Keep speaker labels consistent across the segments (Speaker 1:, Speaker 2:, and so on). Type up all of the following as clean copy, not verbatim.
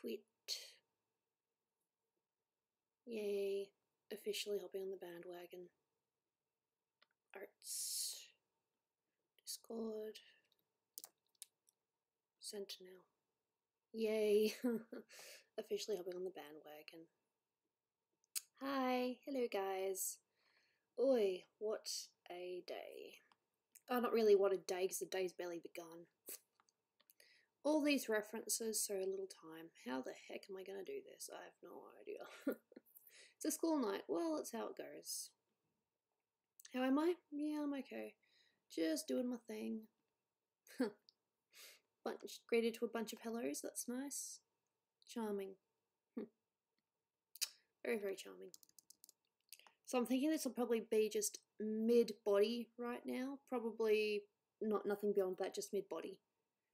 Speaker 1: Tweet. Yay. Officially hopping on the bandwagon. Arts. Discord. Sentinel. Yay. Officially hopping on the bandwagon. Hi. Hello guys. Oi, what a day. Oh, not really what a day, because the day's barely begun. All these references, so little time. How the heck am I going to do this? I have no idea. It's a school night. Well, that's how it goes. How am I? Yeah, I'm okay. Just doing my thing. Greeted to a bunch of hellos. That's nice. Charming. Very, very charming. So I'm thinking this will probably be just mid-body right now. Probably nothing beyond that, just mid-body.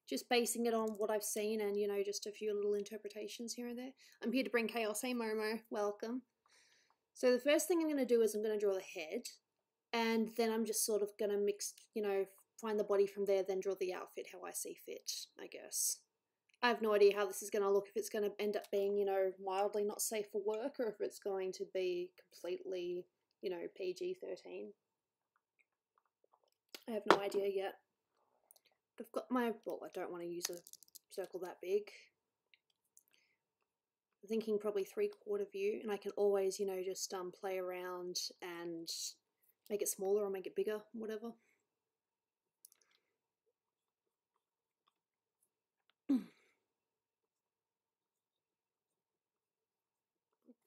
Speaker 1: Just basing it on what I've seen and, you know, just a few little interpretations here and there. I'm here to bring chaos. Hey, Momo. Welcome. So the first thing I'm going to do is I'm going to draw the head. And then I'm just sort of going to mix, you know, find the body from there, then draw the outfit how I see fit, I guess. I have no idea how this is going to look, if it's going to end up being, you know, mildly not safe for work, or if it's going to be completely, you know, PG-13. I have no idea yet. But I've got my, well, I don't want to use a circle that big. I'm thinking probably 3/4 view, and I can always, you know, just play around and make it smaller or make it bigger, whatever.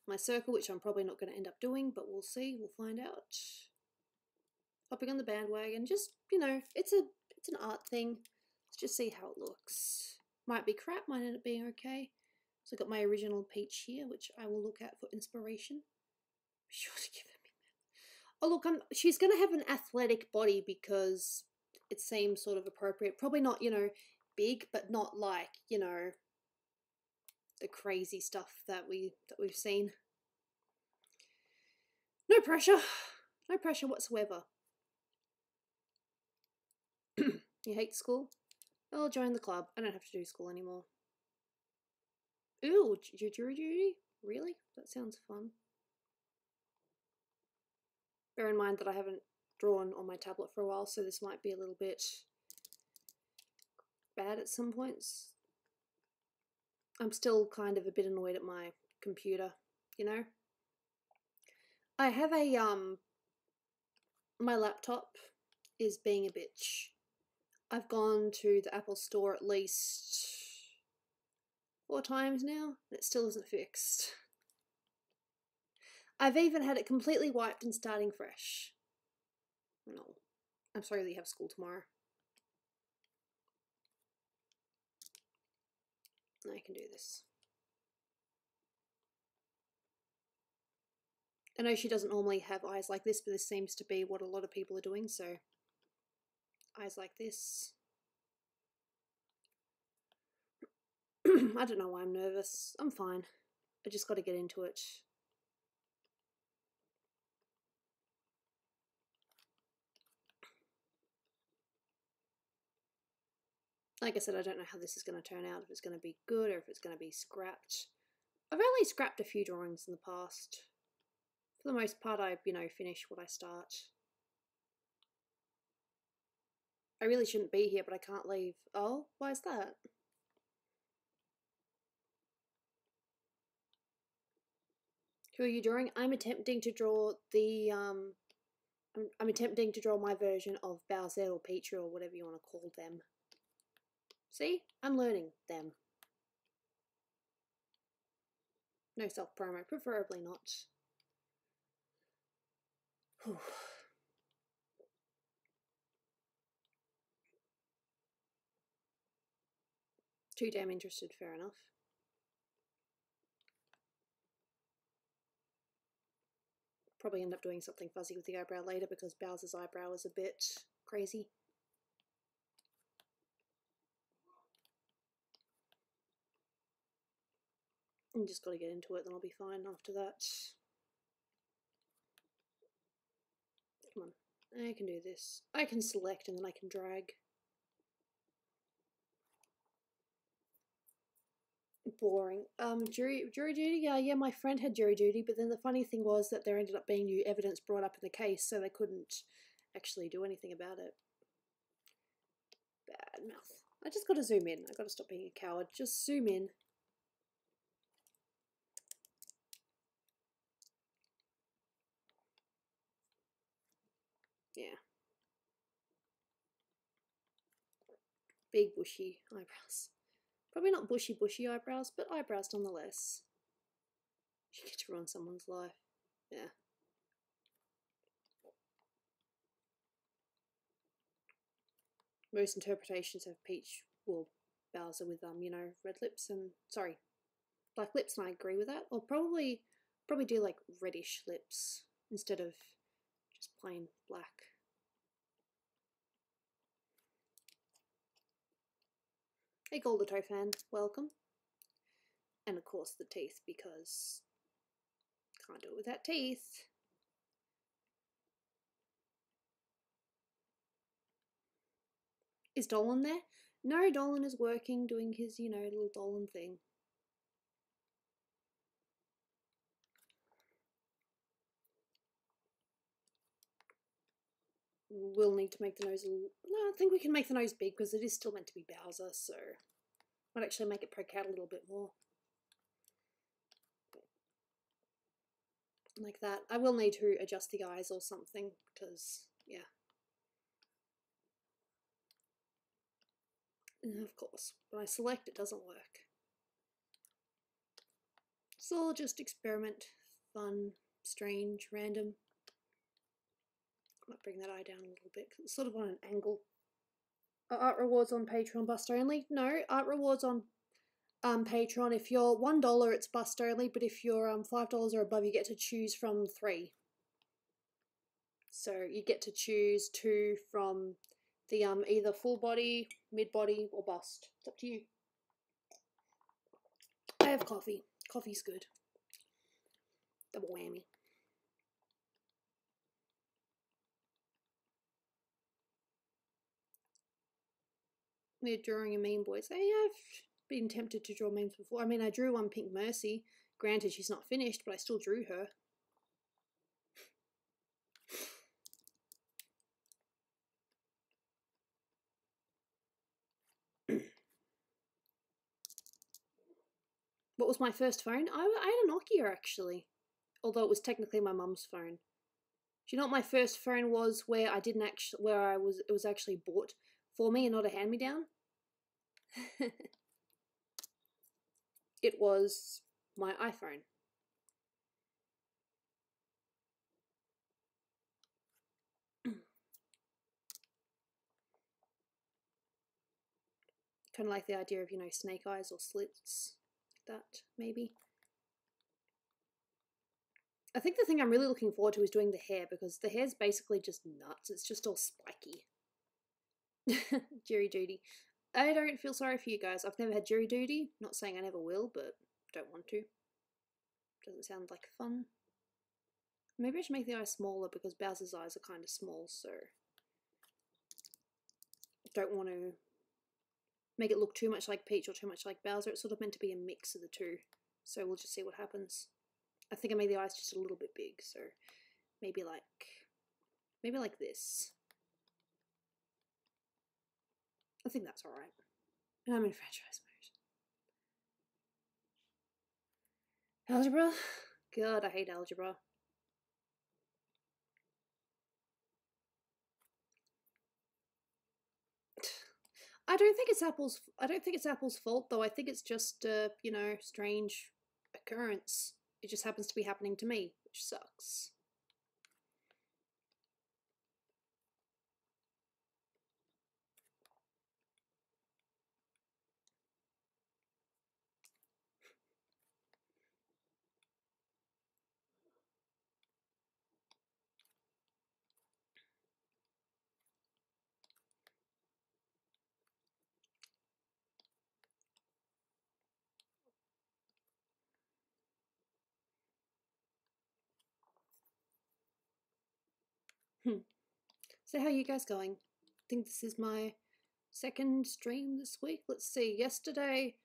Speaker 1: My circle, which I'm probably not going to end up doing, but we'll see, we'll find out. Hopping on the bandwagon, just, you know, it's an art thing. Let's just see how it looks. Might be crap, might end up being okay. So I've got my original peach here, which I will look at for inspiration. Be sure to give them a... Oh look, she's going to have an athletic body because it seems sort of appropriate. Probably not, you know, big, but not like, you know, the crazy stuff that we've seen. No pressure. No pressure whatsoever. You hate school? I'll join the club. I don't have to do school anymore. Ooh, jury duty? Really? That sounds fun. Bear in mind that I haven't drawn on my tablet for a while, so this might be a little bit bad at some points. I'm still kind of a bit annoyed at my computer, you know? I have a, my laptop is being a bitch. I've gone to the Apple store at least 4 times now, and it still isn't fixed. I've even had it completely wiped and starting fresh. No. I'm sorry that you have school tomorrow. I can do this. I know she doesn't normally have eyes like this, but this seems to be what a lot of people are doing, so eyes like this. I don't know why I'm nervous. I'm fine. I just got to get into it. Like I said, I don't know how this is going to turn out, if it's going to be good or if it's going to be scrapped. I've only scrapped a few drawings in the past. For the most part, I, you know, finish what I start. I really shouldn't be here, but I can't leave. Oh, why is that? Who are you drawing? I'm attempting to draw the, I'm attempting to draw my version of Bowsette or Peach or whatever you want to call them. See? I'm learning them. No self-promo, preferably not. Whew. Too damn interested, fair enough. Probably end up doing something fuzzy with the eyebrow later because Bowser's eyebrow is a bit crazy. I'm just got to get into it, then I'll be fine after that. Come on, I can do this. I can select and then I can drag. boring. Jury duty. Yeah. My friend had jury duty, but then the funny thing was that there ended up being new evidence brought up in the case, so they couldn't actually do anything about it. Bad mouth. I just got to zoom in. I got to stop being a coward. Just zoom in. Yeah. Big bushy eyebrows. Probably not bushy eyebrows, but eyebrows nonetheless. You get to ruin someone's life. Yeah. Most interpretations have peach, well, Bowser with red lips and black lips, and I agree with that. Or probably do like reddish lips instead of just plain black. Hey Goldato fan, welcome. And of course the teeth, because can't do it without teeth. Is Dolan there? No, Dolan is working, doing his, little Dolan thing. We'll need to make the nose a little... No, I think we can make the nose big because it is still meant to be Bowser, so... Might actually make it poke out a little bit more. Like that. I will need to adjust the eyes or something, because, yeah. And of course, when I select, it doesn't work. It's all just experiment, fun, strange, random. I might bring that eye down a little bit, because it's sort of on an angle. Are art rewards on Patreon bust only? No, art rewards on Patreon. If you're $1, it's bust only, but if you're $5 or above, you get to choose from 3. So you get to choose 2 from the either full body, mid body, or bust. It's up to you. I have coffee. Coffee's good. Double whammy. We're drawing a meme, boys. I have been tempted to draw memes before. I mean, I drew one Pink Mercy. Granted, she's not finished, but I still drew her. What was my first phone? I had a Nokia, actually. Although it was technically my mum's phone. Do you know what my first phone was where it was actually bought for me and not a hand-me-down? It was my iPhone. Kind of like the idea of, snake eyes or slits. That, maybe. I think the thing I'm really looking forward to is doing the hair, because the hair's basically just nuts. It's just all spiky. Jury duty. I don't feel sorry for you guys. I've never had jury duty. Not saying I never will, but don't want to. Doesn't sound like fun. Maybe I should make the eyes smaller, because Bowser's eyes are kind of small, so... Don't want to make it look too much like Peach or too much like Bowser. It's sort of meant to be a mix of the two. So we'll just see what happens. I think I made the eyes just a little bit big, so maybe like this. I think that's alright. And I'm in franchise mode. Algebra? God, I hate algebra. I don't think it's Apple's fault, though. I think it's just strange occurrence. It just happens to be happening to me, which sucks. So how are you guys going? I think this is my second stream this week. Let's see. Yesterday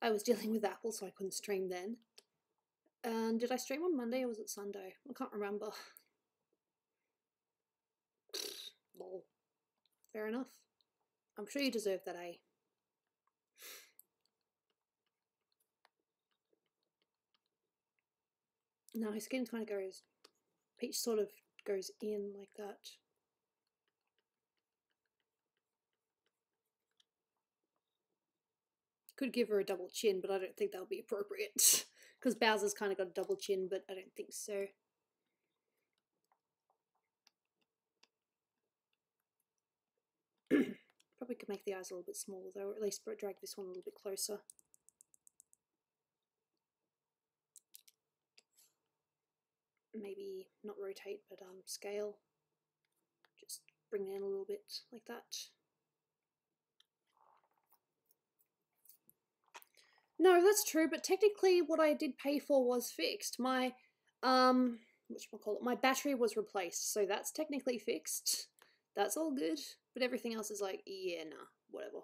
Speaker 1: I was dealing with Apple, so I couldn't stream then. And did I stream on Monday or was it Sunday? I can't remember. Lol. Fair enough. I'm sure you deserve that A. No, his skin kind of goes... Peach sort of goes in like that. Could give her a double chin, but I don't think that would be appropriate. Because Bowser's kind of got a double chin, but I don't think so. Probably could make the eyes a little bit smaller though, or at least drag this one a little bit closer. Maybe not rotate, but scale. Just bring it in a little bit like that. No, that's true, but technically what I did pay for was fixed. My, whatchamacallit, my battery was replaced, so that's technically fixed. That's all good, but everything else is like, yeah, nah, whatever.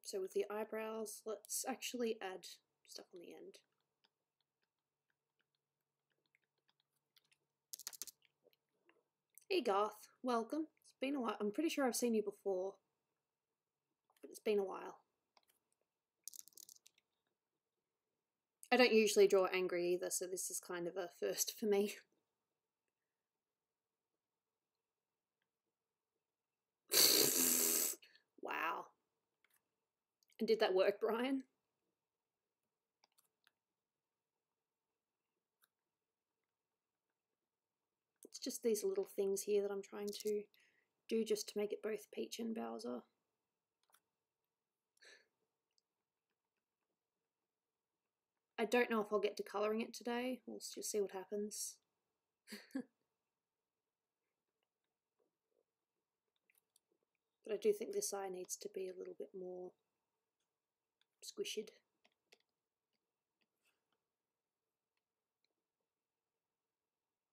Speaker 1: So with the eyebrows, let's actually add stuff on the end. Hey Garth, welcome. It's been a while. I'm pretty sure I've seen you before, but it's been a while. I don't usually draw angry either, so this is kind of a first for me. Wow. And did that work, Brian? It's just these little things here that I'm trying to do just to make it both Peach and Bowser. I don't know if I'll get to colouring it today. We'll just see what happens. But I do think this eye needs to be a little bit more squished.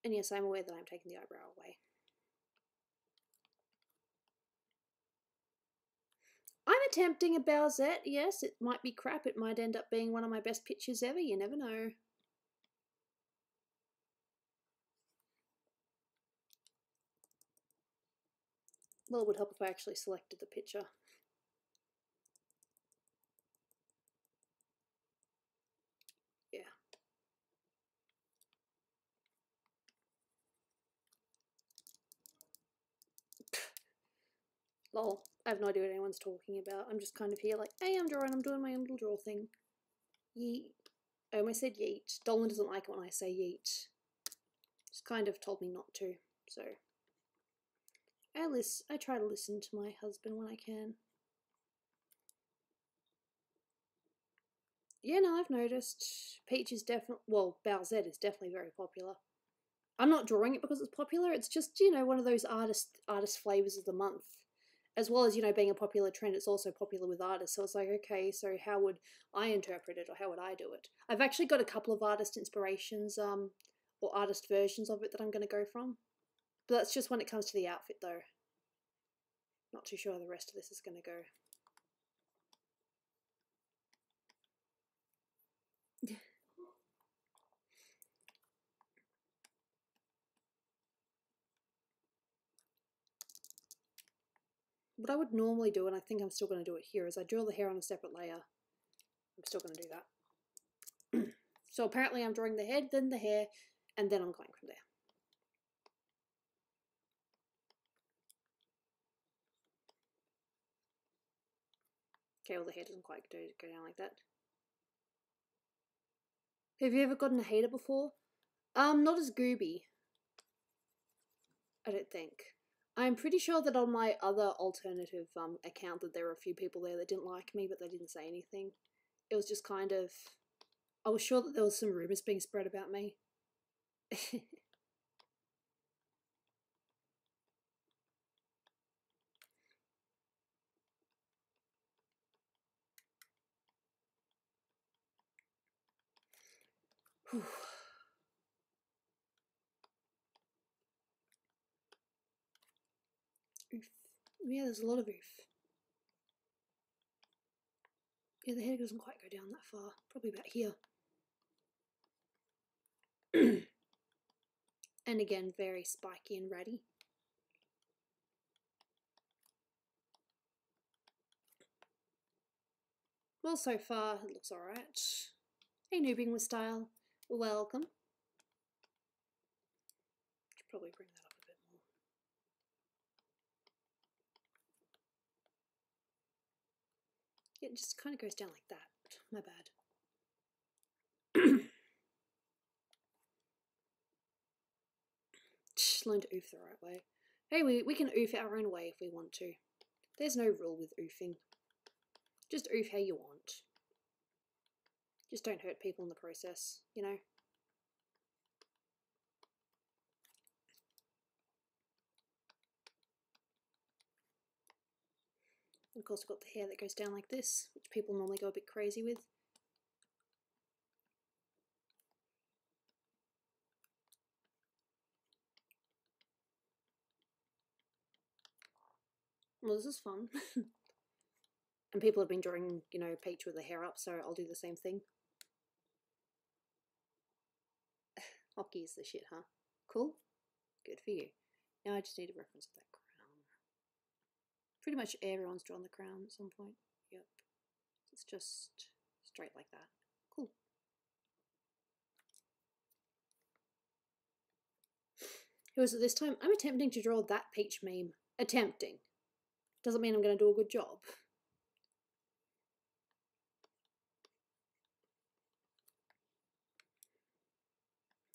Speaker 1: And yes, I'm aware that I'm taking the eyebrow away. I'm attempting a Bowsette, yes, it might be crap, it might end up being one of my best pictures ever, you never know. Well, it would help if I actually selected the picture. Yeah. Lol, I have no idea what anyone's talking about. I'm just kind of here like, hey, I'm drawing, I'm doing my own little draw thing. Yeet. I almost said yeet. Dolan doesn't like it when I say yeet. Just kind of told me not to, so. I try to listen to my husband when I can. Yeah, no, I've noticed. Peach is definitely, well, Bowsette is definitely very popular. I'm not drawing it because it's popular, it's just, you know, one of those artist flavors of the month. As well as, you know, being a popular trend, it's also popular with artists. So it's like, okay, so how would I interpret it or how would I do it? I've actually got a couple of artist inspirations, or artist versions of it that I'm going to go from. But that's just when it comes to the outfit, though. Not too sure how the rest of this is going to go. What I would normally do, and I think I'm still going to do it here, is I draw the hair on a separate layer. I'm still going to do that. So apparently I'm drawing the head, then the hair, and then I'm going from there. Okay, well the hair doesn't quite go down like that. Have you ever gotten a hater before? Not as Gooby. I don't think. I'm pretty sure that on my other alternative account that there were a few people there that didn't like me, but they didn't say anything. It was just kind of... I was sure that there was some rumours being spread about me. Oof. Yeah, there's a lot of oof. Yeah, the hair doesn't quite go down that far. Probably about here. And again, very spiky and ratty. Well, so far, it looks alright. Hey, noobing with style. Welcome. Should probably bring that up a bit more. It just kind of goes down like that. My bad. Learn to oof the right way. Hey, we can oof our own way if we want to. There's no rule with oofing. Just oof how you want. Just don't hurt people in the process, you know? And of course we've got the hair that goes down like this, which people normally go a bit crazy with. Well, this is fun. And people have been drawing, you know, Peach with the hair up, so I'll do the same thing. Hockey is the shit, huh? Cool? Good for you. Now I just need a reference of that crown. Pretty much everyone's drawn the crown at some point. Yep. It's just straight like that. Cool. Who is it this time? I'm attempting to draw that Peach meme. Attempting. Doesn't mean I'm going to do a good job.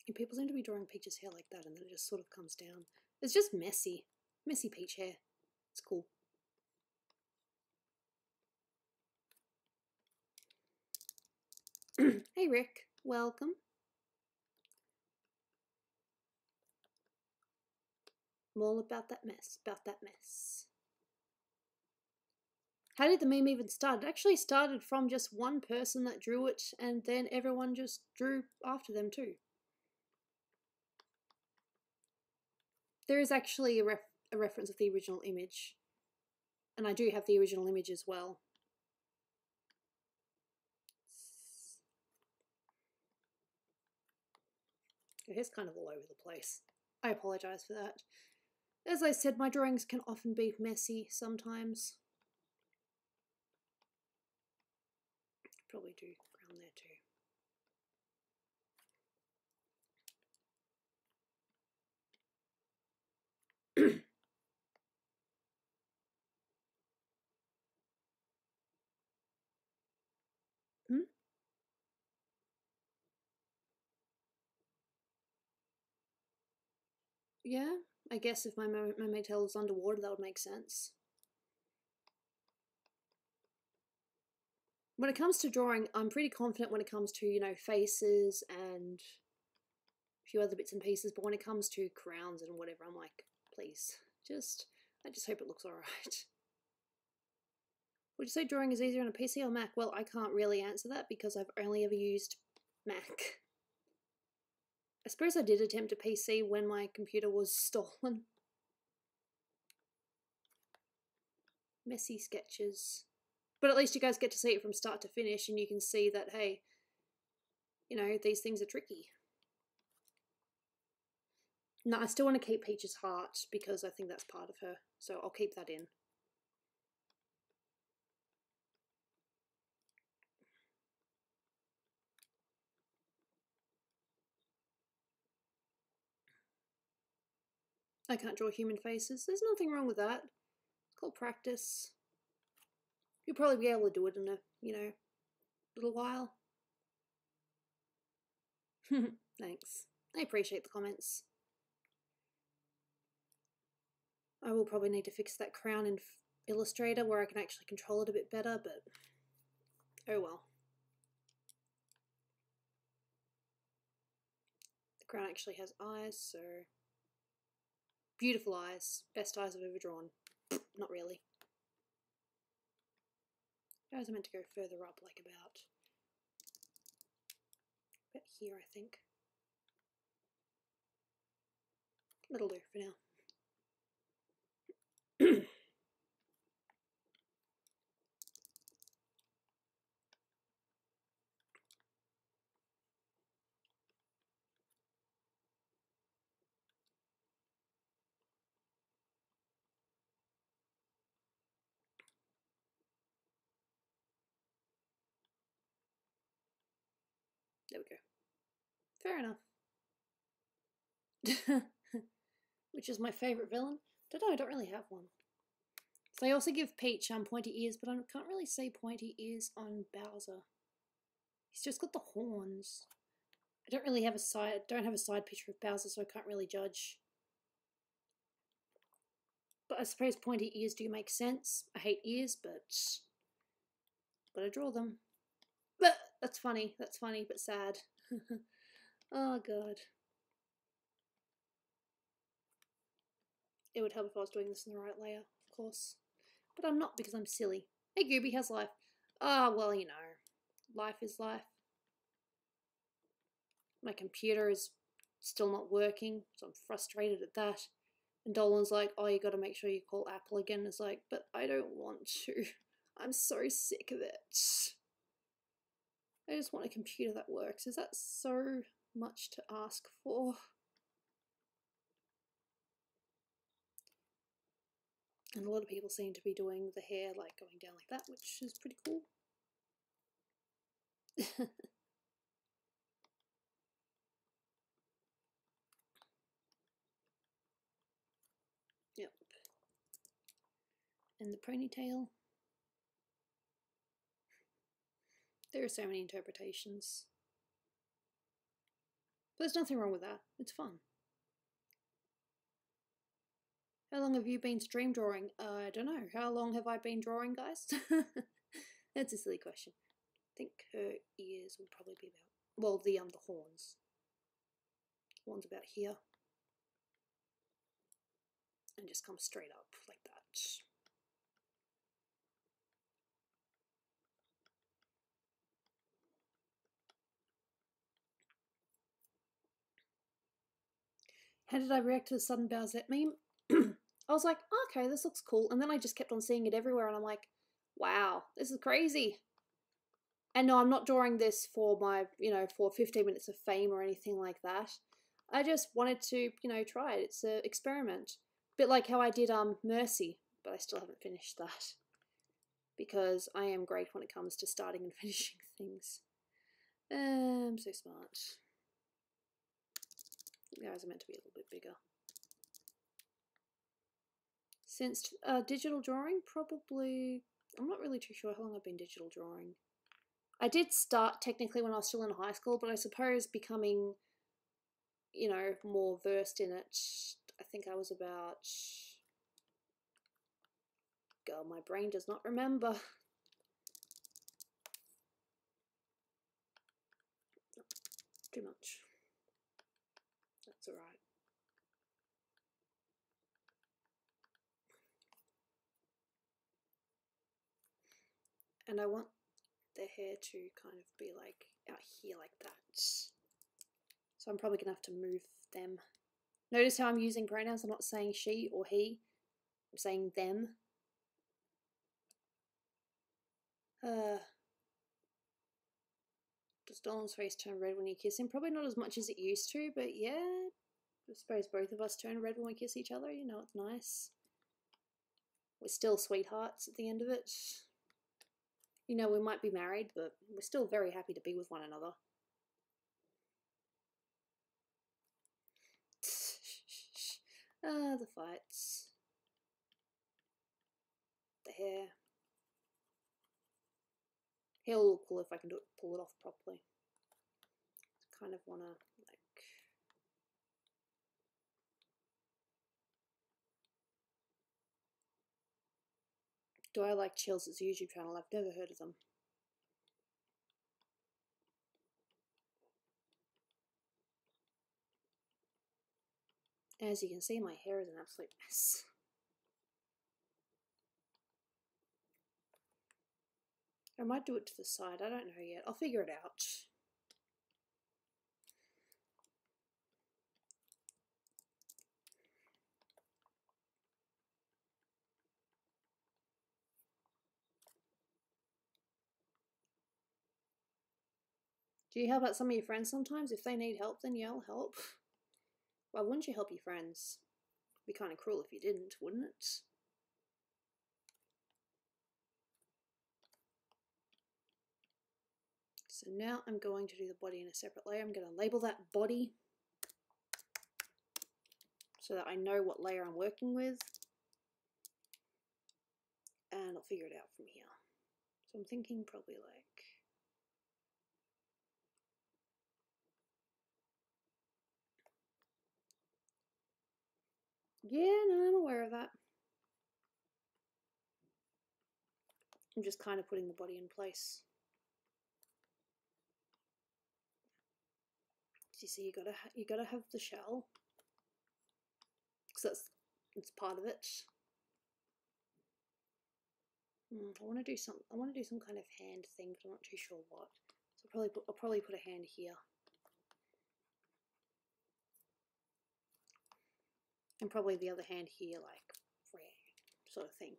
Speaker 1: And people seem to be drawing Peach's hair like that and then it just sort of comes down. It's just messy. Messy Peach hair. It's cool. Hey Rick, welcome. I'm all about that mess, How did the meme even start? It actually started from just one person that drew it, and then everyone just drew after them too. There is actually a reference of the original image, and I do have the original image as well. Your hair's kind of all over the place. I apologise for that. As I said, my drawings can often be messy sometimes. Probably do crown there too. Yeah, I guess if my mermaid tail was underwater, that would make sense. When it comes to drawing, I'm pretty confident when it comes to, you know, faces and a few other bits and pieces, but when it comes to crowns and whatever, I'm like, please, I just hope it looks alright. Would you say drawing is easier on a PC or Mac? Well, I can't really answer that because I've only ever used Mac. I suppose I did attempt a PC when my computer was stolen. Messy sketches. But at least you guys get to see it from start to finish and you can see that, hey, you know, these things are tricky. No, I still want to keep Peach's heart because I think that's part of her, so I'll keep that in. I can't draw human faces. There's nothing wrong with that. It's called practice. You'll probably be able to do it in a, you know, little while. Thanks. I appreciate the comments. I will probably need to fix that crown in Illustrator where I can actually control it a bit better, but oh well. The crown actually has eyes, so beautiful eyes. Best eyes I've ever drawn. Not really. Eyes are meant to go further up, like about here, I think. That'll do for now. There we go. Fair enough. Which is my favourite villain. Don't know, I don't really have one. So I also give Peach pointy ears, but I can't really say pointy ears on Bowser. He's just got the horns. I don't really have a side picture of Bowser, so I can't really judge. But I suppose pointy ears do make sense. I hate ears, but gotta draw them. But that's funny, but sad. Oh god. It would help if I was doing this in the right layer, of course. But I'm not because I'm silly. Hey Gooby, how's life? Ah, well, you know. Life is life. My computer is still not working, so I'm frustrated at that. And Dolan's like, oh, you gotta make sure you call Apple again. It's like, but I don't want to. I'm so sick of it. I just want a computer that works. Is that so much to ask for? And a lot of people seem to be doing the hair like going down like that, which is pretty cool. Yep. And the ponytail. There are so many interpretations. But there's nothing wrong with that. It's fun. How long have you been stream drawing? I don't know. How long have I been drawing, guys? That's a silly question. I think her ears will probably be about, well, the horns. One's about here. And just come straight up like that. How did I react to the sudden Bowsette meme? I was like, okay, this looks cool. And then I just kept on seeing it everywhere and I'm like, wow, this is crazy. And no, I'm not drawing this for my, for 15 minutes of fame or anything like that. I just wanted to, try it. It's an experiment. A bit like how I did Mercy, but I still haven't finished that. Because I am great when it comes to starting and finishing things. I'm so smart. The eyes are meant to be a little bit bigger. Since digital drawing, probably, I'm not really too sure how long I've been digital drawing. I did start technically when I was still in high school, but I suppose becoming, more versed in it, I think I was about, God, my brain does not remember. Too much. That's alright. And I want the hair to kind of be like out here like that. So I'm probably going to have to move them. Notice how I'm using pronouns. I'm not saying she or he. I'm saying them. Does Dolan's face turn red when you kiss him? Probably not as much as it used to, but yeah. I suppose both of us turn red when we kiss each other. It's nice. We're still sweethearts at the end of it. We might be married, but we're still very happy to be with one another. The fights. The hair. Hair'll look cool if I can pull it off properly. Kind of wanna like. Do I like Chills? It's a YouTube channel. I've never heard of them. As you can see, my hair is an absolute mess. I might do it to the side. I don't know yet. I'll figure it out. Do you help out some of your friends sometimes? If they need help, then yeah, I'll help. Why wouldn't you help your friends? It'd be kind of cruel if you didn't, wouldn't it? So now I'm going to do the body in a separate layer. I'm going to label that body so that I know what layer I'm working with. And I'll figure it out from here. So I'm thinking probably like... Yeah, no, I'm aware of that. I'm just kind of putting the body in place. So you see, you gotta have the shell, because it's part of it. I want to do some kind of hand thing, but I'm not too sure what. So I'll probably put a hand here, and probably the other hand here, like sort of thing.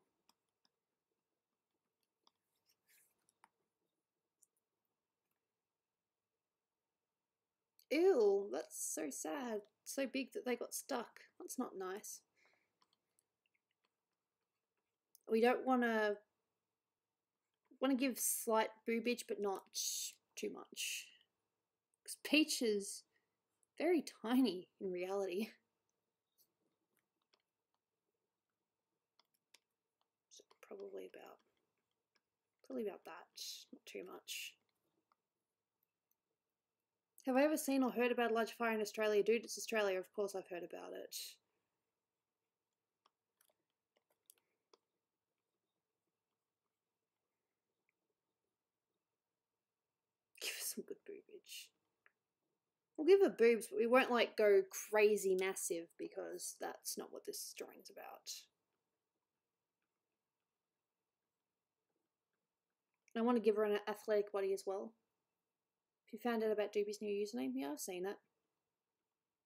Speaker 1: Ew, that's so sad. So big that they got stuck. That's not nice. We don't want to give slight boobage, but not too much. Because Peach is very tiny in reality. So probably about that, not too much. Have I ever seen or heard about a large fire in Australia? Dude, it's Australia, of course I've heard about it. Give us some good boobage. We'll give her boobs, but we won't like go crazy massive because that's not what this drawing's about. I want to give her an athletic body as well. If you found out about Doobie's new username, yeah, I've seen it.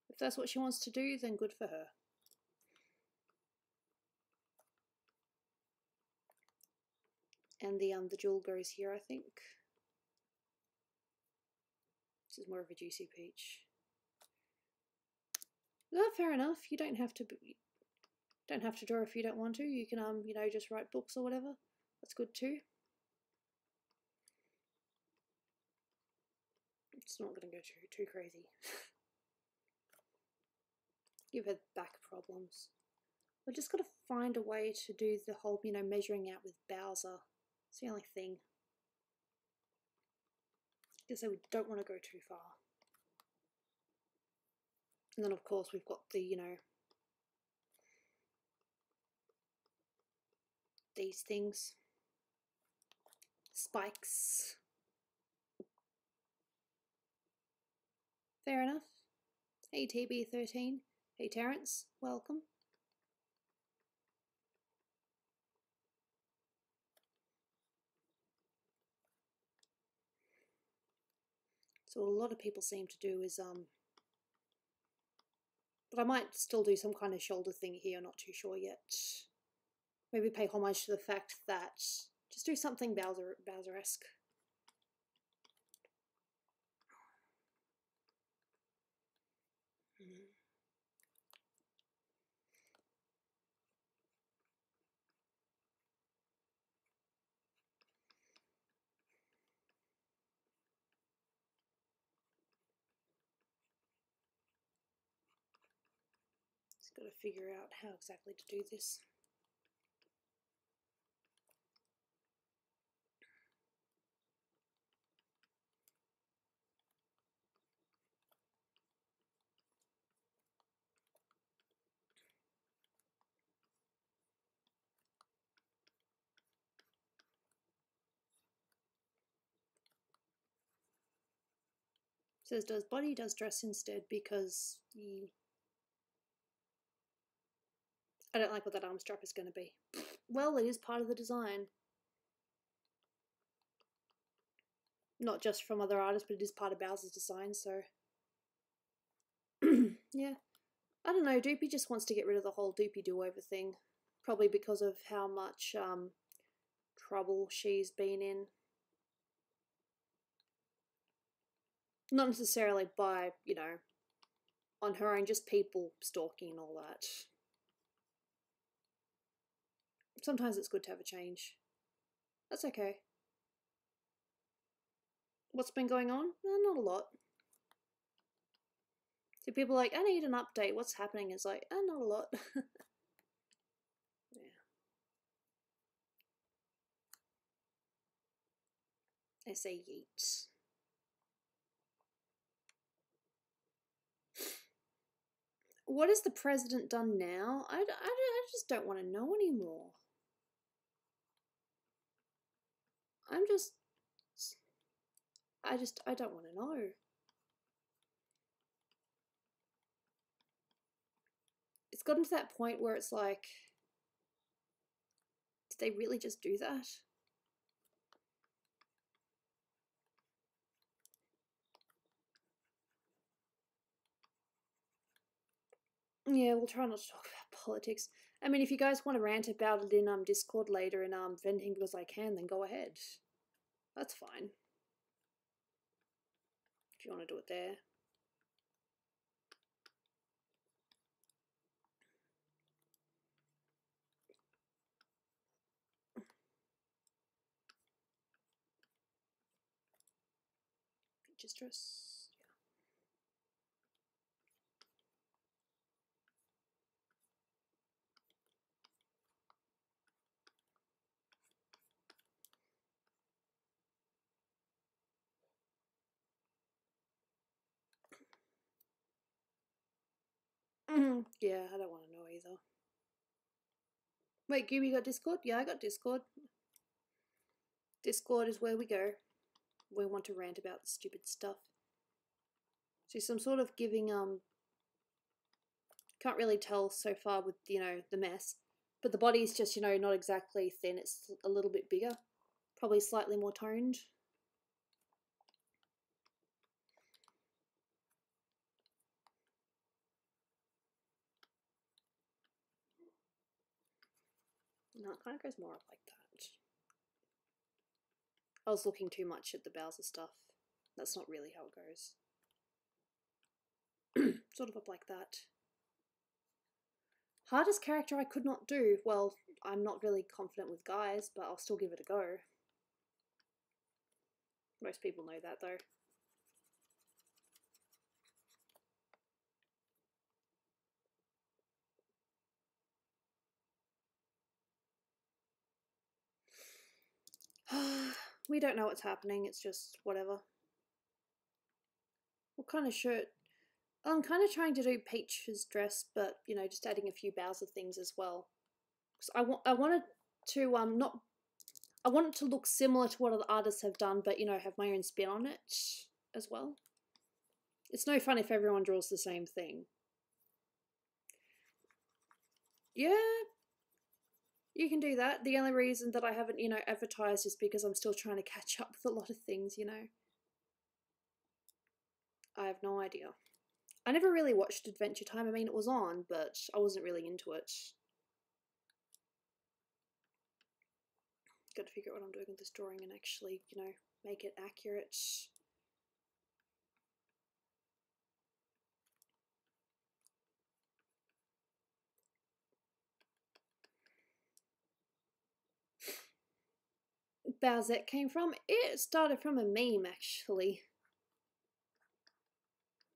Speaker 1: If that's what she wants to do, then good for her. And the jewel goes here, I think. This is more of a juicy peach. No, fair enough. You don't have to draw if you don't want to. You can you know, just write books or whatever. That's good too. It's not going to go too crazy. Give her back problems. We've just got to find a way to do the whole, you know, measuring out with Bowser. It's the only thing. Because we don't want to go too far. And then of course we've got the, you know, these things. Spikes. Fair enough. Hey TB13. Hey Terrence, welcome. So what a lot of people seem to do is but I might still do some kind of shoulder thing here, not too sure yet. Maybe pay homage to the fact that just do something Bowser-esque. Just got to figure out how exactly to do this. It says does body, does dress instead, because I don't like what that arm strap is going to be. Well, it is part of the design. Not just from other artists, but it is part of Bowser's design, so... yeah. I don't know, Doopy just wants to get rid of the whole Doopy do-over thing. Probably because of how much trouble she's been in. Not necessarily by, you know, on her own, just people stalking and all that. Sometimes it's good to have a change. That's okay. What's been going on? Not a lot. So people are like, I need an update. What's happening? It's like, not a lot. Yeah. I say yeet. What has the president done now? I just don't want to know anymore. I don't want to know. It's gotten to that point where it's like, did they really just do that? Yeah, we'll try not to talk about politics. I mean, if you guys want to rant about it in Discord later and venting because I can, then go ahead. That's fine. If you want to do it there. Feature stress. Yeah, I don't want to know either. Wait, Gooby got Discord? Yeah, I got Discord. Discord is where we go. We want to rant about the stupid stuff. So I'm sort of giving can't really tell so far with the mess, but the body is just not exactly thin. It's a little bit bigger, probably slightly more toned. No, it kind of goes more up like that. I was looking too much at the Bowser stuff. That's not really how it goes. Sort of up like that. Hardest character I could not do. Well, I'm not really confident with guys, but I'll still give it a go. Most people know that though. We don't know what's happening, it's just whatever. What kind of shirt? I'm kind of trying to do Peach's dress, but just adding a few Bowser things as well. I wanted to I want it to look similar to what other artists have done, but have my own spin on it as well. It's no fun if everyone draws the same thing. Yeah, you can do that. The only reason that I haven't, advertised is because I'm still trying to catch up with a lot of things, I have no idea. I never really watched Adventure Time. I mean, it was on, but I wasn't really into it. Got to figure out what I'm doing with this drawing and actually, make it accurate. Bowsette came from? It started from a meme, actually.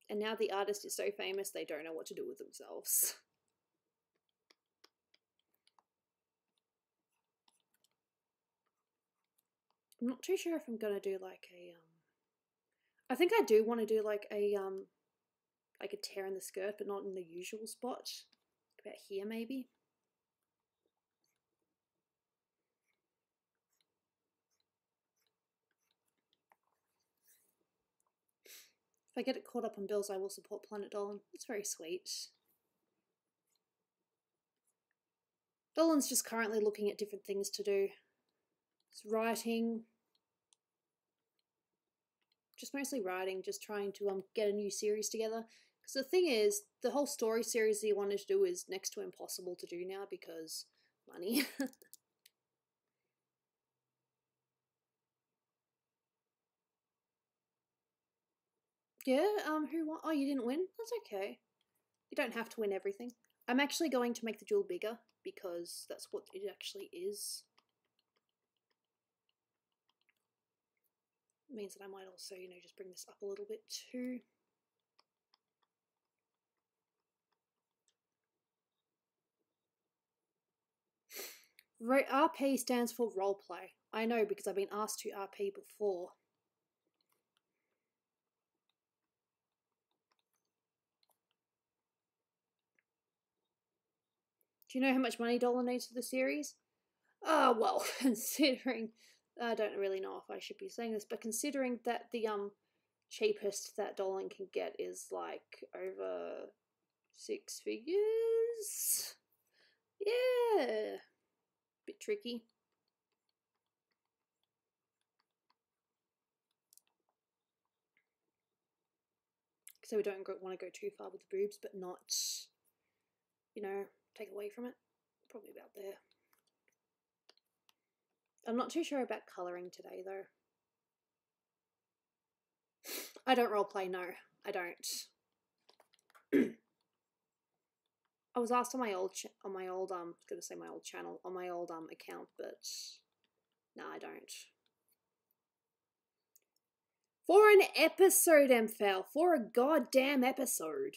Speaker 1: And now the artist is so famous they don't know what to do with themselves. I'm not too sure if I'm gonna do like a I think I do want to do like a tear in the skirt, but not in the usual spot. About here maybe. If I get it caught up on bills, I will support Planet Dolan. It's very sweet. Dolan's just currently looking at different things to do. It's writing. Just mostly writing, just trying to get a new series together. Because the thing is, the whole story series that he wanted to do is next to impossible to do now because money. Yeah, who won? Oh, you didn't win? That's okay. You don't have to win everything. I'm actually going to make the jewel bigger because that's what it actually is. means that I might also, you know, just bring this up a little bit too. RP stands for roleplay. I know because I've been asked to RP before. Do you know how much money Dolan needs for the series? Well, considering, I don't really know if I should be saying this, but considering that the cheapest that Dolan can get is like over 6 figures. Yeah, bit tricky. So we don't want to go too far with the boobs, but not, you know, take away from it. Probably about there. I'm not too sure about colouring today though. I don't roleplay, no, I don't. I was asked on my old gonna say my old channel, on my old account, but no, I don't. For an episode, MFL, for a goddamn episode.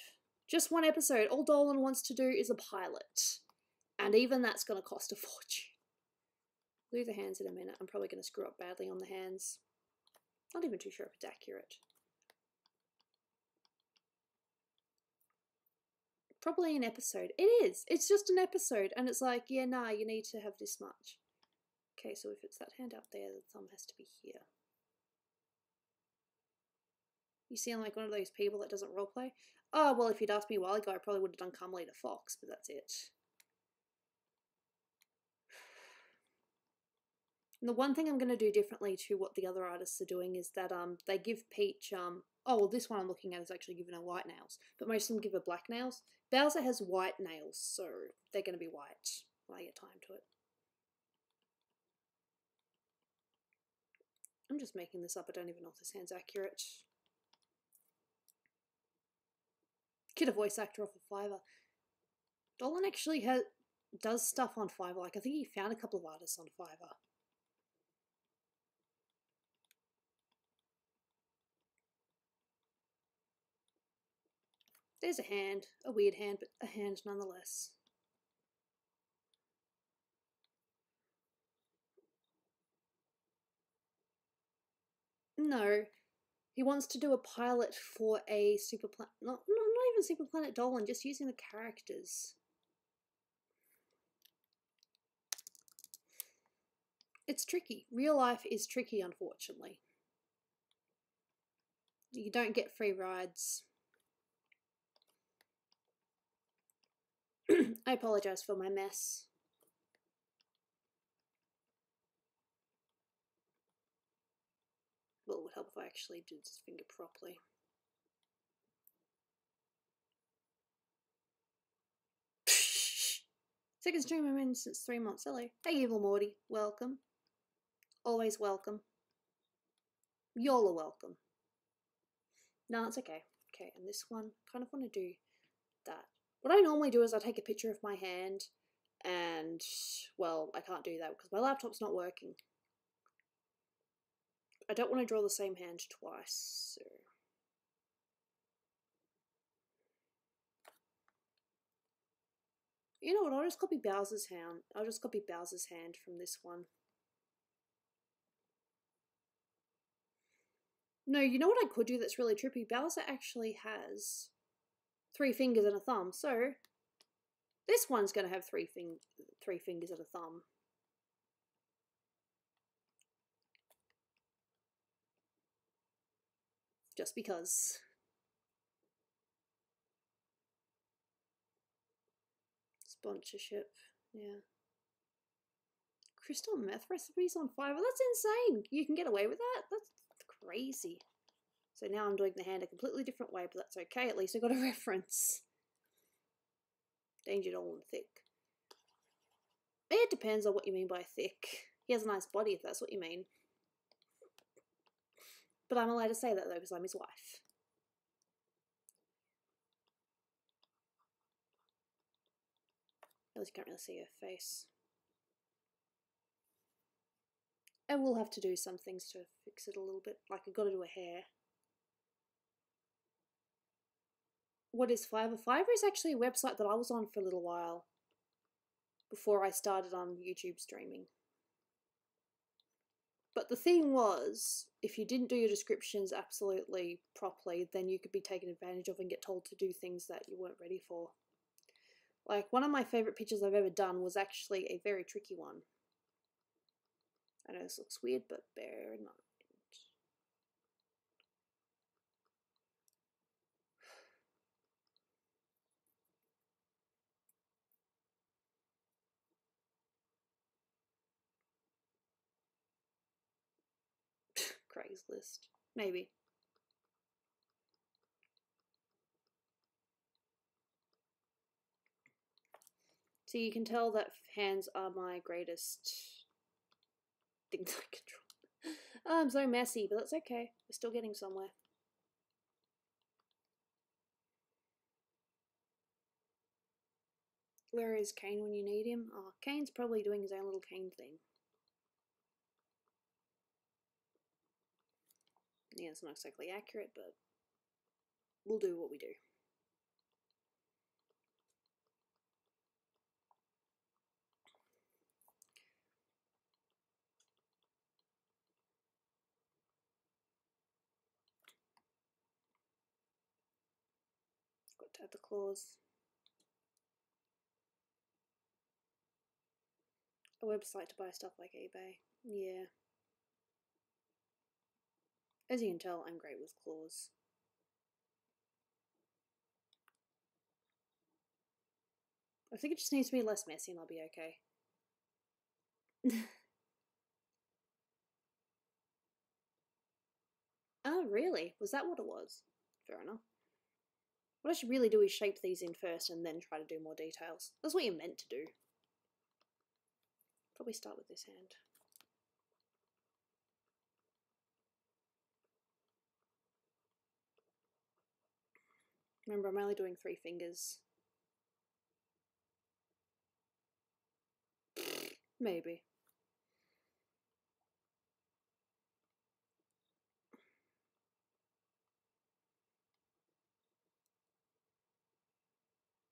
Speaker 1: Just one episode. All Dolan wants to do is a pilot. And even that's gonna cost a fortune. Do the hands in a minute. I'm probably gonna screw up badly on the hands. Not even too sure if it's accurate. Probably an episode. It is. It's just an episode. And it's like, yeah, nah, you need to have this much. Okay, so if it's that hand up there, the thumb has to be here. You sound like one of those people that doesn't roleplay. Oh, well, if you'd asked me a while ago, I probably would have done Carmelita Fox, but that's it. And the one thing I'm going to do differently to what the other artists are doing is that they give Peach, oh, well, this one I'm looking at is actually giving her white nails, but most of them give her black nails. Bowser has white nails, so they're going to be white when I get time to it. I'm just making this up. I don't even know if this hand's accurate. Get a voice actor off of Fiverr. Dolan actually does stuff on Fiverr. Like, I think he found a couple of artists on Fiverr. There's a hand. A weird hand, but a hand nonetheless. No. He wants to do a pilot for a Super Planet... not even Super Planet Dolan, just using the characters. It's tricky. Real life is tricky, unfortunately. You don't get free rides. I apologise for my mess. Well, it would help if I actually did this finger properly. Second stream I'm in since 3 months. Hello. Hey, Evil Morty. Welcome. Always welcome. Y'all are welcome. No, it's okay. Okay, and this one, kind of want to do that. What I normally do is I take a picture of my hand and, well, I can't do that because my laptop's not working. I don't want to draw the same hand twice, so... You know what, I'll just copy Bowser's hand. I'll just copy Bowser's hand from this one. No, you know what I could do that's really trippy? Bowser actually has 3 fingers and a thumb, so this one's going to have 3 fingers and a thumb. Just because. Sponsorship, yeah. Crystal meth recipes on Fiverr? That's insane! You can get away with that? That's crazy. So now I'm doing the hand a completely different way, but that's okay, at least I got a reference. Danger Dolan thick. It depends on what you mean by thick. He has a nice body if that's what you mean. But I'm allowed to say that though because I'm his wife. At least you can't really see her face. I will have to do some things to fix it a little bit, like I've got to do a hair. What is Fiverr? Fiverr is actually a website that I was on for a little while before I started on YouTube streaming. But the thing was, if you didn't do your descriptions absolutely properly, then you could be taken advantage of and get told to do things that you weren't ready for. Like, one of my favourite pictures I've ever done was actually a very tricky one. I know this looks weird, but bear in mind. Craigslist. Maybe. So you can tell that hands are my greatest things I control. Oh, I'm so messy, but that's okay. We're still getting somewhere. Where is Kane when you need him? Oh, Kane's probably doing his own little Kane thing. Yeah, it's not exactly accurate, but we'll do what we do. Got to have the claws. A website to buy stuff like eBay. Yeah. As you can tell, I'm great with claws. I think it just needs to be less messy and I'll be okay. Oh, really? Was that what it was? Fair enough. What I should really do is shape these in first and then try to do more details. That's what you're meant to do. Probably start with this hand. Remember, I'm only doing 3 fingers. Maybe.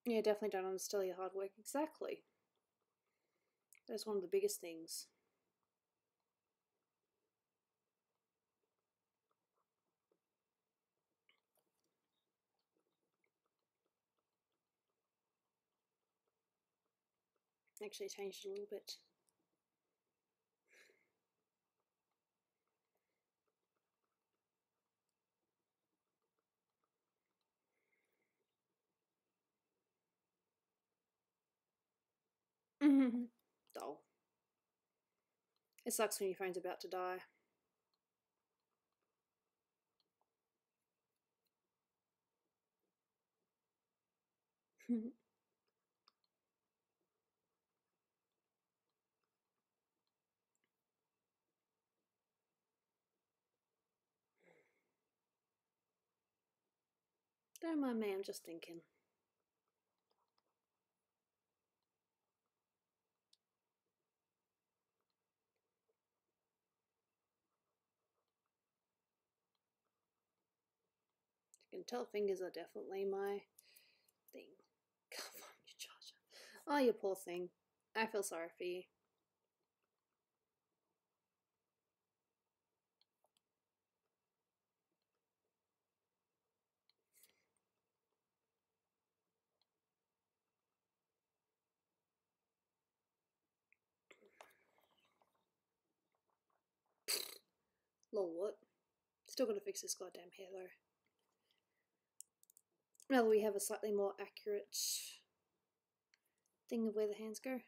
Speaker 1: Yeah, definitely don't understand your hard work. Exactly. That's one of the biggest things. Actually changed it a little bit. Dull. It sucks when your phone's about to die. Don't mind me, I'm just thinking. You can tell fingers are definitely my thing. Come on, you charger. Oh, you poor thing. I feel sorry for you. Lol, what? Still gotta fix this goddamn hair though. Now that we have a slightly more accurate thing of where the hands go.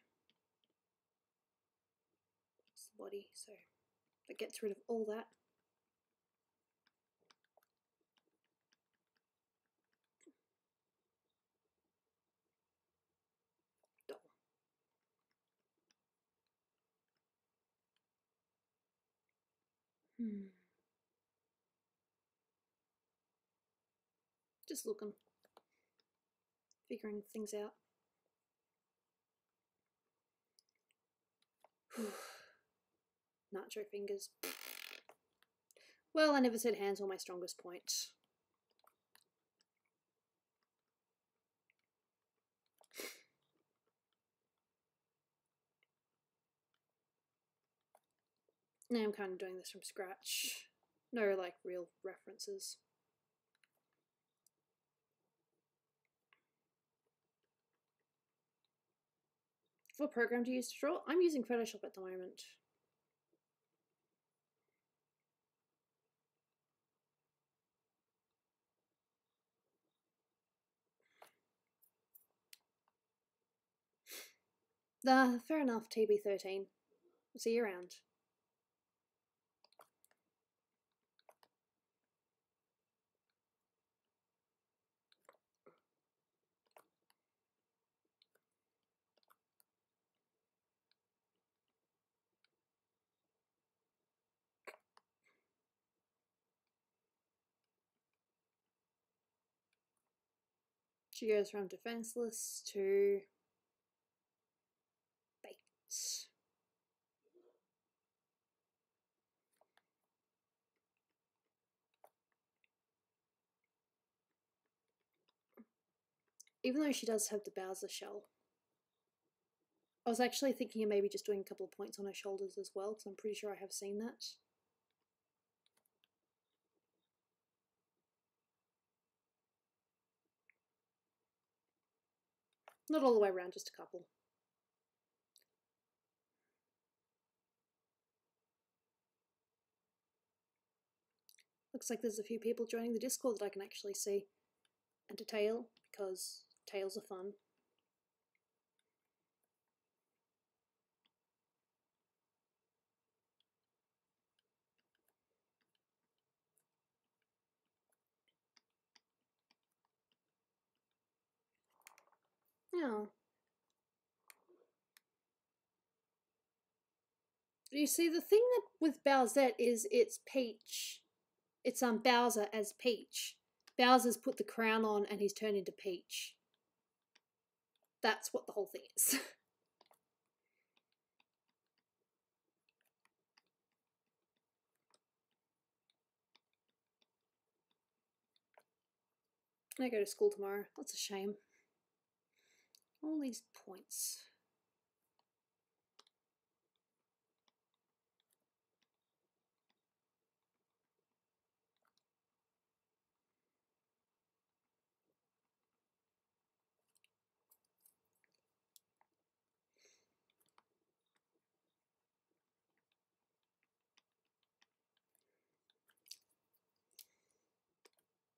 Speaker 1: It's the body, so that gets rid of all that. Dull. Just looking. Figuring things out. nacho fingers. Well, I never said hands were my strongest point. Now I'm kind of doing this from scratch. No, like, real references. What program do you use to draw? I'm using Photoshop at the moment. Fair enough, TB13. See you around. She goes from defenseless to bait. Even though she does have the Bowser shell. I was actually thinking of maybe just doing a couple of points on her shoulders as well, because I'm pretty sure I have seen that. Not all the way around, just a couple. Looks like there's a few people joining the Discord that I can actually see. And a tail, because tails are fun. Oh. You see, the thing that with Bowsette is it's Peach. It's Bowser as Peach. Bowser's put the crown on and he's turned into Peach. That's what the whole thing is. I go to school tomorrow. That's a shame. All these points.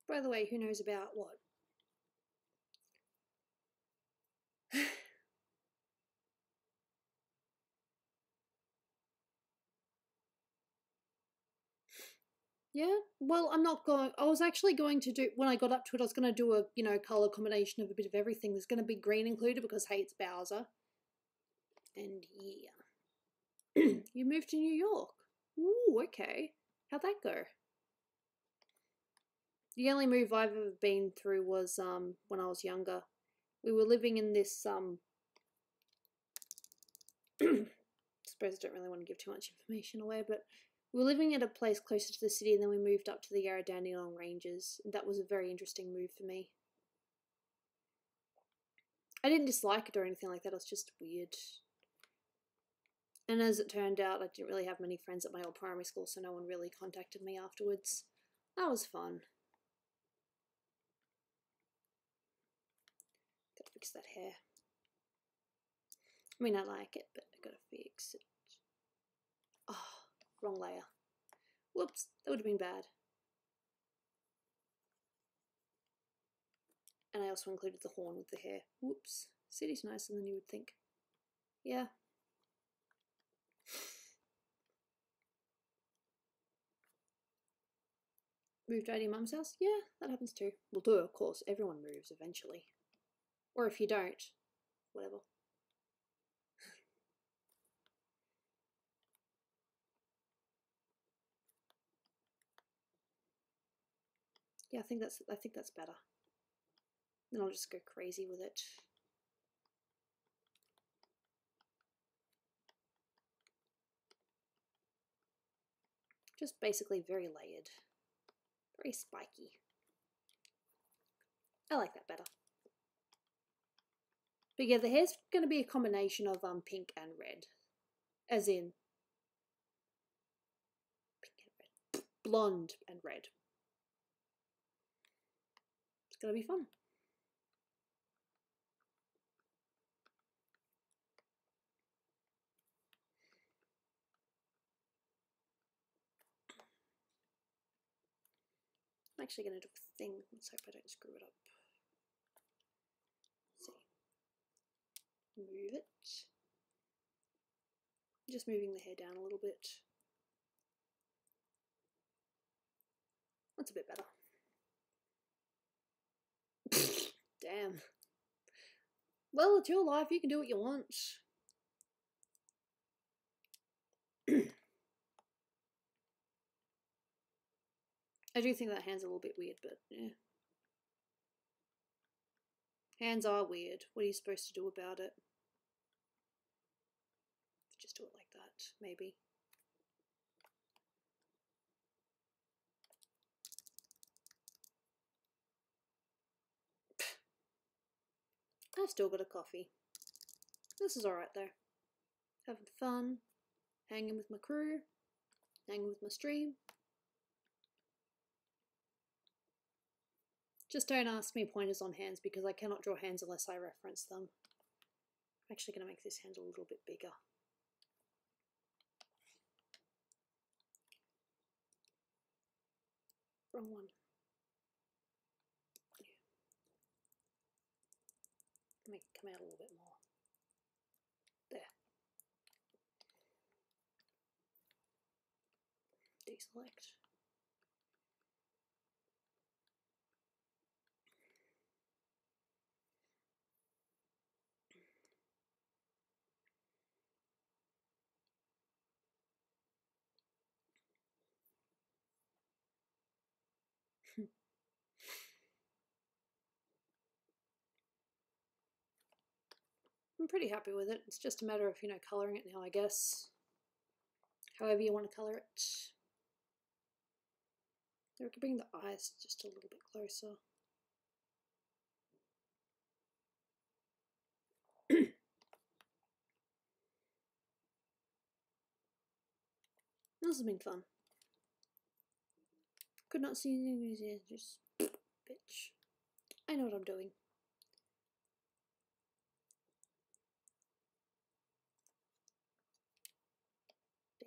Speaker 1: By the way, who knows about what? Yeah, well, I'm not going. I was actually going to do, when I got up to it, I was going to do a, you know, color combination of a bit of everything. There's going to be green included because, hey, it's Bowser. And yeah. You moved to New York. Ooh, okay. How'd that go? The only move I've ever been through was when I was younger. We were living in this I suppose I don't really want to give too much information away, but we were living at a place closer to the city, and then we moved up to the Yarra Dandenong Ranges. That was a very interesting move for me. I didn't dislike it or anything like that, it was just weird. And as it turned out, I didn't really have many friends at my old primary school, so no one really contacted me afterwards. That was fun. Gotta fix that hair. I mean, I like it, but I gotta fix it. Oh, wrong layer. Whoops, that would have been bad. And I also included the horn with the hair. Whoops. City's nicer than you would think. Yeah. Moved out of your mum's house? Yeah, that happens too. Well, duh, of course. Everyone moves eventually. Or if you don't, whatever. Yeah, I think that's better. Then I'll just go crazy with it. Just basically very layered. Very spiky. I like that better. But yeah, the hair's going to be a combination of pink and red. As in pink and red. Blonde and red. It's going to be fun. I'm actually going to do a thing. Let's hope I don't screw it up. Let's see. Move it. Just moving the hair down a little bit. That's a bit better. Damn. Well, it's your life. You can do what you want. I do think that hand's a little bit weird, but yeah. Hands are weird. What are you supposed to do about it? Just do it like that, maybe. I've still got a coffee. This is alright though. Having fun, hanging with my crew, hanging with my stream. Just don't ask me pointers on hands because I cannot draw hands unless I reference them. I'm actually going to make this hand a little bit bigger. Wrong one. Yeah. Make it come out a little bit more. There. Deselect. I'm pretty happy with it. It's just a matter of, you know, colouring it now, I guess. However you want to colour it. We could bring the eyes just a little bit closer. This has been fun. Could not see anything, just bitch. I know what I'm doing.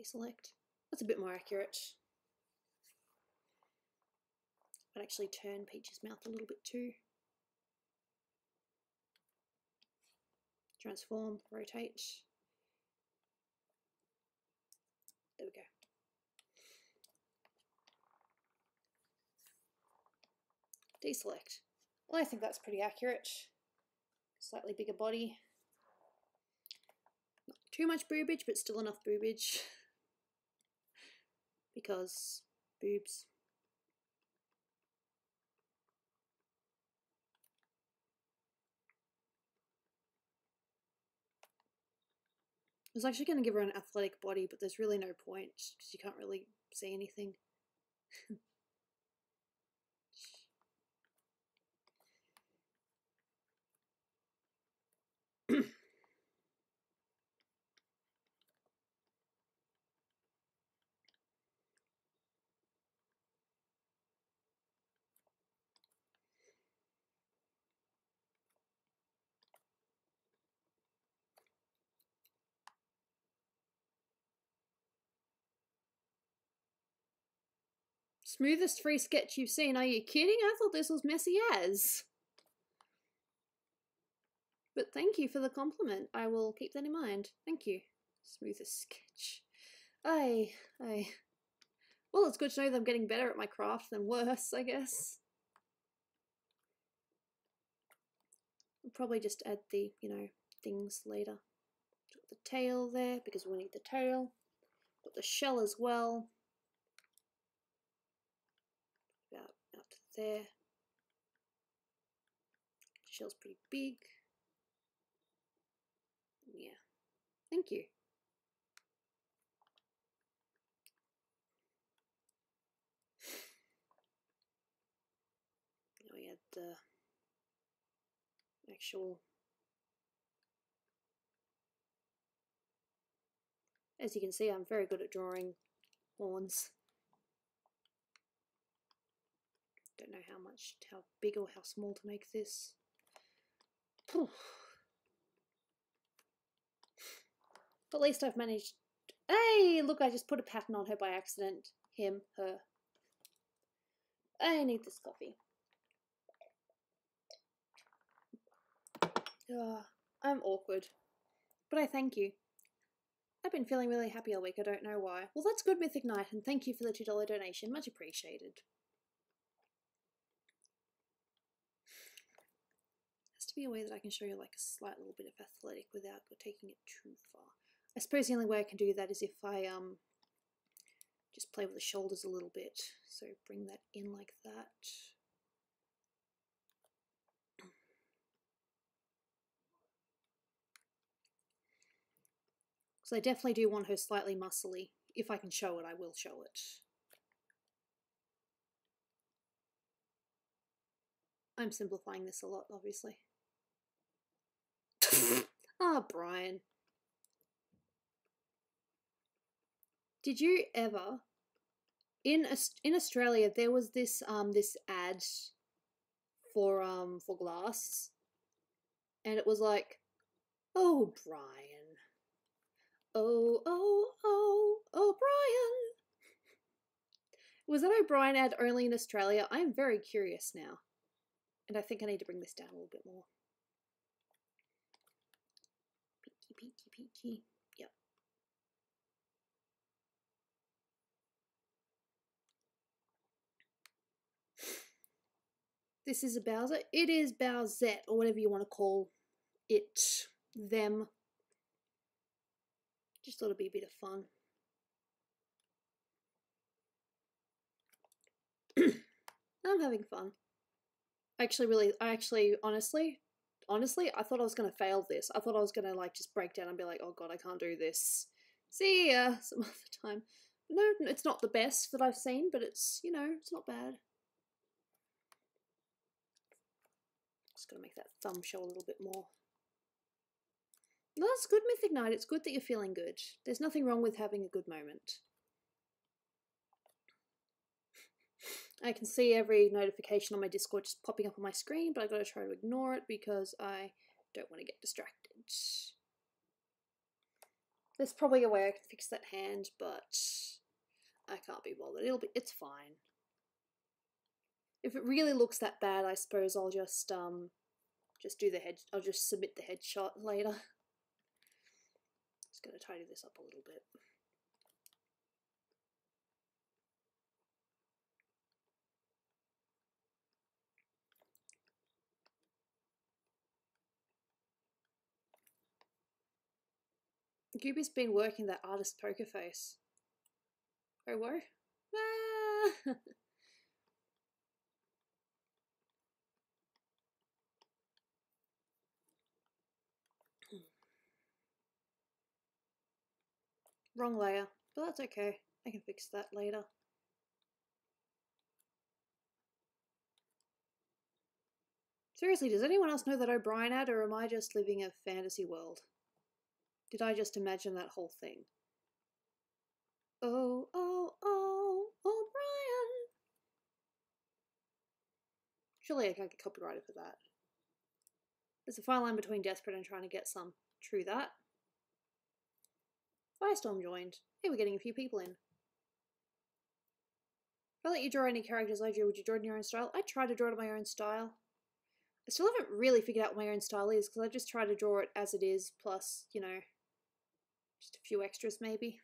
Speaker 1: Deselect. That's a bit more accurate. I'd actually turn Peach's mouth a little bit too. Transform, rotate. There we go. Deselect. Well, I think that's pretty accurate. Slightly bigger body. Not too much boobage, but still enough boobage. Because boobs. I was actually going to give her an athletic body, but there's really no point because you can't really see anything. Smoothest free sketch you've seen. Are you kidding? I thought this was messy as. But thank you for the compliment. I will keep that in mind. Thank you. Smoothest sketch. Well, it's good to know that I'm getting better at my craft than worse, I guess. I'll probably just add the, you know, things later. Put the tail there because we need the tail. Put the shell as well. About out to there. The shell's pretty big. Yeah. Thank you. the actual... As you can see, I'm very good at drawing horns. Don't know how big or how small to make this. But at least I've managed... Hey, look, I just put a pattern on her by accident. Him, her. I need this coffee. I'm awkward. But I thank you. I've been feeling really happy all week, I don't know why. Well, that's good, Mythic Knight, and thank you for the $2 donation. Much appreciated. Has to be a way that I can show you like a slight little bit of athletic without taking it too far. I suppose the only way I can do that is if I just play with the shoulders a little bit. So bring that in like that. So I definitely do want her slightly muscly. If I can show it, I will show it. I'm simplifying this a lot, obviously. Ah, Brian. Did you ever... In Australia, there was this this ad for glass, and it was like, "Oh, Brian. Oh, oh, oh, oh, Brian." Was that O'Brien ad only in Australia? I'm very curious now. And I think I need to bring this down a little bit more. Peeky, peeky, peeky. Yep. This is a Bowser. It is Bowsette, or whatever you want to call it, them. Just thought it'd be a bit of fun. I'm having fun. Honestly, I thought I was gonna fail this. I thought I was gonna like just break down and be like, oh god, I can't do this. See ya some other time. No, it's not the best that I've seen, but it's, you know, it's not bad. Just gotta make that thumb show a little bit more. No, that's good, Mythic Knight. It's good that you're feeling good. There's nothing wrong with having a good moment. I can see every notification on my Discord just popping up on my screen, but I gotta try to ignore it because I don't want to get distracted. There's probably a way I can fix that hand, but I can't be bothered. It's fine. If it really looks that bad, I suppose I'll just do the head. I'll just submit the headshot later. Just gonna tidy this up a little bit. Gooby's been working that artist poker face. Oh, whoa. Ah! Wrong layer, but that's okay. I can fix that later. Seriously, does anyone else know that O'Brien ad, or am I just living a fantasy world? Did I just imagine that whole thing? Oh, oh, oh, O'Brien! Surely I can't get copyrighted for that. There's a fine line between desperate and trying to get some. True that. Firestorm joined. Hey, we're getting a few people in. If I let you draw any characters I drew, would you draw it in your own style? I try to draw it in my own style. I still haven't really figured out what my own style is, because I just try to draw it as it is, plus, you know, just a few extras maybe.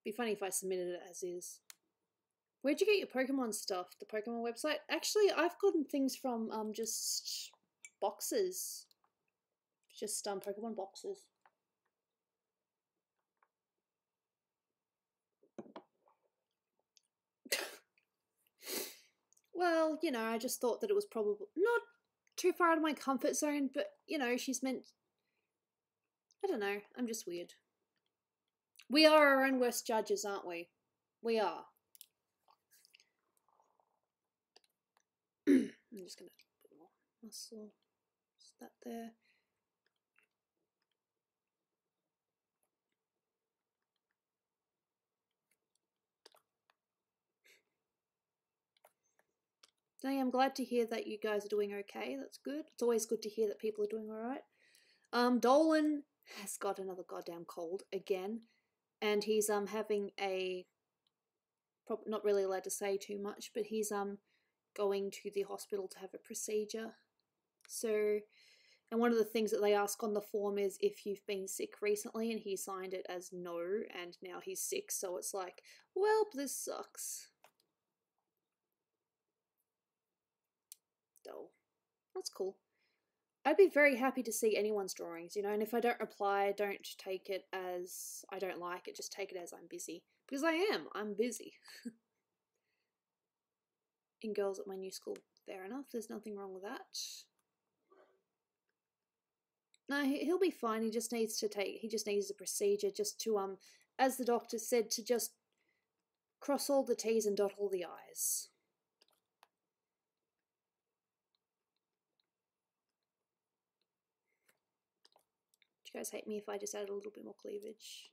Speaker 1: Be funny if I submitted it as is. Where'd you get your Pokemon stuff? The Pokemon website? Actually, I've gotten things from just boxes. Just Pokemon boxes. Well, you know, I just thought that it was probably not. too far out of my comfort zone, but, you know, she's meant... I don't know, I'm just weird. We are our own worst judges, aren't we? We are. I'm just going to put more muscle. Just that there. So I'm glad to hear that you guys are doing okay. That's good. It's always good to hear that people are doing alright. Dolan has got another goddamn cold again. And he's having a... not really allowed to say too much, but he's going to the hospital to have a procedure. So, and one of the things that they ask on the form is if you've been sick recently, and he signed it as no, and now he's sick, so it's like, well, this sucks. Dull. That's cool. I'd be very happy to see anyone's drawings, you know, and if I don't reply, don't take it as I don't like it, just take it as I'm busy. Because I'm busy. In girls at my new school, fair enough, there's nothing wrong with that. No, he'll be fine, he just needs a procedure just to, as the doctor said, to just cross all the T's and dot all the I's. Do you guys hate me if I just added a little bit more cleavage?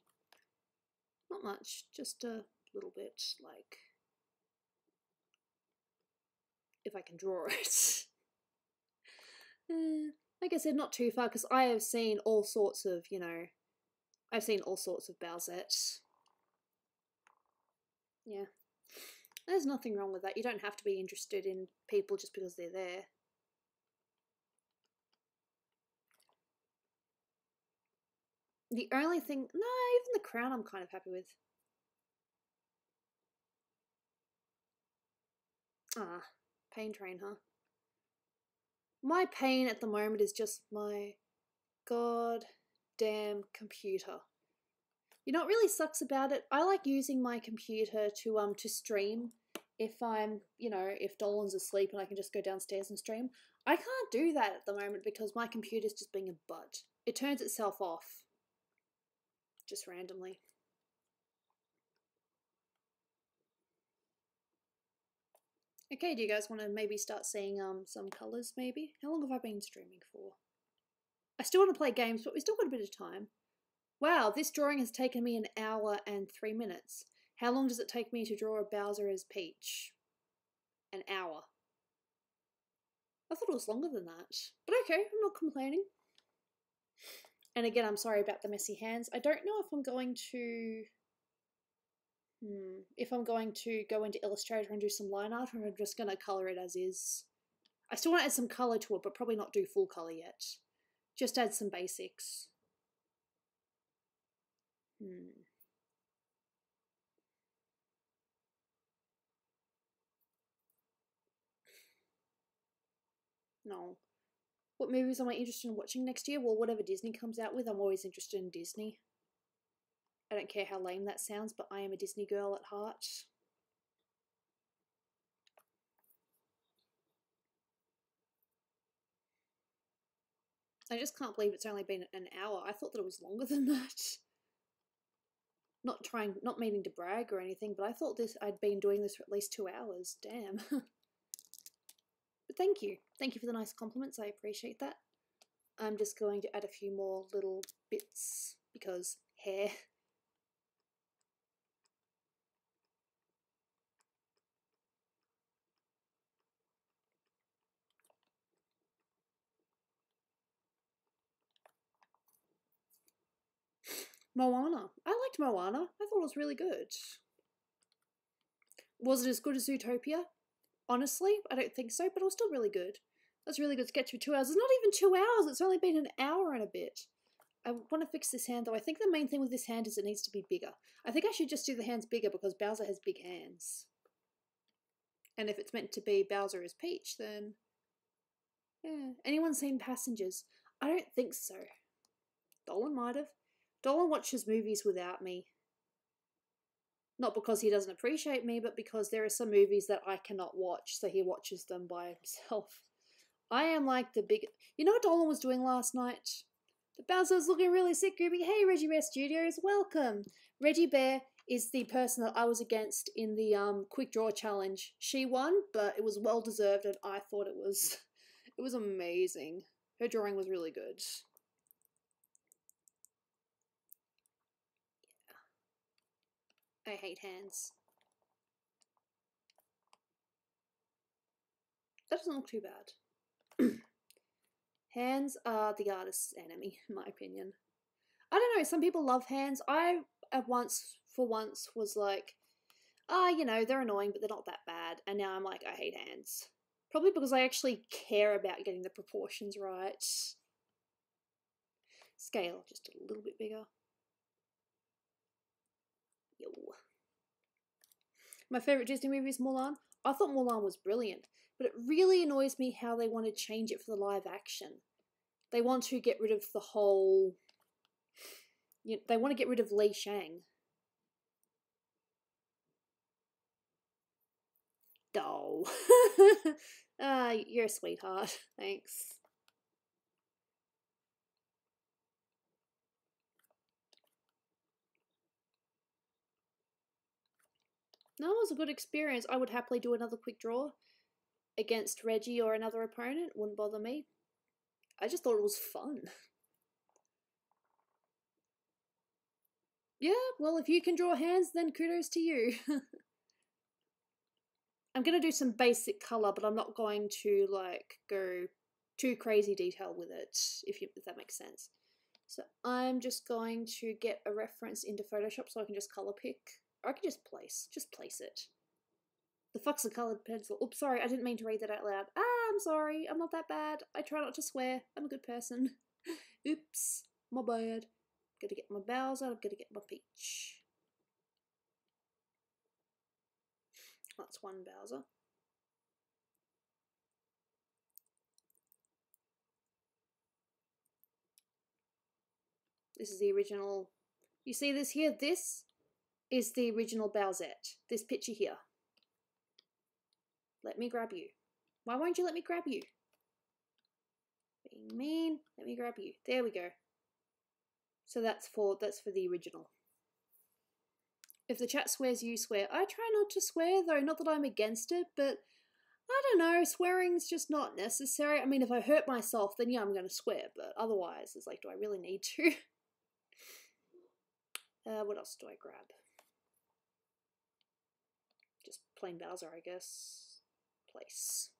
Speaker 1: Not much, just a little bit, like, if I can draw it. Like I said, not too far, because I have seen all sorts of, you know, I've seen all sorts of Bowsette. Yeah. There's nothing wrong with that. You don't have to be interested in people just because they're there. The only thing... No, even the crown I'm kind of happy with. Ah, pain train, huh? My pain at the moment is just my goddamn computer. You know what really sucks about it? I like using my computer to stream if I'm, you know, if Dolan's asleep and I can just go downstairs and stream. I can't do that at the moment because my computer's just being a butt. It turns itself off. Just randomly. Okay, do you guys want to maybe start seeing some colours maybe? How long have I been streaming for? I still want to play games, but we've still got a bit of time. Wow, this drawing has taken me an hour and 3 minutes. How long does it take me to draw a Bowser as Peach? An hour. I thought it was longer than that. But okay, I'm not complaining. And again, I'm sorry about the messy hands. I don't know if I'm going to... if I'm going to go into Illustrator and do some line art, or I'm just going to colour it as is. I still want to add some colour to it, but probably not do full colour yet. Just add some basics. No. What movies am I interested in watching next year? Well, whatever Disney comes out with, I'm always interested in Disney. I don't care how lame that sounds, but I am a Disney girl at heart. I just can't believe it's only been an hour. I thought that it was longer than that. Not meaning to brag or anything, but I thought I'd been doing this for at least 2 hours. Damn. But thank you. Thank you for the nice compliments. I appreciate that. I'm just going to add a few more little bits because hair. Moana. I liked Moana. I thought it was really good. Was it as good as Zootopia? Honestly, I don't think so, but it was still really good. That's a really good sketch for 2 hours. It's not even 2 hours, it's only been an hour and a bit. I want to fix this hand though. I think the main thing with this hand is it needs to be bigger. I think I should just do the hands bigger because Bowser has big hands. And if it's meant to be Bowser as Peach, then... yeah. Anyone seen Passengers? I don't think so. Dolan might have. Dolan watches movies without me. Not because he doesn't appreciate me, but because there are some movies that I cannot watch, so he watches them by himself. I am like the big... You know what Dolan was doing last night? The Bowser was looking really sick, Gooby. Hey, Reggie Bear Studios, welcome. Reggie Bear is the person that I was against in the quick draw challenge. She won, but it was well deserved, and I thought it was amazing. Her drawing was really good. Yeah. I hate hands. That doesn't look too bad. Hands are the artist's enemy, in my opinion. I don't know, some people love hands. I, for once, was like, you know, they're annoying, but they're not that bad. And now I'm like, I hate hands. Probably because I actually care about getting the proportions right. Scale just a little bit bigger. Yo. My favourite Disney movie is Mulan. I thought Mulan was brilliant, but it really annoys me how they want to change it for the live action. They want to get rid of the whole... You know, they want to get rid of Li Shang. Oh. You're a sweetheart. Thanks. No, it was a good experience. I would happily do another quick draw against Reggie or another opponent. Wouldn't bother me. I just thought it was fun. Yeah, well, if you can draw hands, then kudos to you. I'm going to do some basic colour, but I'm not going to, like, go too crazy detail with it, if that makes sense. So I'm just going to get a reference into Photoshop so I can just colour pick. Or I can just place it. The fuck's a coloured pencil? Oops, sorry, I didn't mean to read that out loud. I'm sorry, I'm not that bad. I try not to swear. I'm a good person. Oops, my bad. Gotta get my Bowser, I've gotta get my Peach. That's one Bowser. This is the original. You see this here? This is the original Bowsette. This picture here. Let me grab you. Why won't you let me grab you? Being mean. Let me grab you. There we go. So that's for the original. If the chat swears, you swear. I try not to swear though. Not that I'm against it, but I don't know. Swearing's just not necessary. I mean, if I hurt myself, then yeah, I'm going to swear. But otherwise, it's like, do I really need to? What else do I grab? Just plain Bowser, I guess. Place.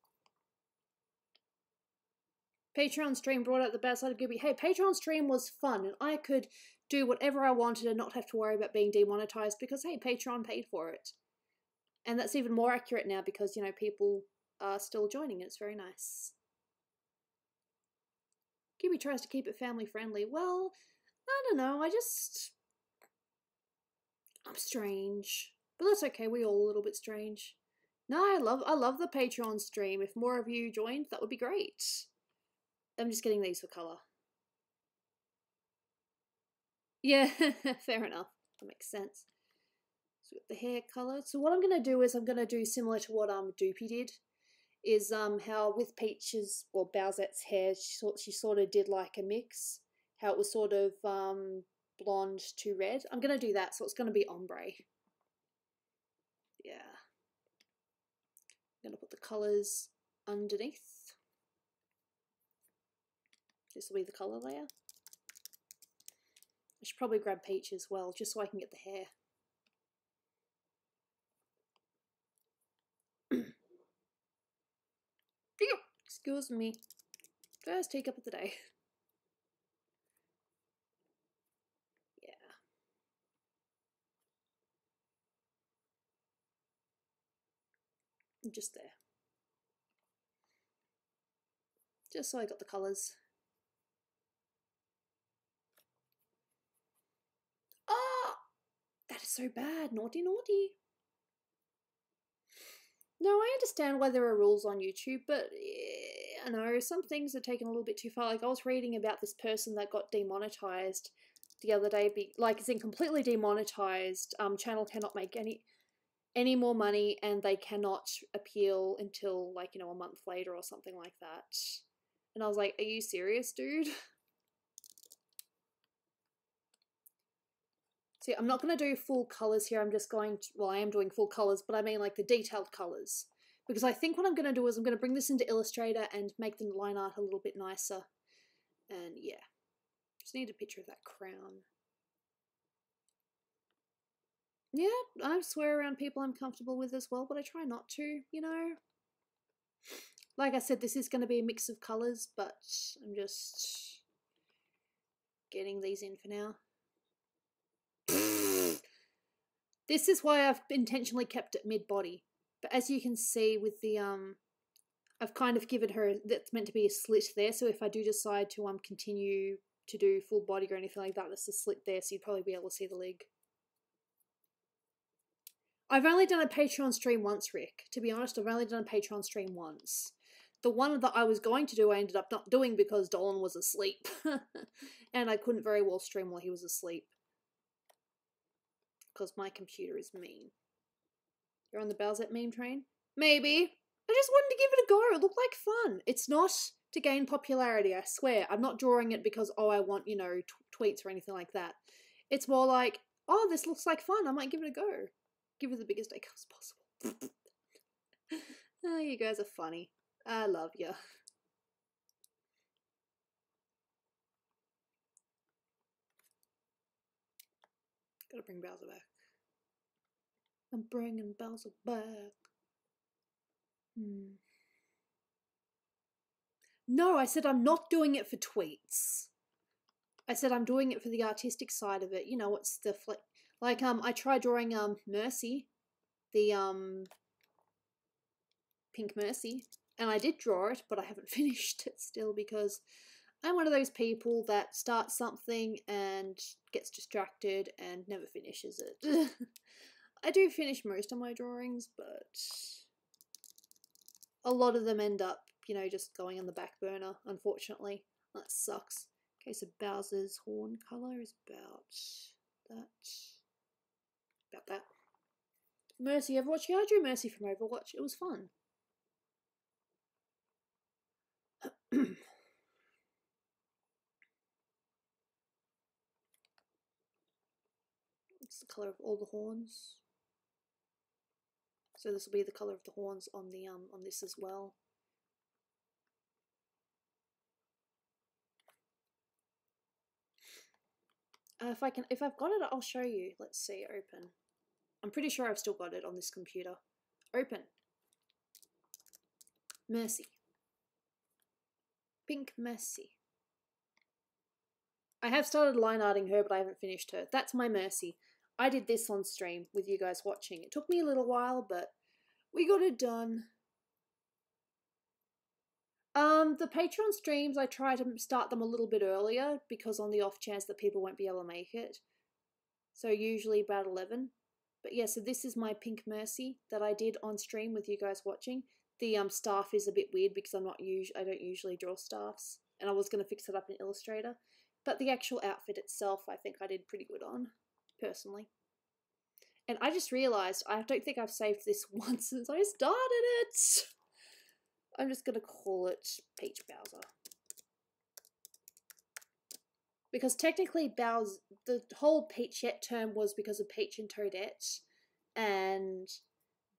Speaker 1: Patreon stream brought out the bad side of Gooby. Hey, Patreon stream was fun, and I could do whatever I wanted and not have to worry about being demonetized because, hey, Patreon paid for it. And that's even more accurate now because, you know, people are still joining. It's very nice. Gooby tries to keep it family friendly. Well, I don't know. I'm strange. But that's okay. We're all a little bit strange. No, I love the Patreon stream. If more of you joined, that would be great. I'm just getting these for colour. Yeah, fair enough. That makes sense. So the hair colour. So what I'm going to do is I'm going to do similar to what Doopy did. Is how with Peach's or Bowsette's hair, she sort of did like a mix. How it was sort of blonde to red. I'm going to do that, so it's going to be ombre. Yeah. I'm going to put the colours underneath. This will be the colour layer. I should probably grab Peach as well, just so I can get the hair. Excuse me. First teacup of the day. Yeah. Just there. Just so I got the colours. Ah! That is so bad. Naughty, naughty. No, I understand why there are rules on YouTube, but I know some things are taken a little bit too far. Like I was reading about this person that got demonetized the other day, like it's in completely demonetized. Channel cannot make any. any more money, and they cannot appeal until, like, you know, a month later or something like that. And I was like, are you serious, dude? See, I'm not going to do full colors here. I'm just going to, well, I am doing full colors, but I mean like the detailed colors. Because I think what I'm going to do is I'm going to bring this into Illustrator and make the line art a little bit nicer. And yeah, just need a picture of that crown. Yeah, I swear around people I'm comfortable with as well, but I try not to, you know. Like I said, this is going to be a mix of colors, but I'm just getting these in for now. This is why I've intentionally kept it mid-body. But as you can see with the, I've kind of given her, that's meant to be a slit there, so if I do decide to continue to do full body or anything like that, there's a slit there, so you'd probably be able to see the leg. I've only done a Patreon stream once, Rick. To be honest, I've only done a Patreon stream once. The one that I was going to do, I ended up not doing because Dolan was asleep. And I couldn't very well stream while he was asleep. Because my computer is mean. You're on the Bowsette meme train? Maybe. I just wanted to give it a go. It looked like fun. It's not to gain popularity, I swear. I'm not drawing it because, oh, I want, you know, tweets or anything like that. It's more like, oh, this looks like fun. I might give it a go. Give it the biggest take as possible. Oh, you guys are funny. I love you. Gotta bring Bowser back. I'm bringing Bowser back. No, I said I'm not doing it for tweets. I said I'm doing it for the artistic side of it. You know, it's the like I tried drawing Mercy, the Pink Mercy, and I did draw it, but I haven't finished it still because I'm one of those people that starts something and gets distracted and never finishes it. I do finish most of my drawings, but a lot of them end up, you know, just going on the back burner, unfortunately. That sucks. Okay, so Bowser's horn color is about that. Mercy, Overwatch. Yeah, I drew Mercy from Overwatch. It was fun. It's the color of all the horns. So this will be the color of the horns on the on this as well. If I've got it, I'll show you. Let's see. Open. I'm pretty sure I've still got it on this computer. Open. Mercy. Pink Mercy. I have started line arting her, but I haven't finished her. That's my Mercy. I did this on stream with you guys watching. It took me a little while, but we got it done. The Patreon streams, I try to start them a little bit earlier because on the off chance that people won't be able to make it. So usually about 11. But yeah, so this is my Pink Mercy that I did on stream with you guys watching. The staff is a bit weird because I don't usually draw staffs, and I was going to fix it up in Illustrator. But the actual outfit itself, I think I did pretty good on, personally. And I just realised I don't think I've saved this once since I started it. I'm just going to call it Peach Bowser. Because technically the whole Peachette term was because of Peach and Toadette, and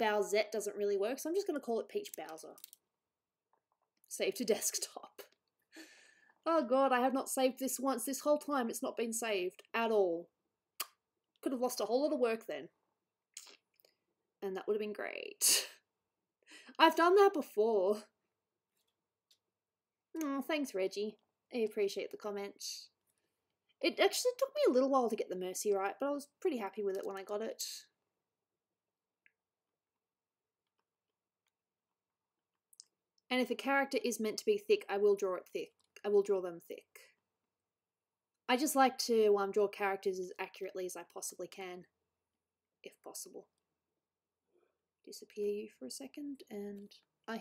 Speaker 1: Bowsette doesn't really work, so I'm just going to call it Peach Bowser. Save to desktop. Oh god, I have not saved this once. This whole time it's not been saved at all. Could have lost a whole lot of work then. And that would have been great. I've done that before. Oh, thanks, Reggie. I appreciate the comment. It actually took me a little while to get the Mercy right, but I was pretty happy with it when I got it. And if a character is meant to be thick, I will draw it thick. I will draw them thick. I just like to draw characters as accurately as I possibly can, if possible. Disappear you for a second, and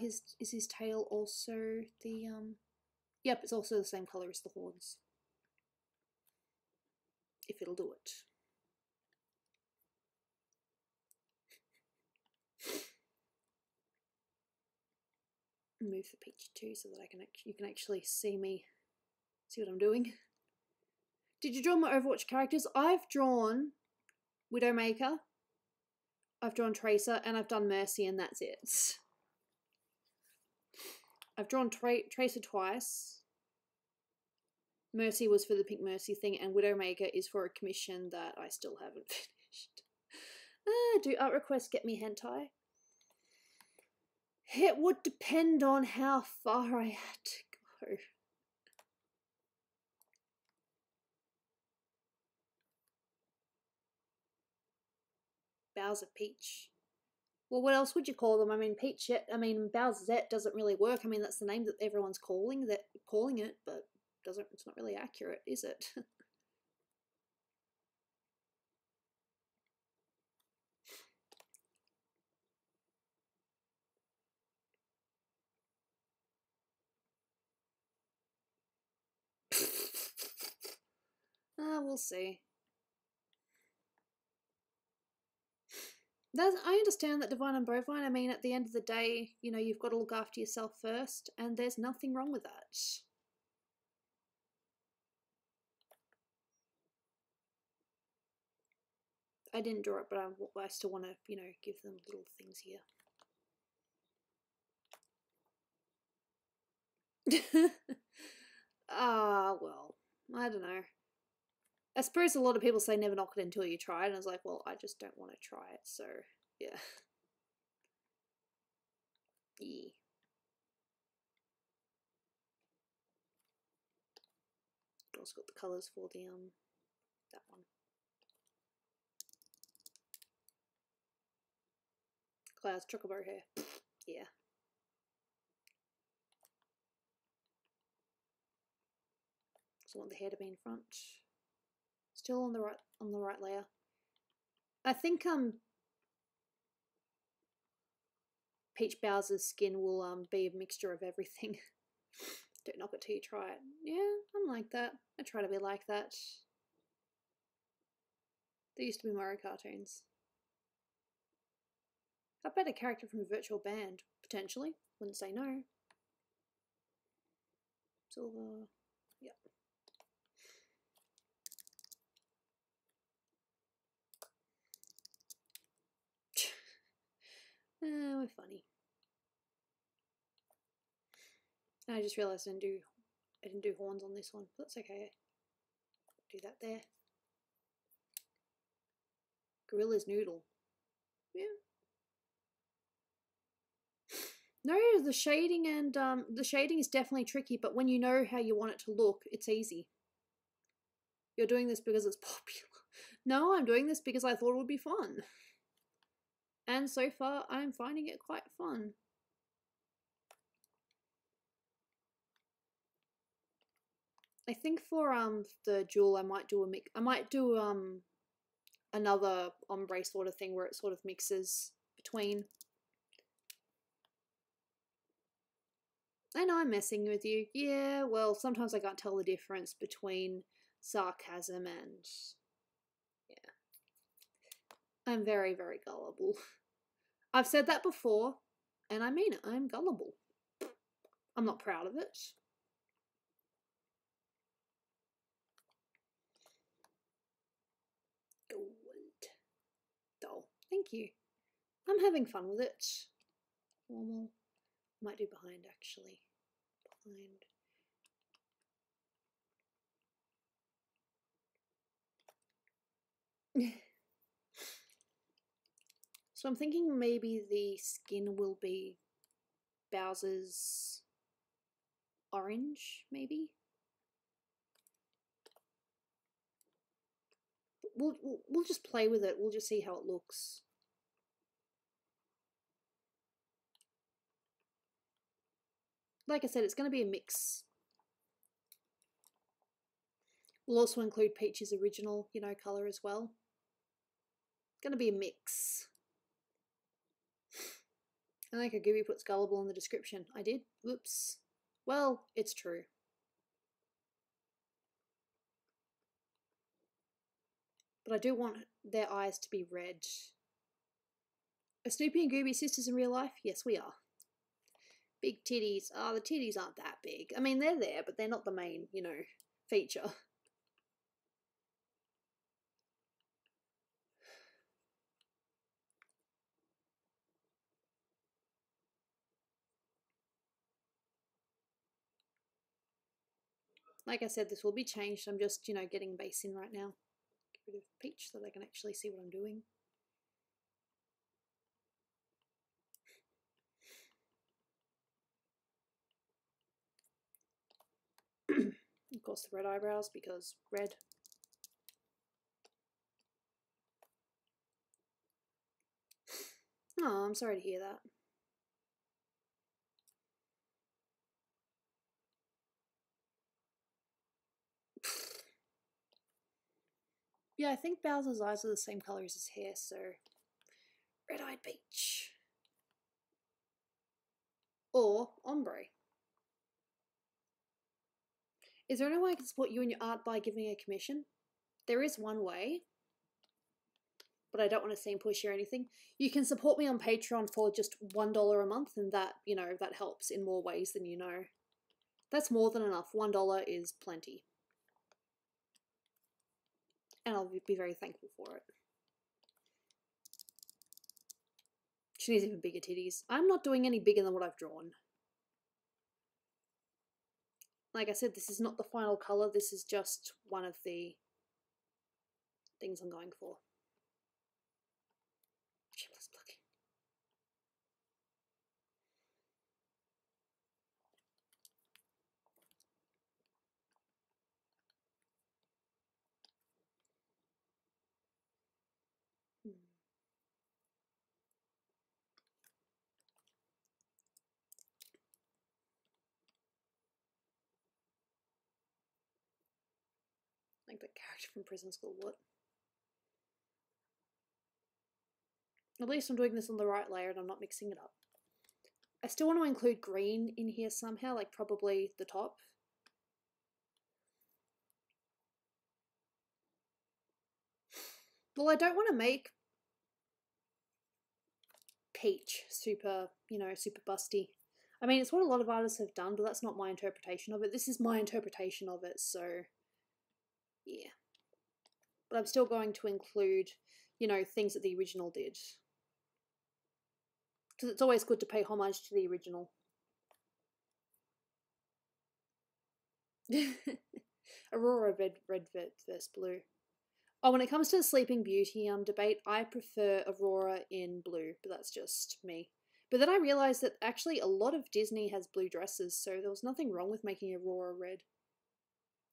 Speaker 1: is his tail also the Yep, it's also the same color as the horns. If it'll do it. Move the picture too so that you can actually see what I'm doing. Did you draw my Overwatch characters? I've drawn Widowmaker, I've drawn Tracer, and I've done Mercy, and that's it. I've drawn Tracer twice. Mercy was for the Pink Mercy thing, and Widowmaker is for a commission that I still haven't finished. Do art requests get me hentai? It would depend on how far I had to go. Bowser Peach. Well, what else would you call them? I mean, Bowsette doesn't really work. I mean, that's the name that everyone's calling it, but it's not really accurate, is it? We'll see. I understand that Divine and Bovine. I mean, at the end of the day, you know, you've got to look after yourself first, and there's nothing wrong with that. I didn't draw it, but I still want to, you know, give them little things here. Well, I don't know. I suppose a lot of people say never knock it until you try it, and I was like, well, I just don't want to try it, so, yeah. Yeah. Also got the colours for the, that one. Clouds, chocobo hair. Yeah. So I want the hair to be in front. Still on the right layer. I think Peach Bowser's skin will be a mixture of everything. Don't knock it till you try it. Yeah, I'm like that. I try to be like that. There used to be Mario cartoons. I bet a character from a virtual band, potentially. Wouldn't say no. Silver. Yep. We're funny. I just realised I didn't do horns on this one. That's okay. Do that there. Gorilla's noodle. Yeah. No, the shading is definitely tricky, but when you know how you want it to look, it's easy. You're doing this because it's popular. No, I'm doing this because I thought it would be fun. And so far, I'm finding it quite fun. I think for the jewel, I might do another ombre sort of thing where it sort of mixes between. I know I'm messing with you. Yeah, well, sometimes I can't tell the difference between sarcasm and... yeah. I'm very, very gullible. I've said that before, and I mean it. I'm gullible. I'm not proud of it. Gold. Doll. Thank you. I'm having fun with it. Normal. Might do behind, actually. Behind. So I'm thinking maybe the skin will be Bowser's orange, maybe? We'll just play with it. We'll just see how it looks. Like I said, it's going to be a mix. We'll also include Peach's original, you know, colour as well. It's going to be a mix. I think a Gooby puts gullible in the description. I did? Whoops. Well, it's true. But I do want their eyes to be red. Are Snoopy and Gooby sisters in real life? Yes, we are. Big titties. Oh, the titties aren't that big. I mean, they're there, but they're not the main, you know, feature. Like I said, this will be changed. I'm just, you know, getting base in right now. Get rid of Peach so they can actually see what I'm doing. Of course, the red eyebrows, because red. Oh, I'm sorry to hear that. Yeah, I think Bowser's eyes are the same colour as his hair, so red-eyed Peach. Or ombre. Is there any way I can support you in your art by giving a commission? There is one way, but I don't want to seem pushy or anything. You can support me on Patreon for just $1 a month, and that, you know, that helps in more ways than you know. That's more than enough. $1 is plenty. And I'll be very thankful for it. She needs even bigger titties. I'm not doing any bigger than what I've drawn. Like I said, this is not the final colour. This is just one of the things I'm going for. Shameless plugging. Like that character from Prison School, what? At least I'm doing this on the right layer and I'm not mixing it up. I still want to include green in here somehow, like probably the top. Well, I don't want to make Peach super, you know, super busty. I mean, it's what a lot of artists have done, but that's not my interpretation of it. This is my interpretation of it, so yeah. But I'm still going to include, you know, things that the original did. Because it's always good to pay homage to the original. Aurora red versus blue. Oh, when it comes to the Sleeping Beauty debate, I prefer Aurora in blue, but that's just me. But then I realised that actually a lot of Disney has blue dresses, so there was nothing wrong with making Aurora red.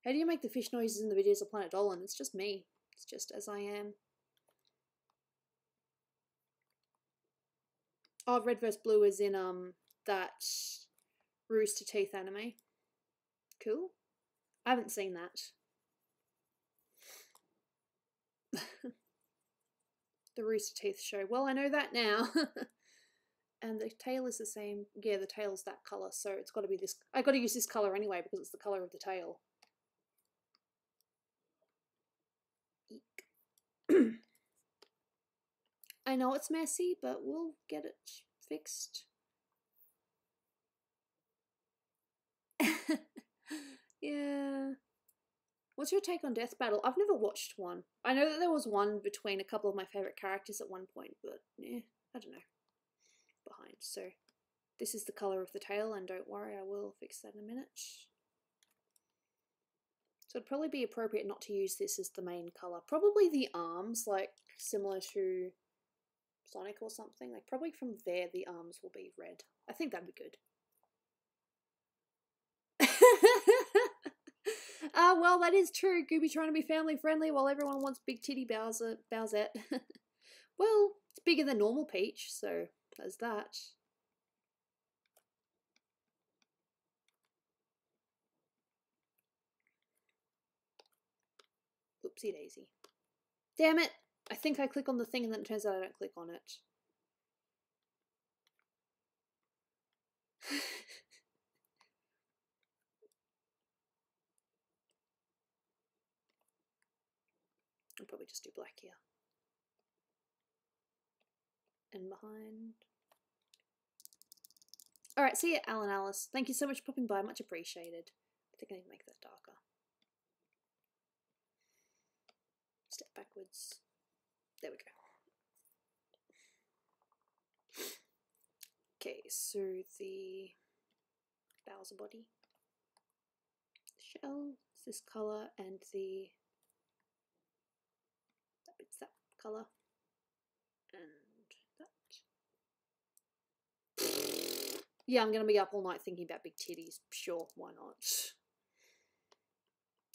Speaker 1: How do you make the fish noises in the videos of Planet Dolan? It's just me. It's just as I am. Oh, red vs blue is in that Rooster Teeth anime. Cool. I haven't seen that. The Rooster Teeth show. Well, I know that now. And the tail is the same. Yeah, the tail's that colour, so it's got to be this. I got to use this colour anyway because it's the colour of the tail. Eek. I know it's messy, but we'll get it fixed. Yeah. What's your take on Death Battle? I've never watched one. I know that there was one between a couple of my favourite characters at one point, but yeah, I don't know. Behind. So this is the colour of the tail, and don't worry, I will fix that in a minute. So it'd probably be appropriate not to use this as the main colour. Probably the arms, like similar to Sonic or something. Like probably from there the arms will be red. I think that'd be good. Well, that is true. Gooby trying to be family friendly while everyone wants big titty Bowsette. Well, it's bigger than normal Peach, so there's that. Oopsie daisy. Damn it! I think I click on the thing and then it turns out I don't click on it. I'll probably just do black here. And behind. Alright, see ya, Alan Alice. Thank you so much for popping by, much appreciated. I think I need to make that darker. Step backwards. There we go. Okay, so the Bowser body. Shell is this colour, and that bit's that colour. And that. Yeah, I'm gonna be up all night thinking about big titties. Sure, why not?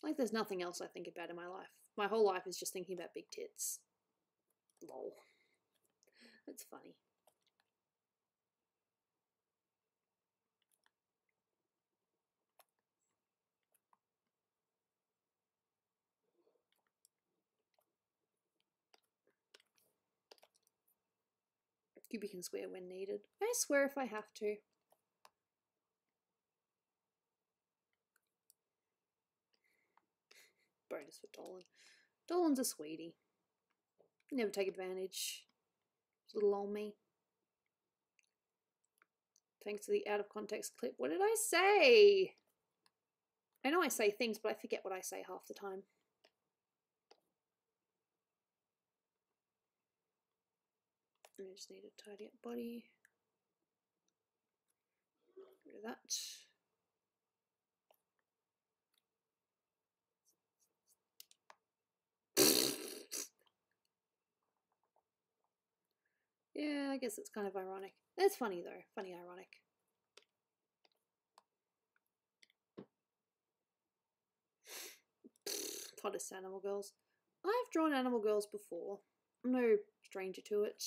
Speaker 1: Like there's nothing else I think about in my life. My whole life is just thinking about big tits. Lol. That's funny. Gooby can swear when needed. I swear if I have to. Bonus for Dolan. Dolan's a sweetie. Never take advantage. Little old me. Thanks to the out of context clip. What did I say? I know I say things, but I forget what I say half the time. I just need a tidy up body. Get rid of that. Yeah, I guess it's kind of ironic. That's funny though. Funny ironic. Hottest animal girls. I've drawn animal girls before. I'm no stranger to it.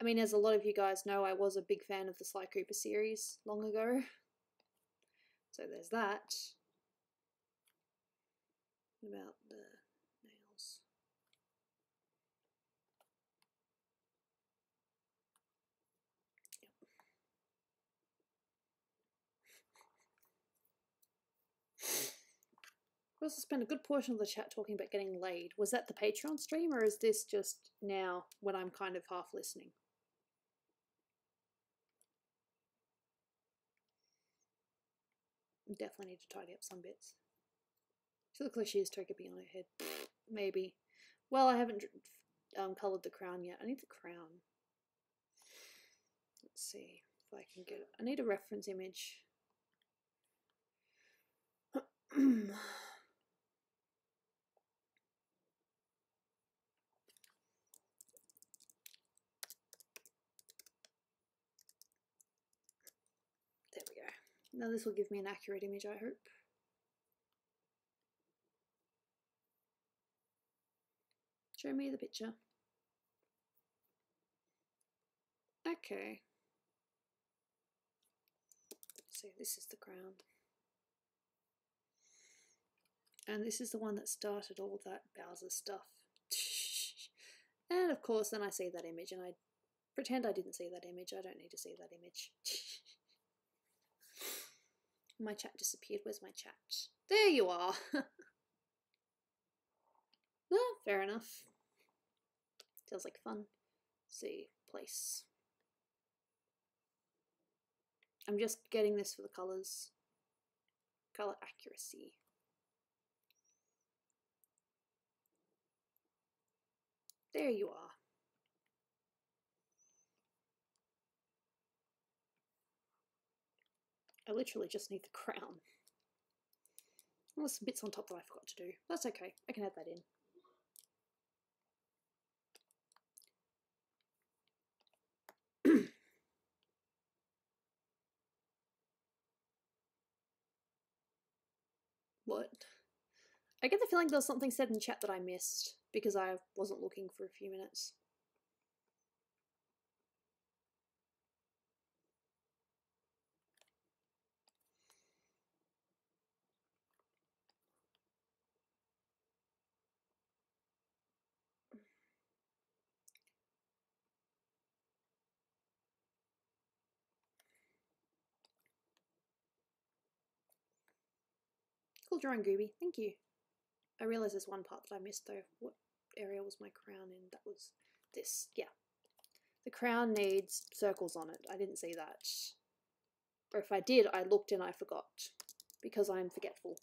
Speaker 1: I mean, as a lot of you guys know, I was a big fan of the Sly Cooper series long ago. So there's that. What about the nails? We also spent a good portion of the chat talking about getting laid. Was that the Patreon stream, or is this just now when I'm kind of half listening? Definitely need to tidy up some bits. She looks like she has Togepi on her head. Maybe. Well, I haven't coloured the crown yet. I need the crown. Let's see if I can get it. I need a reference image. There we go. Now this will give me an accurate image, I hope. Show me the picture. Okay. So this is the crown. And this is the one that started all that Bowser stuff. And of course then I see that image and I pretend I didn't see that image. I don't need to see that image. My chat disappeared. Where's my chat? There you are. Ah, fair enough. Sounds like fun. Let's see, place. I'm just getting this for the colours. Colour accuracy. There you are. I literally just need the crown. There's some bits on top that I forgot to do. That's okay. I can add that in. What? I get the feeling there was something said in chat that I missed because I wasn't looking for a few minutes. Cool drawing, Gooby. Thank you. I realise there's one part that I missed though. What area was my crown in? That was this. Yeah. The crown needs circles on it. I didn't see that. Or if I did, I looked and I forgot. Because I'm forgetful.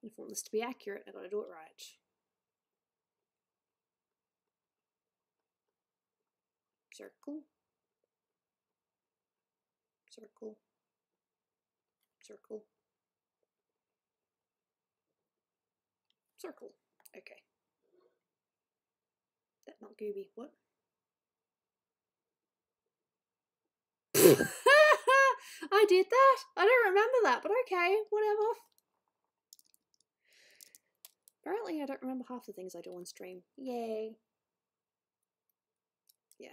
Speaker 1: If I want this to be accurate, I gotta do it right. Circle. Circle. Circle. Circle. Okay. That not Gooby. What? I did that? I don't remember that, but okay, whatever. Apparently I don't remember half the things I do on stream. Yay. Yeah.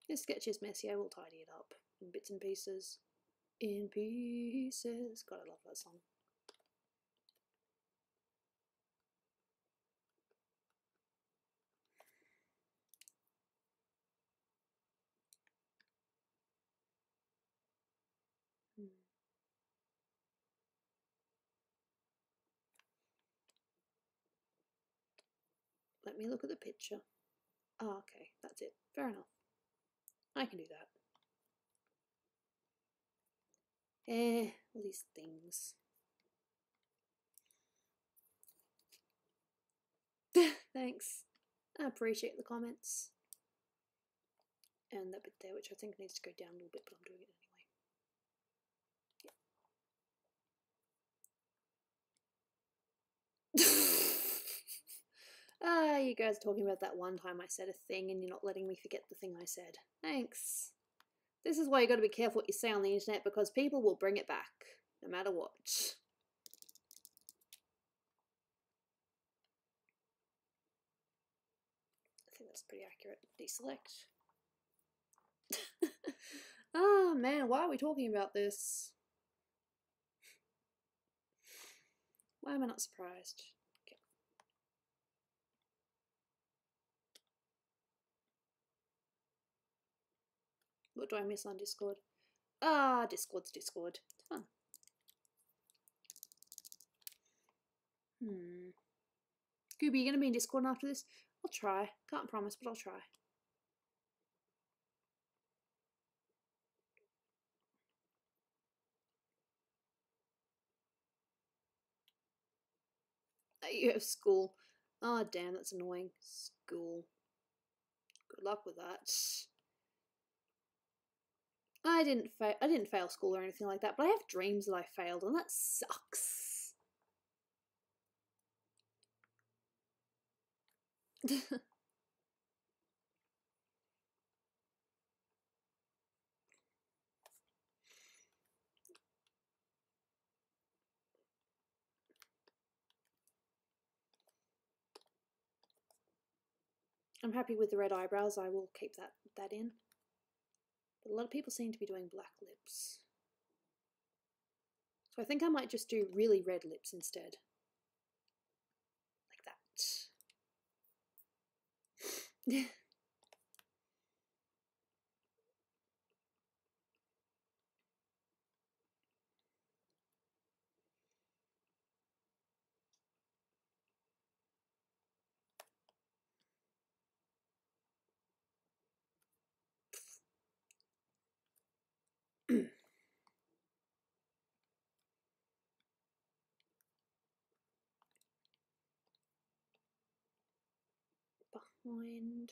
Speaker 1: This sketch is messy, I will tidy it up in bits and pieces. In pieces. God, I love that song. Let me look at the picture. Oh, okay, that's it. Fair enough. I can do that. All these things. Thanks. I appreciate the comments. And that bit there, which I think needs to go down a little bit, but I'm doing it anyway. You guys talking about that one time I said a thing and you're not letting me forget the thing I said. Thanks. This is why you gotta be careful what you say on the internet, because people will bring it back, no matter what. I think that's pretty accurate. Deselect. Oh man, why are we talking about this? Why am I not surprised? Okay. What do I miss on Discord? Ah, Discord's Discord. It's fun. Gooby, you gonna be in Discord after this? I'll try. Can't promise, but I'll try. You have school. Oh damn, that's annoying. School. Good luck with that. I didn't fail school or anything like that, but I have dreams that I failed, and that sucks. I'm happy with the red eyebrows. I will keep that in. But a lot of people seem to be doing black lips. So I think I might just do really red lips instead. Like that. Behind.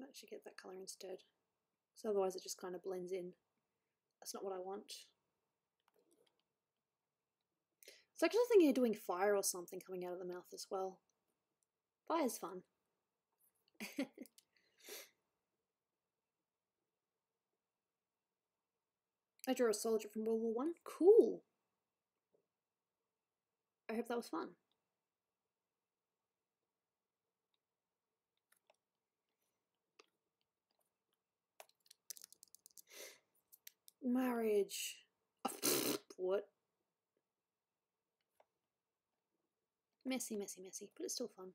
Speaker 1: Actually get that colour instead. So otherwise it just kind of blends in. That's not what I want. It's actually thinking of doing fire or something coming out of the mouth as well. Fire's fun. I drew a soldier from World War I. Cool. I hope that was fun. Marriage. What? Messy, messy, messy, but it's still fun.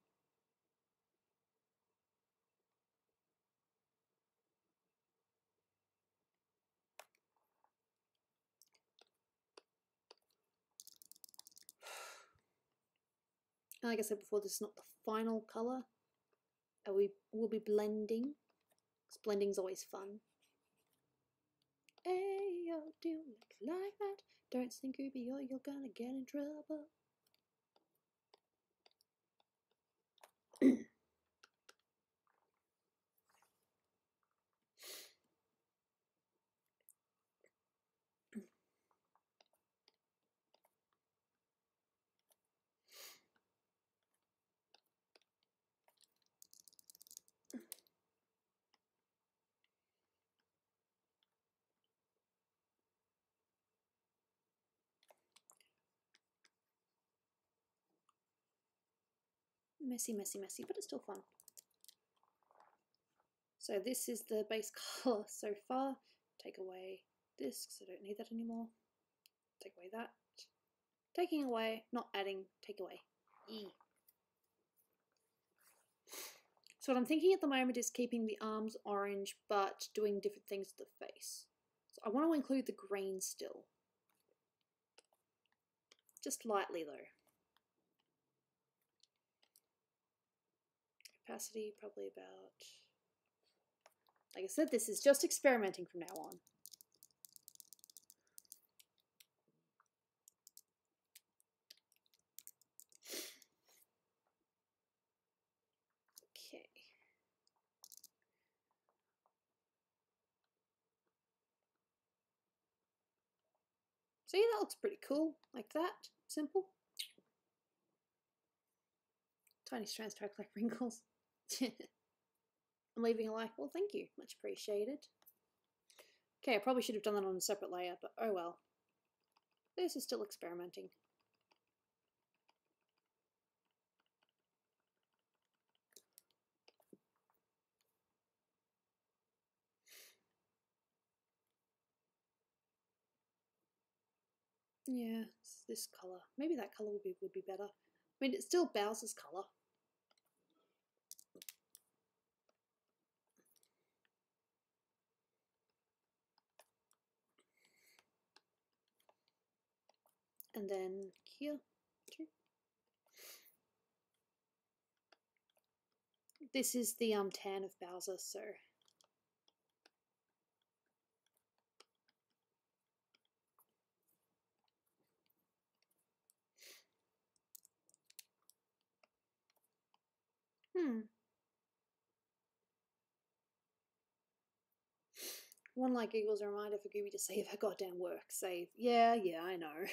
Speaker 1: And like I said before, this is not the final colour. We will be blending, because blending's always fun. Hey, yo, do you like that? Don't sing Gooby or you're gonna get in trouble. Messy, messy, messy, but it's still fun. So this is the base colour so far. Take away this, because I don't need that anymore. Take away that. Taking away, not adding, take away. E. So what I'm thinking at the moment is keeping the arms orange, but doing different things to the face. So I want to include the green still. Just lightly though. Opacity, probably about... Like I said, this is just experimenting from now on. Okay. See, that looks pretty cool. Like that. Simple. Tiny strands to act like wrinkles. I'm leaving a like. Well, thank you. Much appreciated. Okay, I probably should have done that on a separate layer, but oh well. This is still experimenting. Yeah, it's this colour. Maybe that colour would be better. I mean, it's still Bowser's colour. And then here, too. This is the tan of Bowser, so... One like equals a reminder for Gooby to save her goddamn work. Save. Yeah, I know.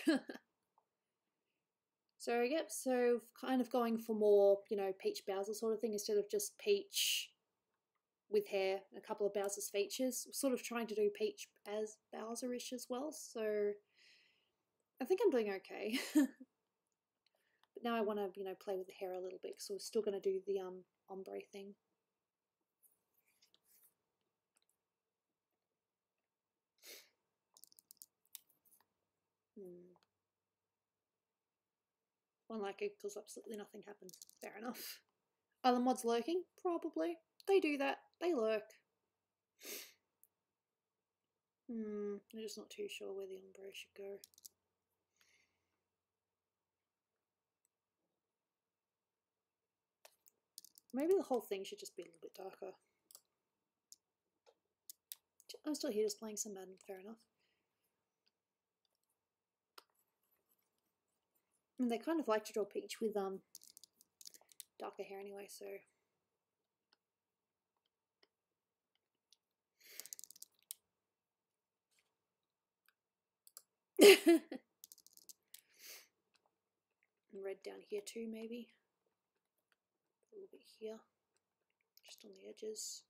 Speaker 1: So, yep, so kind of going for more, you know, Peach Bowser sort of thing instead of just Peach with hair, a couple of Bowser's features. Sort of trying to do Peach as Bowser-ish as well, so I think I'm doing okay. But now I want to, you know, play with the hair a little bit, so we're still going to do the ombre thing. One like it because absolutely nothing happens. Fair enough. Are the mods lurking? Probably. They do that. They lurk. I'm just not too sure where the ombre should go. Maybe the whole thing should just be a little bit darker. I'm still here just playing some Madden, fair enough. And they kind of like to draw Peach with darker hair anyway, so... Red down here too, maybe. A little bit here. Just on the edges.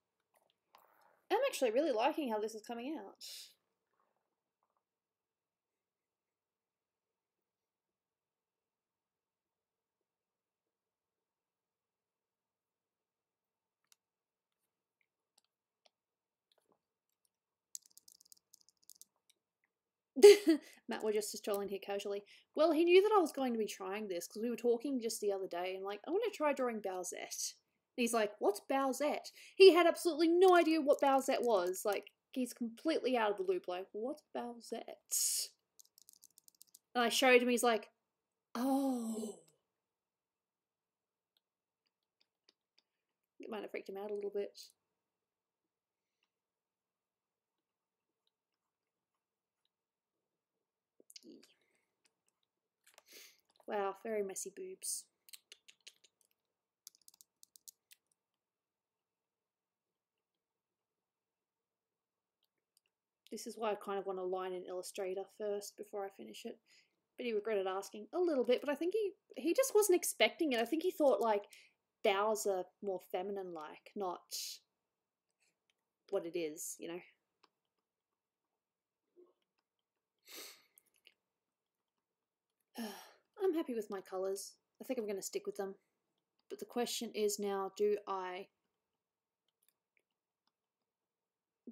Speaker 1: I'm actually really liking how this is coming out. Matt, we're just strolling here casually. Well, he knew that I was going to be trying this because we were talking just the other day and like, I want to try drawing Bowsette. And he's like, what's Bowsette? He had absolutely no idea what Bowsette was. Like, he's completely out of the loop. Like, what's Bowsette? And I showed him, he's like, oh. Might have freaked him out a little bit. Wow, very messy boobs. This is why I kind of want to line in Illustrator first before I finish it. But he regretted asking a little bit, but I think he just wasn't expecting it. I think he thought like Bowser more feminine-like, not what it is, you know. I'm happy with my colours. I think I'm going to stick with them. But the question is now, I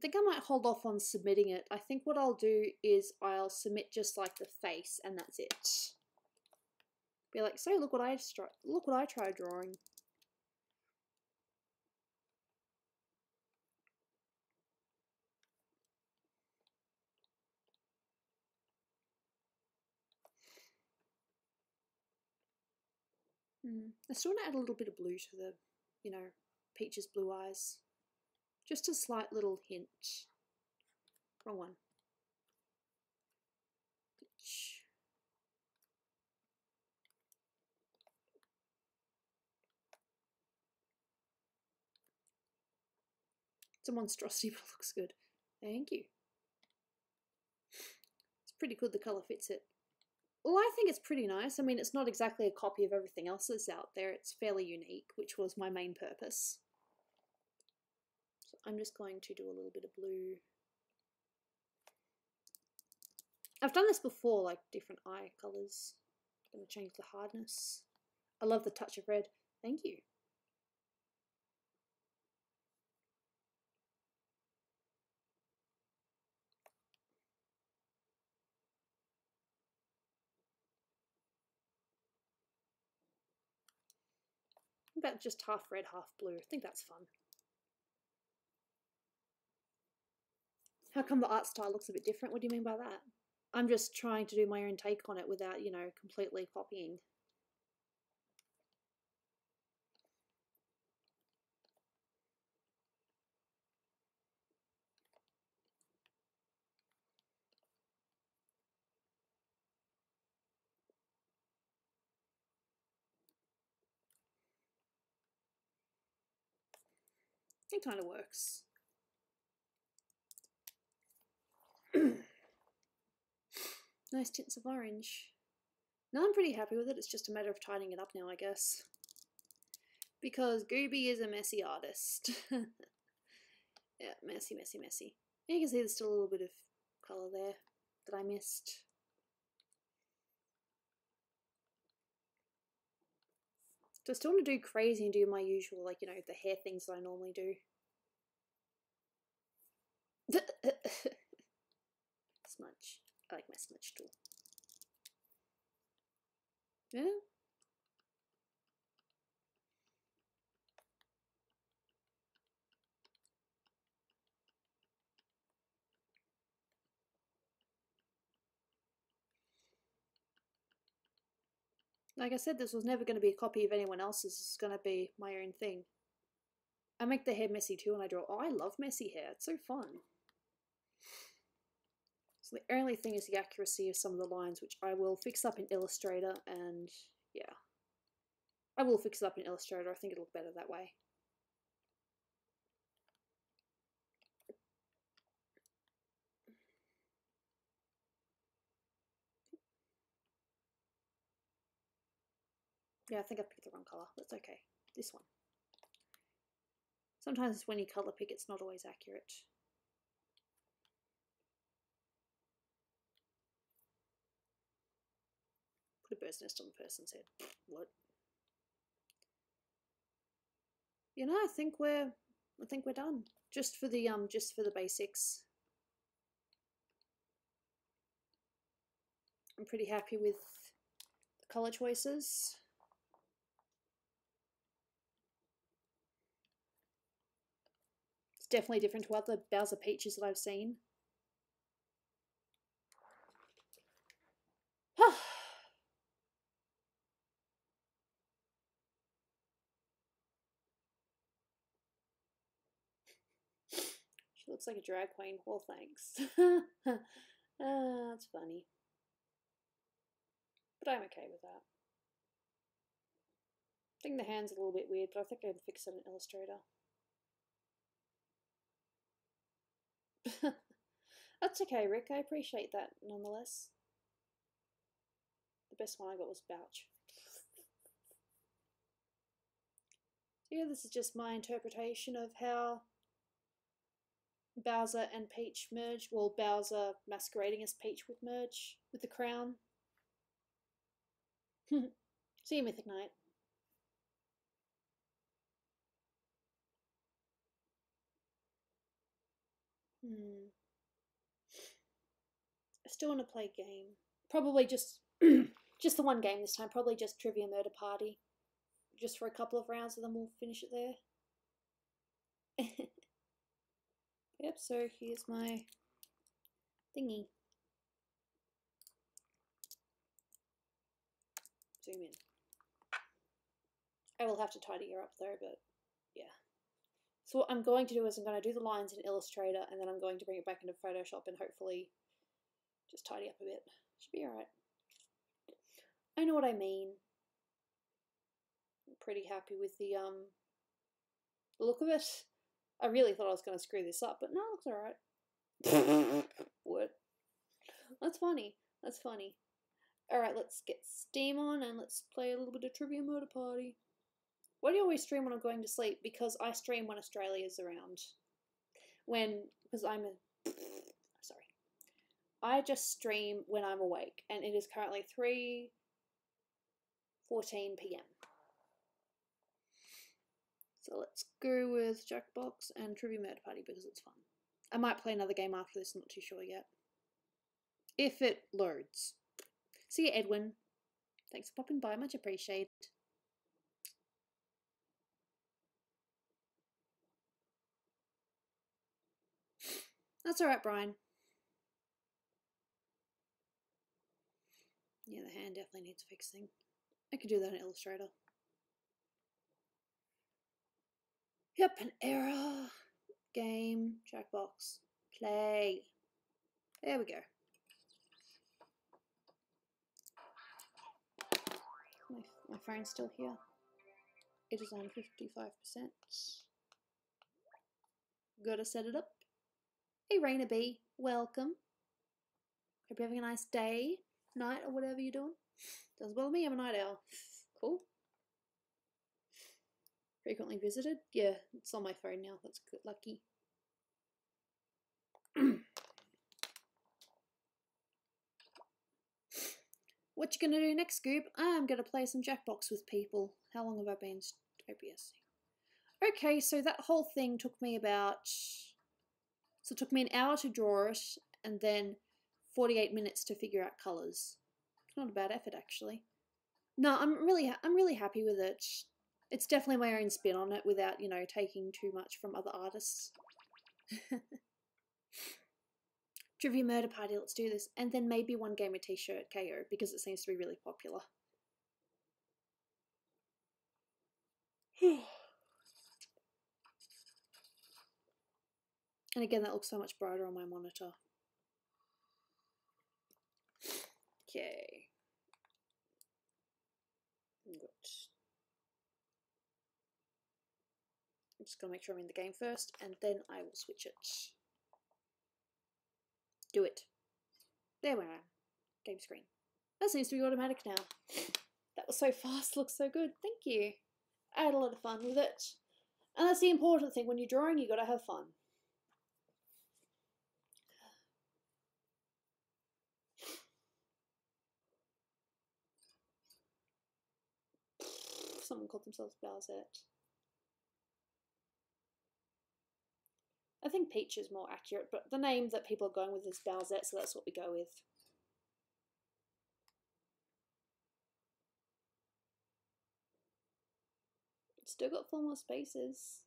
Speaker 1: think I might hold off on submitting it. I think what I'll do is I'll submit just like the face and that's it. Be like, so look what I tried drawing. I still want to add a little bit of blue to the, you know, Peach's blue eyes. Just a slight little hint. Wrong one. Peach. It's a monstrosity, but it looks good. Thank you. It's pretty good, the colour fits it. Well, I think it's pretty nice. I mean, it's not exactly a copy of everything else that's out there. It's fairly unique, which was my main purpose. So I'm just going to do a little bit of blue. I've done this before, like different eye colours. I'm going to change the hardness. I love the touch of red. Thank you. About just half red, half blue. I think that's fun. How come the art style looks a bit different? What do you mean by that? I'm just trying to do my own take on it without, you know, completely copying. It kind of works. Nice tints of orange. No, I'm pretty happy with it. It's just a matter of tidying it up now, I guess. Because Gooby is a messy artist. Yeah, messy, messy, messy. And you can see there's still a little bit of colour there that I missed. So I still want to do crazy and do my usual, like, you know, the hair things that I normally do. Smudge. I like my smudge tool. Yeah. Like I said, this was never going to be a copy of anyone else's. It's going to be my own thing. I make the hair messy too when I draw. Oh, I love messy hair. It's so fun. So the only thing is the accuracy of some of the lines, which I will fix up in Illustrator, and yeah. I will fix it up in Illustrator. I think it'll look better that way. Yeah, I think I picked the wrong colour. That's okay. This one. Sometimes when you colour pick, it's not always accurate. Put a bird's nest on the person's head. What? You know, I think we're done. Just for the basics. I'm pretty happy with the colour choices. It's definitely different to other Bowser Peaches that I've seen. Looks like a drag queen. Well, thanks. That's funny. But I'm okay with that. I think the hand's a little bit weird, but I think I can fix it in Illustrator. That's okay, Rick. I appreciate that nonetheless. The best one I got was Bouch. So yeah, this is just my interpretation of how Bowser and Peach merge. Well, Bowser masquerading as Peach would merge with the crown. See you, Mythic Knight. I still want to play a game. Probably just just the one game this time. Probably just Trivia Murder Party. Just for a couple of rounds and then we'll finish it there. Yep, so here's my thingy. Zoom in. I will have to tidy her up though, but yeah. So what I'm going to do is I'm going to do the lines in Illustrator and then I'm going to bring it back into Photoshop and hopefully just tidy up a bit. Should be alright. I know what I mean. I'm pretty happy with the look of it. I really thought I was going to screw this up, but no, it looks alright. What? That's funny. That's funny. Alright, let's get Steam on and let's play a little bit of Trivia Murder Party. Why do you always stream when I'm going to sleep? Because I stream when Australia's around. Because I'm sorry. I just stream when I'm awake, and it is currently 3:14 p.m. So let's go with Jackbox and Trivia Murder Party because it's fun. I might play another game after this, not too sure yet. If it loads. See you, Edwin. Thanks for popping by, much appreciated. That's alright, Brian. Yeah, the hand definitely needs fixing. I could do that in Illustrator. Yep, an error. Game, Jackbox, play. There we go. My phone's still here. It is on 55%. Gotta set it up. Hey, Raina B, welcome. Hope you're having a nice day, night, or whatever you're doing. Doesn't bother me, I'm a night owl. Cool. Frequently visited? Yeah, it's on my phone now. That's good. Lucky. What you gonna do next, Goob? I'm gonna play some Jackbox with people. How long have I been OBS? Okay, so that whole thing took me about... So it took me an hour to draw it, and then 48 minutes to figure out colours. Not a bad effort, actually. No, I'm really happy with it. It's definitely my own spin on it without, you know, taking too much from other artists. Trivia Murder Party, let's do this. And then maybe one game of T-shirt KO, because it seems to be really popular. And again, that looks so much brighter on my monitor. Okay. Good. I'm just going to make sure I'm in the game first, and then I will switch it. Do it. There we are. Game screen. That seems to be automatic now. That was so fast, looks so good. Thank you. I had a lot of fun with it. And that's the important thing. When you're drawing, you got to have fun. Someone called themselves Bowsette. I think Peach is more accurate, but the name that people are going with is Bowsette, so that's what we go with. Still got 4 more spaces.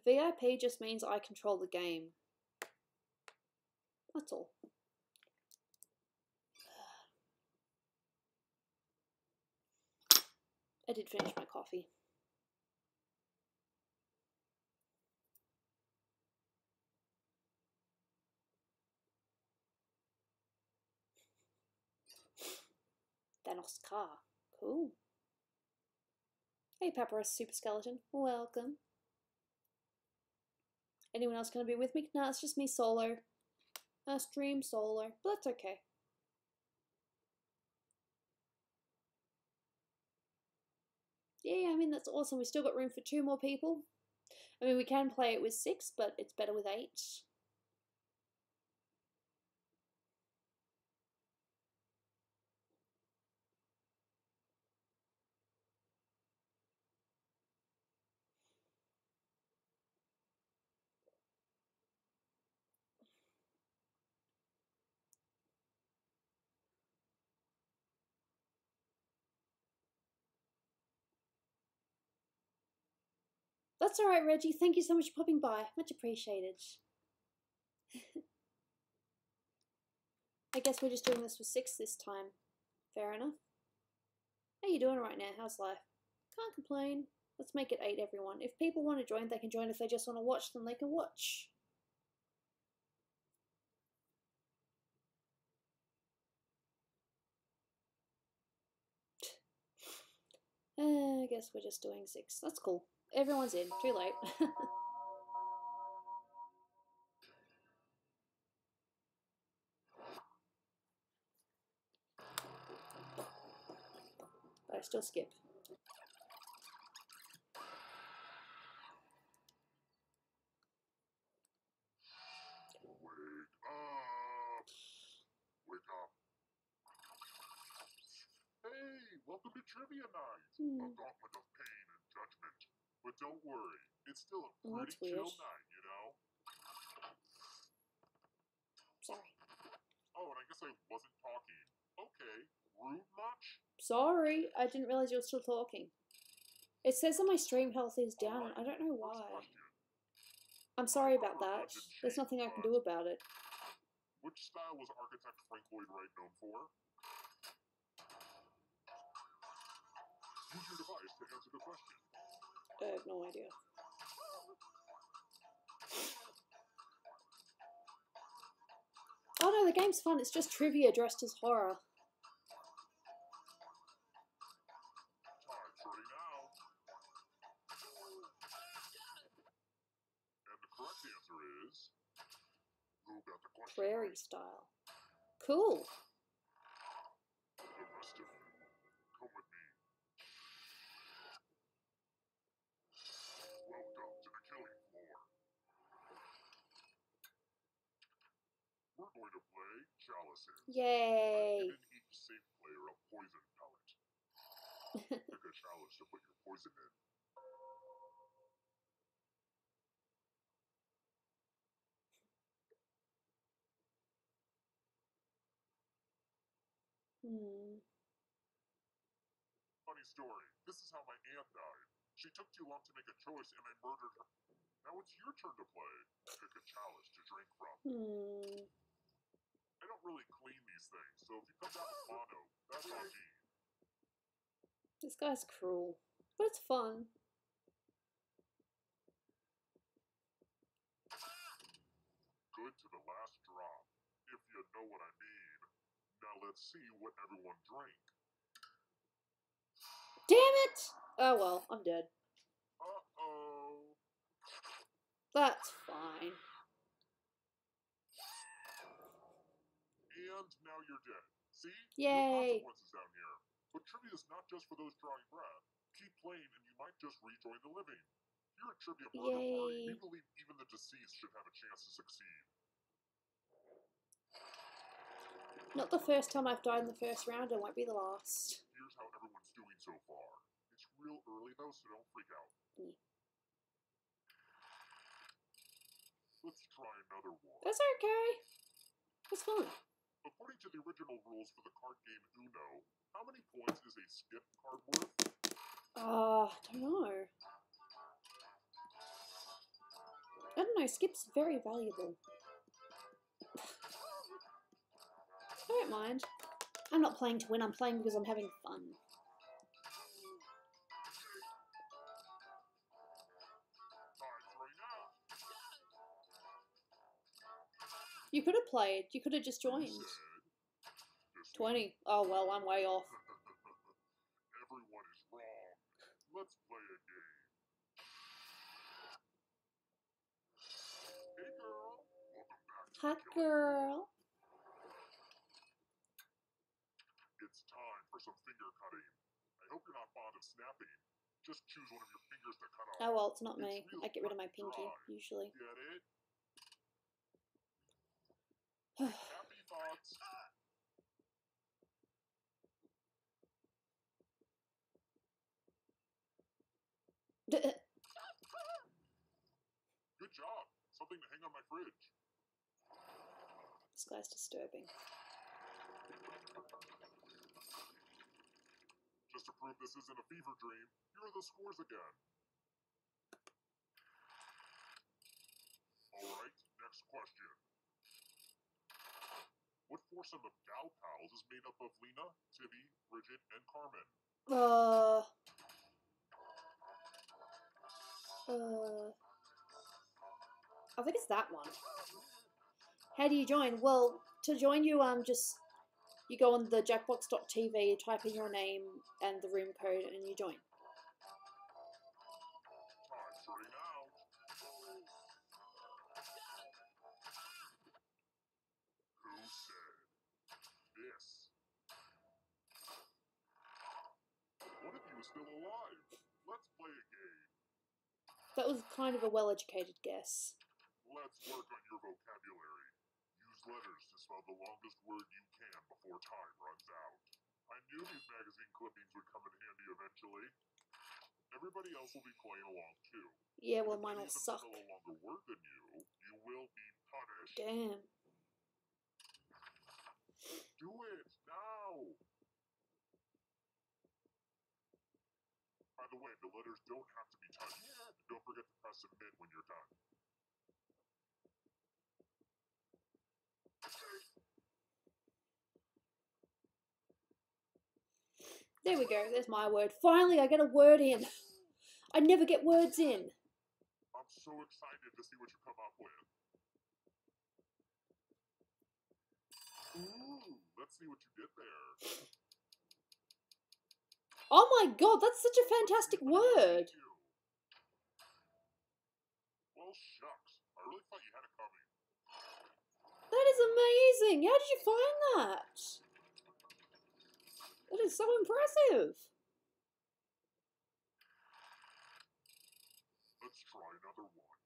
Speaker 1: VIP just means I control the game. That's all. I did finish my coffee. Enoch's car. Cool. Hey, Papyrus Super Skeleton. Welcome. Anyone else gonna be with me? Nah, it's just me solo. Stream solo, but that's okay. Yeah, I mean, that's awesome. We still got room for 2 more people. I mean, we can play it with 6, but it's better with 8. That's alright, Reggie. Thank you so much for popping by. Much appreciated. I guess we're just doing this for 6 this time. Fair enough. How you doing right now? How's life? Can't complain. Let's make it 8, everyone. If people want to join, they can join. If they just want to watch, then they can watch. I guess we're just doing 6. That's cool. Everyone's in. Too late. But I still skip.
Speaker 2: Wake up. Hey, welcome to Trivia Night. A gauntlet of pain and judgment. But don't worry, it's still a pretty chill night, you know?
Speaker 1: Sorry.
Speaker 2: Oh, and I guess I wasn't talking. Okay, rude much?
Speaker 1: Sorry, I didn't realize you were still talking. It says that my stream health is down. I don't know why. I'm sorry about that. There's nothing I can do about it.
Speaker 2: Which style was architect Frank Lloyd Wright known for? Use your device to answer the question.
Speaker 1: I have no idea. Oh no, the game's fun. It's just trivia dressed as horror.
Speaker 2: Time's running out. And the correct answer is... Who got the question
Speaker 1: Prairie
Speaker 2: right?
Speaker 1: style. Cool.
Speaker 2: The rest of you, come with me. Welcome to the killing floor. We're going to play Chalices.
Speaker 1: Yay.
Speaker 2: I've given each safe player a poison pellet. Pick a chalice to put your poison in. Funny story. This is how my aunt died. She took too long to make a choice and I murdered her. Now it's your turn to play. Pick a chalice to drink from. I don't really clean these things, so if you come down with mono, that's on me.
Speaker 1: This guy's cruel, but it's fun.
Speaker 2: Good to the last drop, if you know what I mean. Now let's see what everyone drank.
Speaker 1: Damn it! Oh well, I'm dead.
Speaker 2: Uh-oh.
Speaker 1: That's fine.
Speaker 2: And now you're dead. See?
Speaker 1: Yay!
Speaker 2: No consequences down here. But trivia is not just for those drawing breath. Keep playing and you might just rejoin the living. Here at Trivia Murder Party, we believe even the deceased should have a chance to succeed.
Speaker 1: Not the first time I've died in the first round, it won't be the last.
Speaker 2: Here's how everyone's doing so far. It's real early though, so don't freak out.
Speaker 1: Yeah.
Speaker 2: Let's try another one.
Speaker 1: That's okay. It's fun.
Speaker 2: According to the original rules for the card game Uno, how many points is a skip card worth?
Speaker 1: I don't know. I don't know, skip's very valuable. I don't mind. I'm not playing to win, I'm playing because I'm having fun. You could have played. You could have just joined.
Speaker 2: 20.
Speaker 1: Oh well, I'm way off. Hot girl.
Speaker 2: It's time for some finger cutting. I hope you're not fond of snapping. Just choose one of your fingers to cut off.
Speaker 1: Oh well, it's not me.
Speaker 2: It's real
Speaker 1: I get rid of my
Speaker 2: cut and
Speaker 1: pinky,
Speaker 2: dry.
Speaker 1: usually.
Speaker 2: Get it? Happy thoughts. Good job. Something to hang on my fridge.
Speaker 1: This guy's disturbing.
Speaker 2: Just to prove this isn't a fever dream, here are the scores again. Alright, next question. What foursome of gal pals is made up of Lena, Tivy, Bridget, and Carmen?
Speaker 1: I think it's that one. How do you join? Well, to join you, you go on the Jackbox.tv, type in your name and the room code, and you join.
Speaker 2: Time's running out. Who said this? One of you is still alive. Let's play a game.
Speaker 1: That was kind of a well-educated guess.
Speaker 2: Let's work on your vocabulary. Use letters to spell the longest word you can before time runs out. I knew these magazine clippings would come in handy eventually. Everybody else will be playing along too.
Speaker 1: Yeah, well,
Speaker 2: If
Speaker 1: mine
Speaker 2: any
Speaker 1: will
Speaker 2: of them
Speaker 1: suck.
Speaker 2: spell a longer word than you, you will be punished.
Speaker 1: Damn.
Speaker 2: Do it now! By the way, the letters don't have to be touched. Don't forget to press submit when you're done.
Speaker 1: There we go, there's my word. Finally, I get a word in. I never get words in.
Speaker 2: I'm so excited to see what you come up with. Ooh, let's see what you did there.
Speaker 1: Oh my god, that's such a fantastic word.
Speaker 2: Well, shucks. I really thought you had it coming.
Speaker 1: That is amazing. How did you find that? That is so impressive.
Speaker 2: Let's try another one.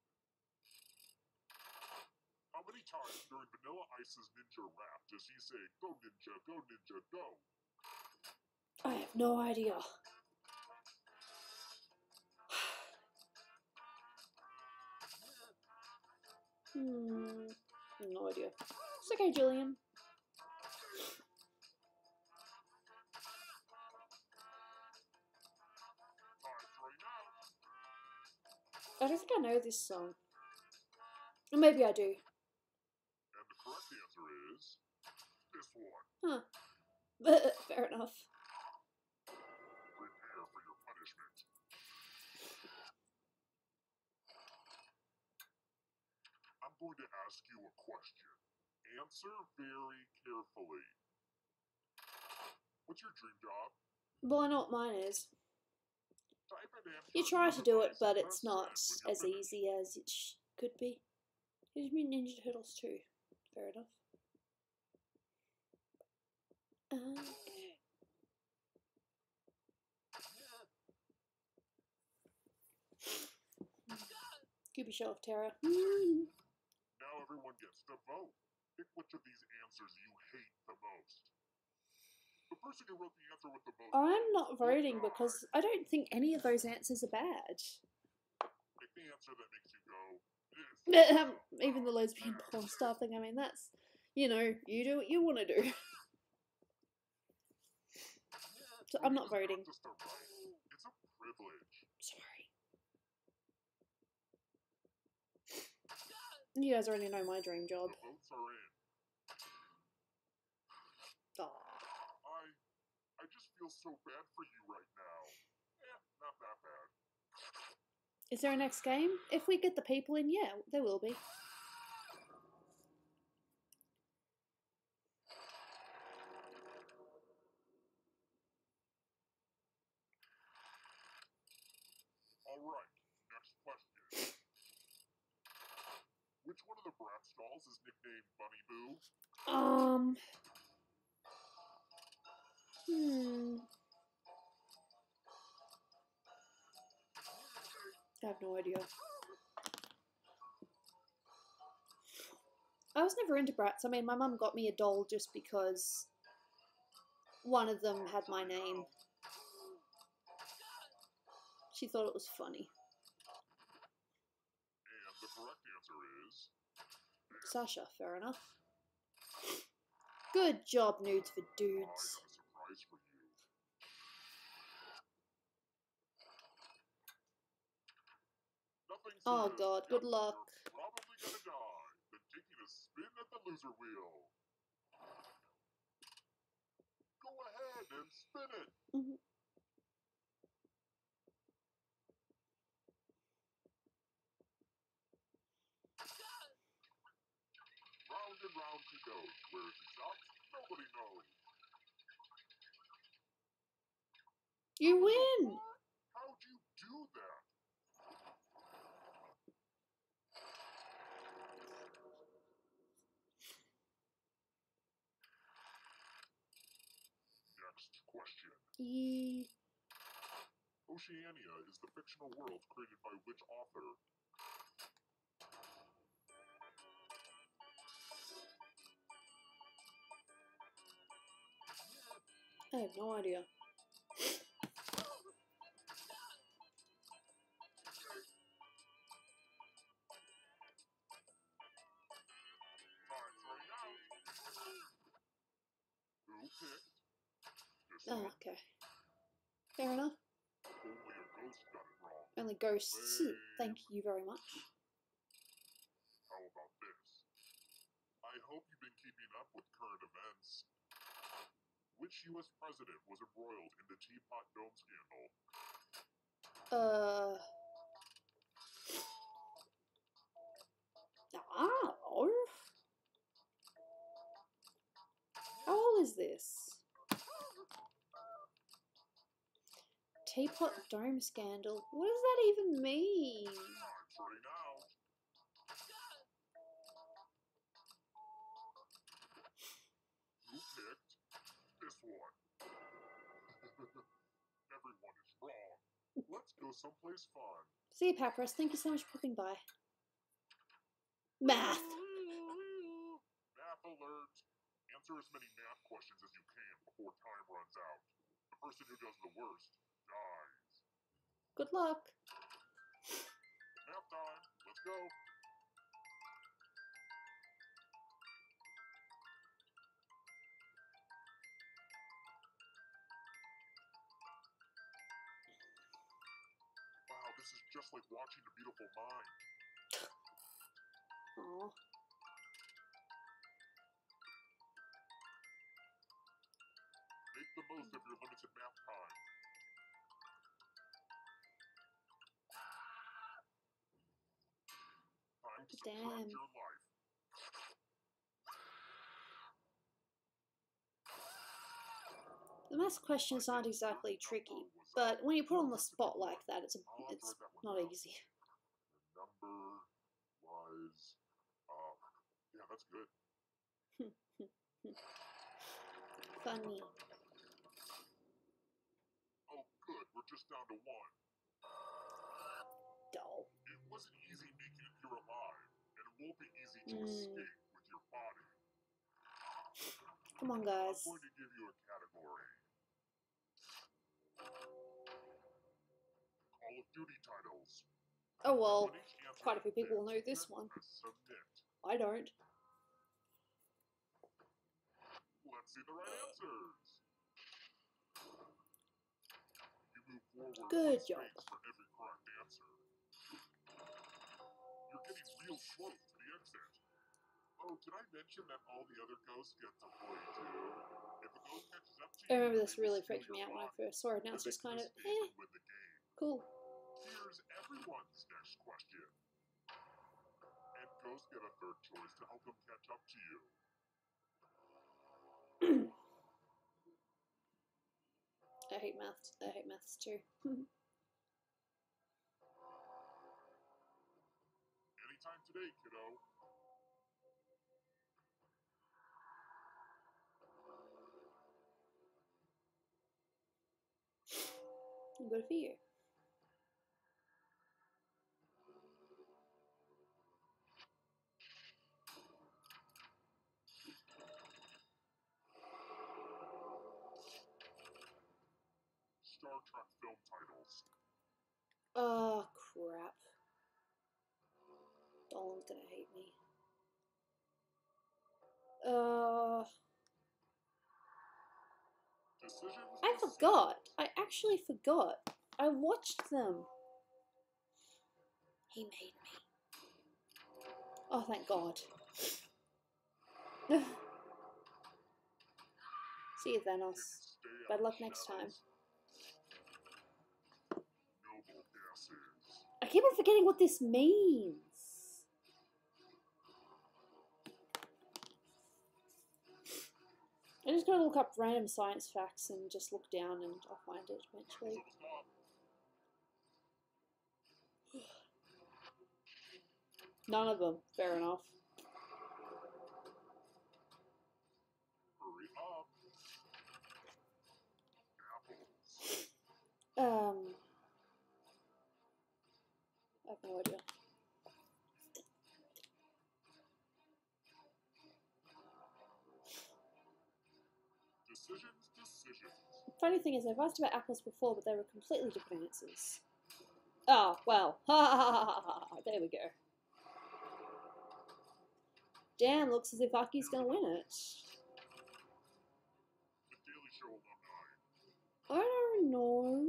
Speaker 2: How many times during Vanilla Ice's ninja rap does he say, "Go ninja, go ninja, go"?
Speaker 1: I have no idea. No idea. It's okay, Julian. I don't think I know this song. Or maybe I do.
Speaker 2: And the correct answer is this one.
Speaker 1: Huh. Fair enough.
Speaker 2: Prepare for your punishment. I'm going to ask you a question. Answer very carefully. What's your dream job?
Speaker 1: Well, I know what mine is.
Speaker 2: Type an answer
Speaker 1: You try to do it, but it's
Speaker 2: press
Speaker 1: not
Speaker 2: send when
Speaker 1: as
Speaker 2: you're finished.
Speaker 1: easy as it could be. Did you mean Ninja Turtles too? Fair enough. Okay. Gooby Show of Terror.
Speaker 2: Now everyone gets to vote. Pick which of these answers you hate the most. The person who wrote the answer with the most
Speaker 1: I'm not
Speaker 2: votes will
Speaker 1: voting
Speaker 2: die.
Speaker 1: because I don't think any of those answers are bad.
Speaker 2: Pick the answer that makes you go, this.
Speaker 1: Even the lesbian porn star thing, I mean, that's, you know, you do what you want to do. So I'm not voting.
Speaker 2: It's just a right. It's a privilege.
Speaker 1: Sorry. You guys already know my dream job.
Speaker 2: The votes are in.
Speaker 1: Aww.
Speaker 2: I just feel so bad for you right now. Not that bad.
Speaker 1: Is there a next game? If we get the people in, yeah, there will be.
Speaker 2: Alright, next question. Which one of the Bratz dolls is nicknamed Bunny Boo?
Speaker 1: I have no idea. I was never into Bratz. I mean, my mum got me a doll just because one of them had my name. She thought it was funny.
Speaker 2: And the correct answer is...
Speaker 1: Sasha, fair enough. Good job, Nudes for Dudes.
Speaker 2: I have a surprise for you. Nothing
Speaker 1: Oh
Speaker 2: says,
Speaker 1: god, good luck.
Speaker 2: You're probably gonna die than taking a spin at the loser wheel. Go ahead and spin it. Round and round she goes. Where she stops, nobody knows.
Speaker 1: You win!
Speaker 2: How'd you do that? Next question. Oceania is the fictional world created by which author?
Speaker 1: I have no idea.
Speaker 2: Time's running out. Who picked this
Speaker 1: Oh,
Speaker 2: one?
Speaker 1: okay. Fair enough.
Speaker 2: Only a ghost got it wrong.
Speaker 1: Only ghosts. Thank you very much.
Speaker 2: How about this? I hope you've been keeping up with current events. Which U.S. president was embroiled in the Teapot Dome scandal?
Speaker 1: How old is this? Teapot Dome scandal. What does that even mean?
Speaker 2: Time's running out. Who picked this one? Everyone is wrong. Let's go someplace fun.
Speaker 1: See you, Papyrus. Thank you so much for popping by. Math.
Speaker 2: Math alert. Answer as many math questions as you can before time runs out. The person who does the worst dies.
Speaker 1: Good luck.
Speaker 2: Math time. Let's go. Wow, this is just like watching A Beautiful Mind.
Speaker 1: Aww.
Speaker 2: Make the most of your limited math time. Time to subtract your life.
Speaker 1: The math questions aren't exactly tricky, but when you put on the spot like that, it's not easy.
Speaker 2: The number was, yeah, that's good.
Speaker 1: Funny.
Speaker 2: Oh, good, we're just down to one.
Speaker 1: Dull.
Speaker 2: It wasn't easy making it here alive, and it won't be easy to escape with your body.
Speaker 1: Come on, guys.
Speaker 2: I'm going to give you a category. Call of Duty titles.
Speaker 1: Oh well, quite a few people know this one.
Speaker 2: Submit.
Speaker 1: I don't.
Speaker 2: Let's see the right answers. You move forward
Speaker 1: Good
Speaker 2: one
Speaker 1: job.
Speaker 2: space for every correct answer. You're getting real close to the exit. Oh, did I mention that all the other ghosts get to play too? If a ghost catches up to you,
Speaker 1: I remember this
Speaker 2: they will
Speaker 1: really
Speaker 2: steal
Speaker 1: freaked me
Speaker 2: your
Speaker 1: out when I
Speaker 2: body,
Speaker 1: first saw it. Now
Speaker 2: but
Speaker 1: it's
Speaker 2: they
Speaker 1: just
Speaker 2: can
Speaker 1: kind of,
Speaker 2: escape and win the game.
Speaker 1: cool.
Speaker 2: Here's everyone's next question. And ghosts get a third choice to help them catch up to you.
Speaker 1: I hate maths. I hate maths too.
Speaker 2: Anytime today, kiddo.
Speaker 1: Good for you.
Speaker 2: Star Trek film titles.
Speaker 1: Oh, crap. Dolan's gonna hate me.
Speaker 2: Decisions.
Speaker 1: I forgot. I actually forgot. I watched them. He made me. Oh, thank God. See you, Thanos. Bad luck next time.
Speaker 2: Noble gases.
Speaker 1: I keep on forgetting what this means. I just gotta look up random science facts and just look down and I'll find it eventually. None of them. Fair enough.
Speaker 2: Hurry up. Apples.
Speaker 1: I have no idea.
Speaker 2: Decisions.
Speaker 1: Funny thing is, I've asked about apples before, but they were completely different answers. Oh, well. There we go. Damn, looks as if Aki's gonna win it.
Speaker 2: The Daily Show alumni.
Speaker 1: I don't know.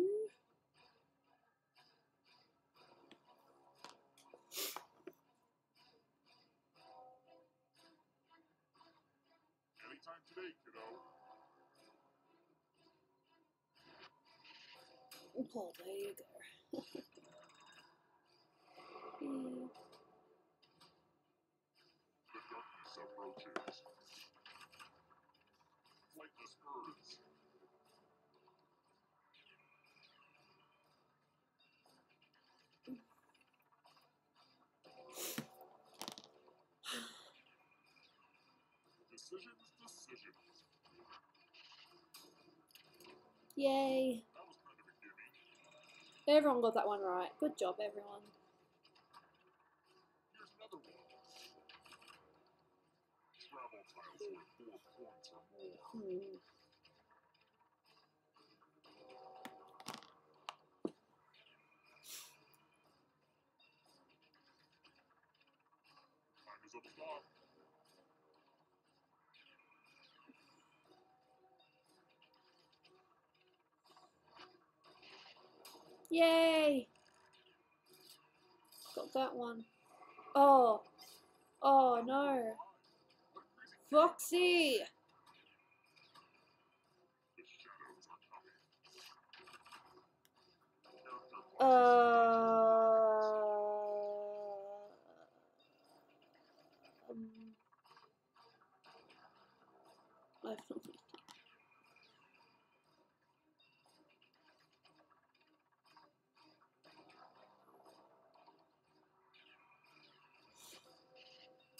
Speaker 2: Anytime today, kiddo.
Speaker 1: Oh, there you go.
Speaker 2: The darkness approaches. Flightless birds. Decisions.
Speaker 1: Yay.
Speaker 2: That was kind of a gimme.
Speaker 1: Everyone got that one right. Good job, everyone.
Speaker 2: Here's another one. Travel tiles worth 4 points or more. Time is up stop.
Speaker 1: Yay! Got that one. Oh. Oh, no. Foxy!
Speaker 2: The shadows are coming.
Speaker 1: I have no idea.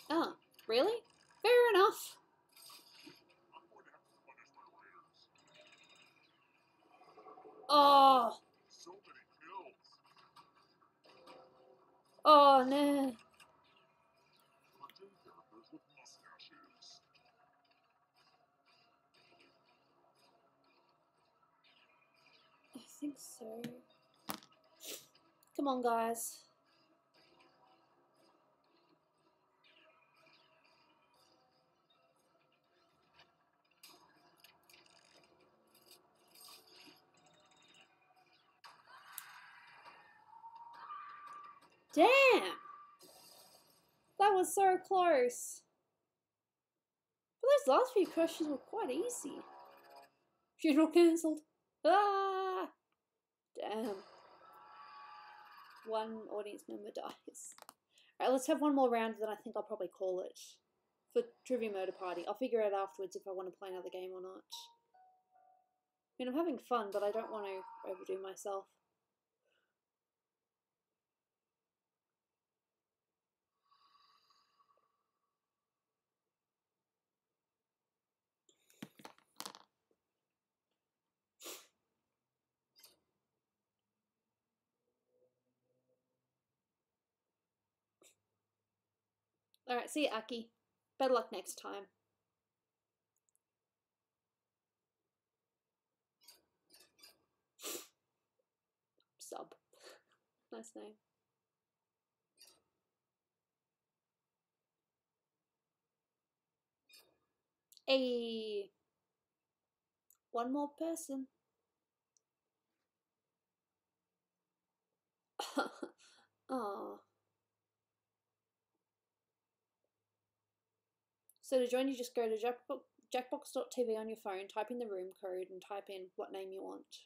Speaker 1: Ah, really? Fair enough.
Speaker 2: I'm going to have to punish my writers.
Speaker 1: Oh.
Speaker 2: So many kills.
Speaker 1: Oh, no.
Speaker 2: Cartoon characters with mustaches.
Speaker 1: I think so. Come on, guys. Damn! That was so close. But those last few questions were quite easy. Funeral cancelled. Ah! Damn. One audience member dies. Alright, let's have one more round, then I think I'll probably call it. For Trivia Murder Party. I'll figure out afterwards if I want to play another game or not. I mean, I'm having fun, but I don't want to overdo myself. Alright, see you, Aki. Better luck next time. Sub. Nice name. Hey. One more person. Oh. So to join, you just go to jackbox.tv on your phone, type in the room code, and type in what name you want.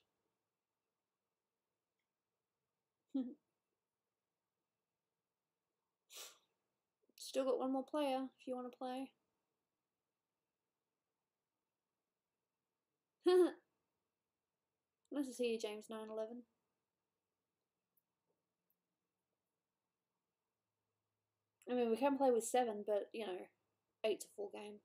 Speaker 1: Still got one more player if you want to play. Nice to see you, James 911. I mean, we can play with 7, but, you know, 8's a full game.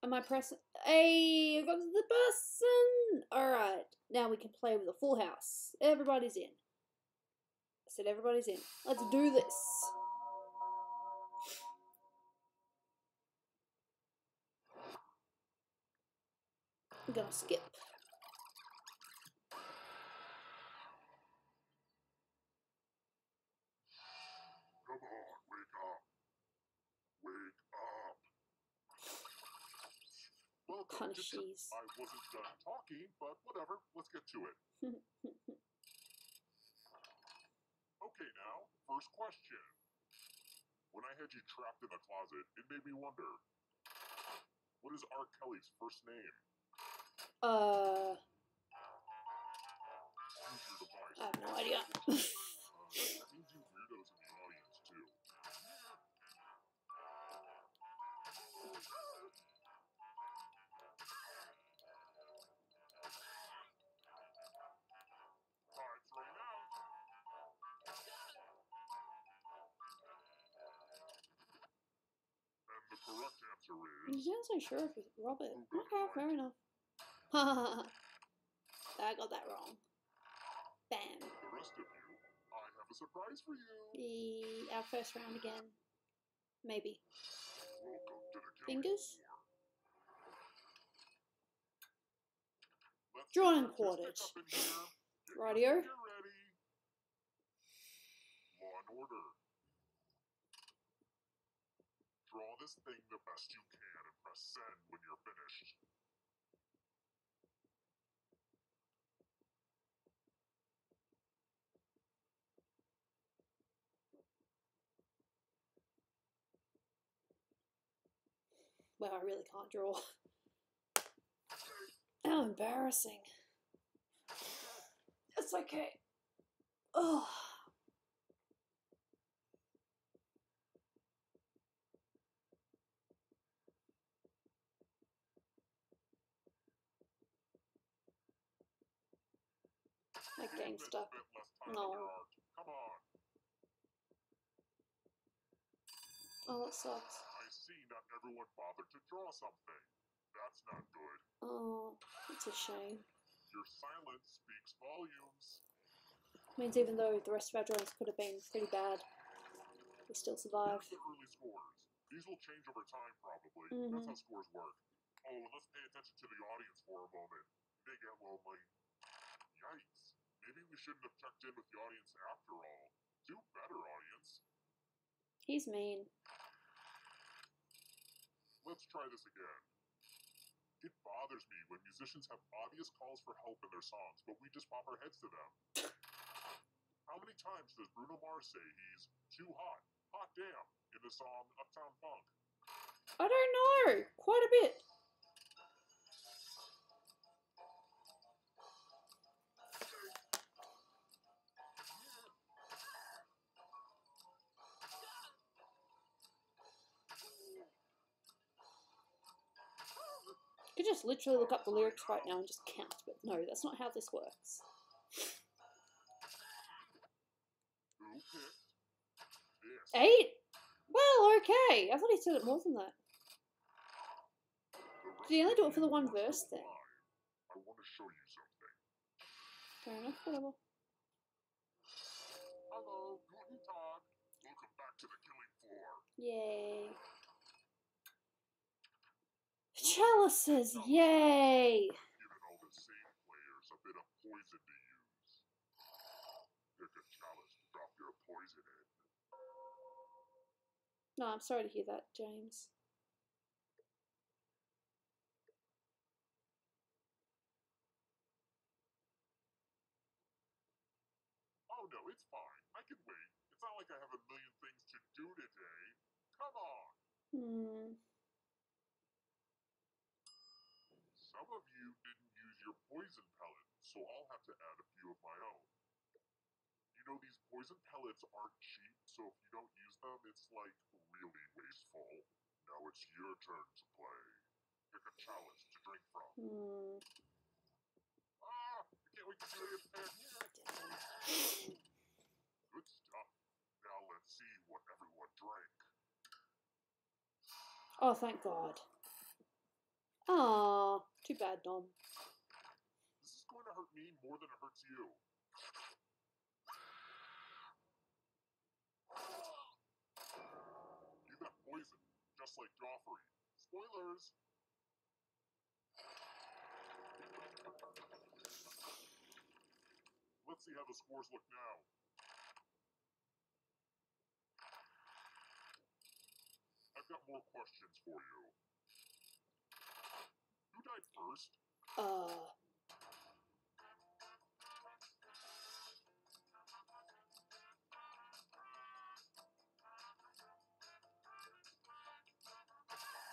Speaker 1: Am I pressing? Hey, I got the person! Alright, now we can play with a full house. Everybody's in. I said everybody's in. Let's do this. I'm gonna skip.
Speaker 2: Come on, wake up. Wake up. Welcome
Speaker 1: Kind of
Speaker 2: to
Speaker 1: cheese.
Speaker 2: I wasn't done talking, but whatever. Let's get to it. Okay, now, first question. When I had you trapped in the closet, it made me wonder, what is R. Kelly's first name?
Speaker 1: I
Speaker 2: Use your device.
Speaker 1: have no idea.
Speaker 2: That means you weirdos in the audience, too. Time's running out. And the correct answer
Speaker 1: You
Speaker 2: is...
Speaker 1: sound so sure if it's Robert.
Speaker 2: Who got it
Speaker 1: Okay,
Speaker 2: right?
Speaker 1: fair enough. I got that wrong. Bam.
Speaker 2: The rest of you, I have a surprise for you.
Speaker 1: Our first round again. Maybe.
Speaker 2: Welcome to the killing
Speaker 1: Fingers?
Speaker 2: floor. Let's
Speaker 1: Drawn
Speaker 2: get
Speaker 1: and quartered.
Speaker 2: artistic up in here. Get your
Speaker 1: Radio?
Speaker 2: finger ready. Law and order. Draw this thing the best you can and press send when you're finished.
Speaker 1: Well, I really can't draw. How embarrassing. It's okay. Oh. My game's stuck.
Speaker 2: Spent less time
Speaker 1: No.
Speaker 2: on your art. Come on.
Speaker 1: Oh, that sucks.
Speaker 2: I see not everyone bothered to draw something. That's not good.
Speaker 1: Oh, it's a shame.
Speaker 2: Your silence speaks volumes.
Speaker 1: Means even though the rest of our drawings could have been pretty bad, we still survived.
Speaker 2: Here's the early scores. These will change over time, probably.
Speaker 1: Mm-hmm.
Speaker 2: That's how scores work. Oh, and let's pay attention to the audience for a moment. They get lonely. Yikes. Maybe we shouldn't have checked in with the audience after all. Do better, audience.
Speaker 1: He's mean.
Speaker 2: Let's try this again. It bothers me when musicians have obvious calls for help in their songs, but we just pop our heads to them. How many times does Bruno Mars say he's too hot, hot damn, in the song Uptown Funk?
Speaker 1: I don't know. Quite a bit. You could just literally look up the lyrics right now and just count, but no, that's not how this works.
Speaker 2: Who picked this?
Speaker 1: 8? Well, okay. I thought he said it more than that. Did he only do it for the one verse thing?
Speaker 2: I want to show you something.
Speaker 1: Fair enough, whatever.
Speaker 2: Hello, guten Tag. Welcome back to the killing
Speaker 1: Yay. Chalices, yay!
Speaker 2: Giving all the same players a bit of poison to use. Pick a chalice to drop your poison in.
Speaker 1: No, I'm sorry to hear that, James.
Speaker 2: Oh no, it's fine. I can wait. It's not like I have a million things to do today. Come on. Some of you didn't use your poison pellet, so I'll have to add a few of my own. You know, these poison pellets aren't cheap, so if you don't use them, it's like really wasteful. Now it's your turn to play. Pick a chalice to drink from. Ah! I can't wait to see what you pick. Good stuff. Now let's see what everyone drank.
Speaker 1: Oh, thank God. Aw, too bad, Dom.
Speaker 2: This is going to hurt me more than it hurts you. You got poison, just like Joffrey. Spoilers! Let's see how the scores look now. I've got more questions for you. Who died first?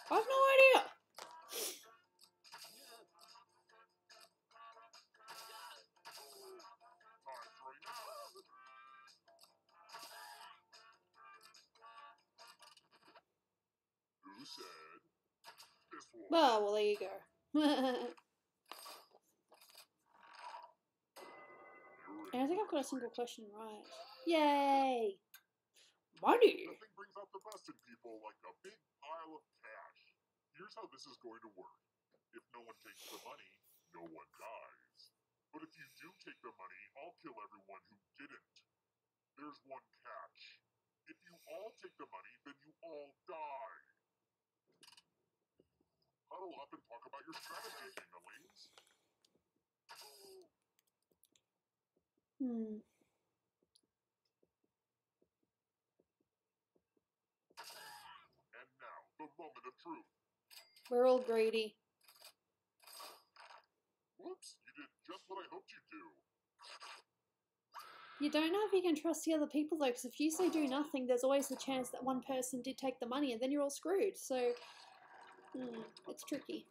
Speaker 1: I have no idea.
Speaker 2: Time's right now. Who said this one?
Speaker 1: Oh, well, there you go. And I think I've got a single question right. Yay! Money!
Speaker 2: Nothing brings out the best in people like a big pile of cash. Here's how this is going to work. If no one takes the money, no one dies. But if you do take the money, I'll kill everyone who didn't. There's one catch. If you all take the money, then you all die. Huddle up and talk about your strategy, dinglings. And now, the moment of truth.
Speaker 1: We're all greedy.
Speaker 2: Whoops, you did just what I hoped you'd do.
Speaker 1: You don't know if you can trust the other people, though, because if you say do nothing, there's always the chance that one person did take the money, and then you're all screwed. So, it's tricky.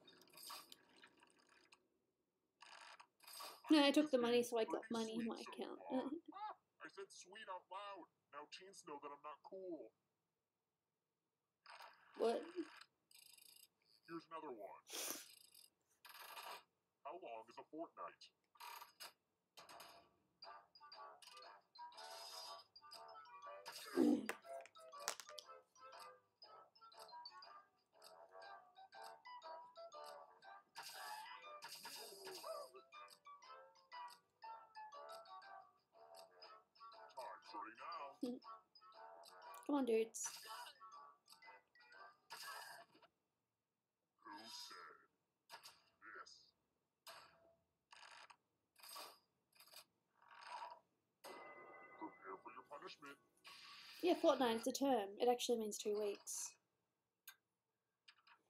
Speaker 1: No, I took the money, so I got money in my account.
Speaker 2: I said sweet out loud. Now teens know that I'm not cool.
Speaker 1: What?
Speaker 2: Here's another one. How long is a fortnight? Time's running out.
Speaker 1: Come on, dudes.
Speaker 2: Who said this? Prepare for your punishment.
Speaker 1: Yeah, fortnight's a term. It actually means 2 weeks.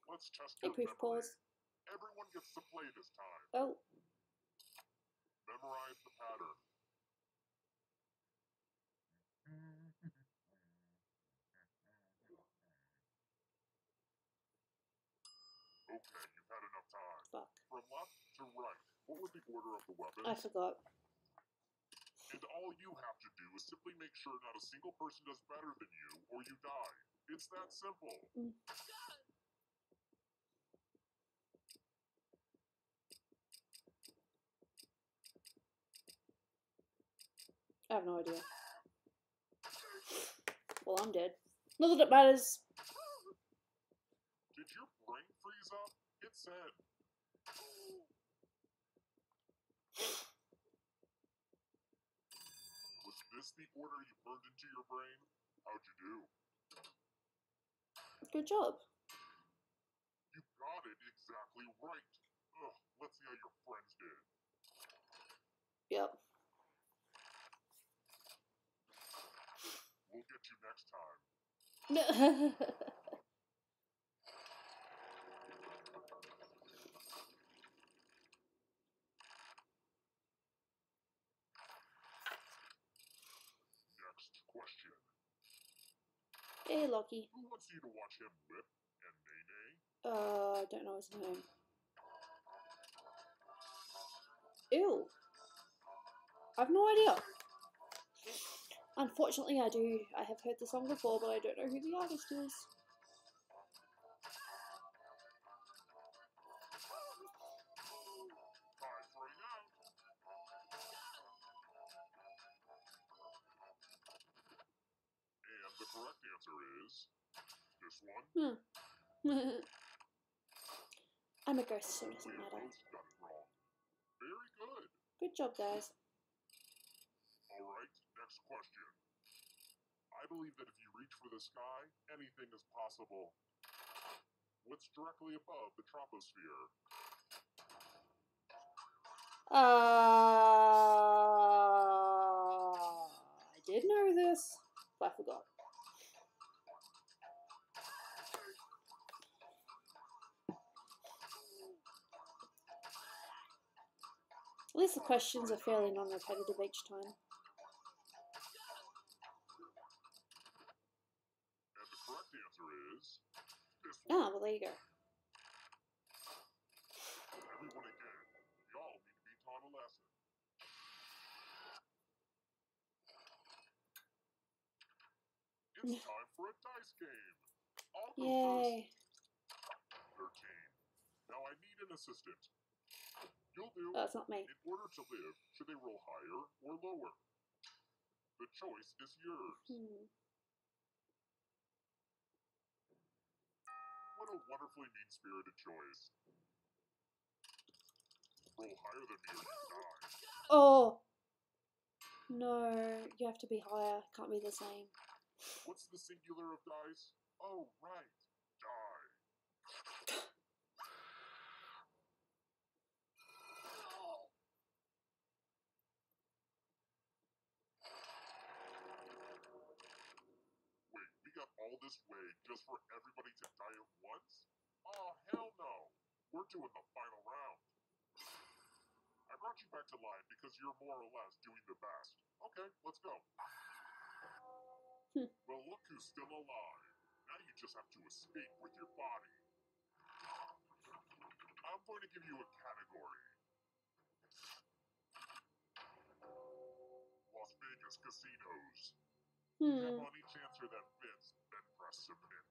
Speaker 2: Let's test
Speaker 1: Hey,
Speaker 2: your
Speaker 1: proof
Speaker 2: memory.
Speaker 1: pause.
Speaker 2: Everyone gets to play this time.
Speaker 1: Oh.
Speaker 2: Memorize the pattern. Okay, you've had enough time.
Speaker 1: Fuck.
Speaker 2: From left to right, what was the order of the weapons?
Speaker 1: I forgot.
Speaker 2: And all you have to do is simply make sure not a single person does better than you, or you die. It's that simple.
Speaker 1: I have no idea. Well, I'm dead. Not that it matters.
Speaker 2: Did your brain freeze up? Hit send. Was this the order you burned into your brain? How'd you do?
Speaker 1: Good job.
Speaker 2: You got it exactly right. Ugh, let's see how your friends did.
Speaker 1: Yep.
Speaker 2: We'll get you next time. Next question.
Speaker 1: Hey, Lockie.
Speaker 2: Who wants you to watch him whip and nay-nay?
Speaker 1: I don't know his name. Ew. I've no idea. Unfortunately, I have heard the song before, but I don't know who the artist is.
Speaker 2: Time's running out. And the correct answer is this one.
Speaker 1: I'm a ghost, so it doesn't
Speaker 2: Only a
Speaker 1: matter.
Speaker 2: ghost got it wrong. Very good.
Speaker 1: Good job, guys.
Speaker 2: Alright, next question. I believe that if you reach for the sky, anything is possible. What's directly above the troposphere?
Speaker 1: I did know this, but I forgot. At least the questions are fairly non-repetitive each time.
Speaker 2: And the correct answer is this one.
Speaker 1: Ah, well there you go.
Speaker 2: Everyone again, y'all need to be taught a lesson. It's time for a dice game. I'll go
Speaker 1: Yay.
Speaker 2: first. 13. Now I need an assistant. You'll do.
Speaker 1: Oh, it's not me.
Speaker 2: In order to live, should they roll higher or lower? The choice is yours. What a wonderfully mean-spirited choice. Roll higher than me or you die.
Speaker 1: Oh! No, you have to be higher. Can't be the same.
Speaker 2: What's the singular of dice? Oh, right. Die. Wait, we got all this way just for everybody to die at once? Oh, hell no. We're doing the final round. I brought you back to life because you're more or less doing the best. Okay, let's go. Well, look who's still alive. Now you just have to escape with your body. I'm going to give you a category. Las Vegas casinos. Come on, each answer that fits, then press submit.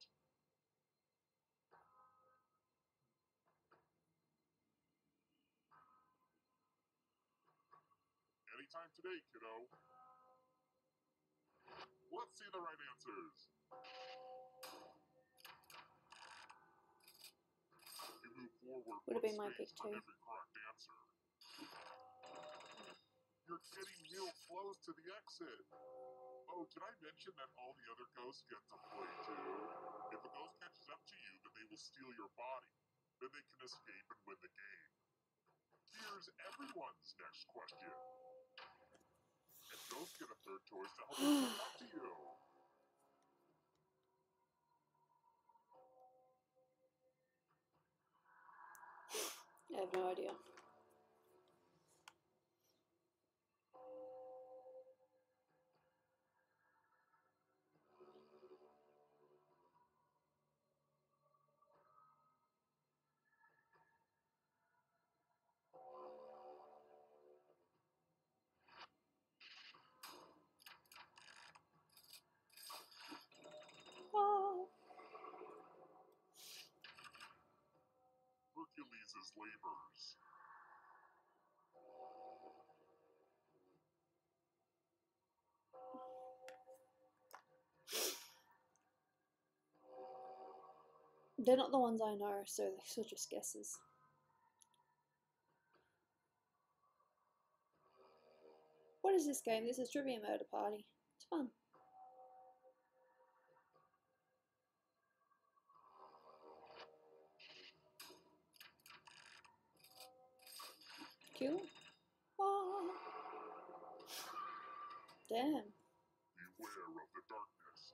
Speaker 2: Anytime today, kiddo. Let's see the right answers. You move forward
Speaker 1: Would have been my
Speaker 2: space
Speaker 1: pick
Speaker 2: for
Speaker 1: too.
Speaker 2: every correct answer. You're getting real close to the exit. Oh, did I mention that all the other ghosts get to play too? If a ghost catches up to you, then they will steal your body. Then they can escape and win the game. Here's everyone's next question. And ghosts get a third choice to help them catch up to you.
Speaker 1: I have no idea. Oh.
Speaker 2: Hercules' labors.
Speaker 1: They're not the ones I know, so they're just guesses. What is this game? This is Trivia Murder Party. It's fun. Kill? Oh. Damn.
Speaker 2: Beware of the darkness.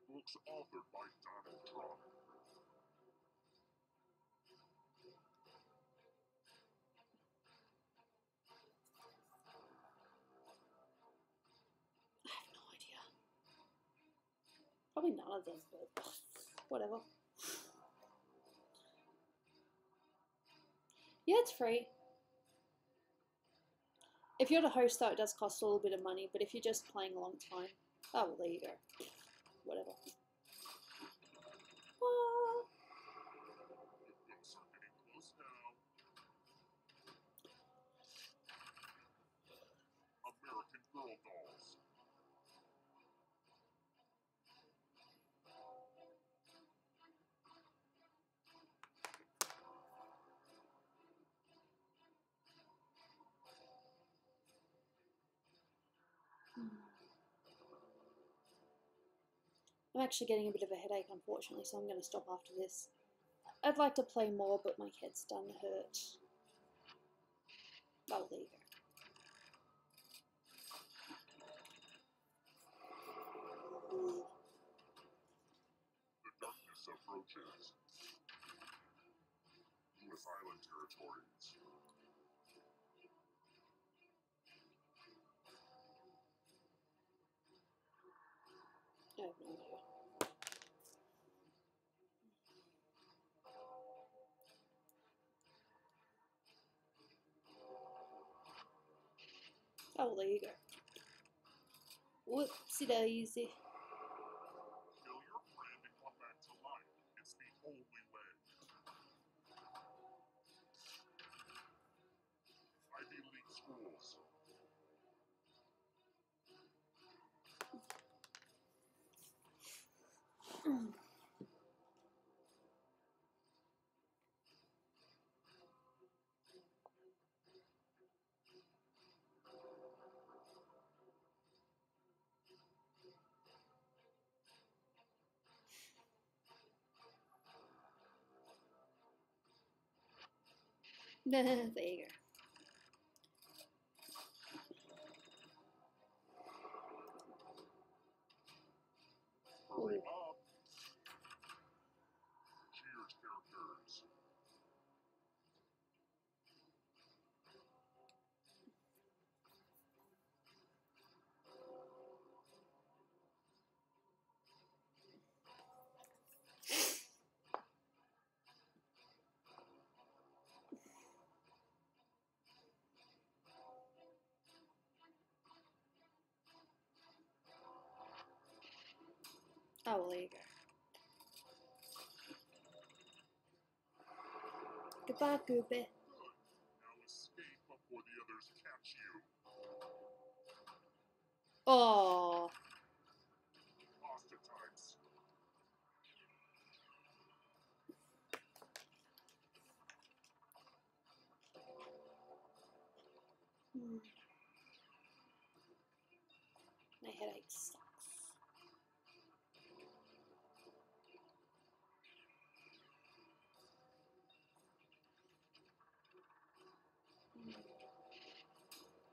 Speaker 2: Books authored by Donald Trump.
Speaker 1: I have no idea. Probably none of them, but whatever. Yeah, it's free. If you're the host, though, it does cost a little bit of money, but if you're just playing a long time, oh, well, there you go. Whatever. Ah.
Speaker 2: The books are getting close now. American Girl dolls.
Speaker 1: I'm actually getting a bit of a headache, unfortunately, so I'm going to stop after this. I'd like to play more, but my head's done hurt. Oh, there you go.
Speaker 2: The darkness approaches. U.S. Island territories.
Speaker 1: I have no idea. Oh, well, there you go. Whoopsie daisy.
Speaker 2: Kill your friend and come back to life. It's the only way. Ivy League schools.
Speaker 1: There you go.
Speaker 2: Hurry up. Cheers characters.
Speaker 1: Oh, well, there you go. Goodbye, Gooby.
Speaker 2: Good. Now escape before the others catch you.
Speaker 1: Oh.
Speaker 2: Pasta types.
Speaker 1: My headache sucks.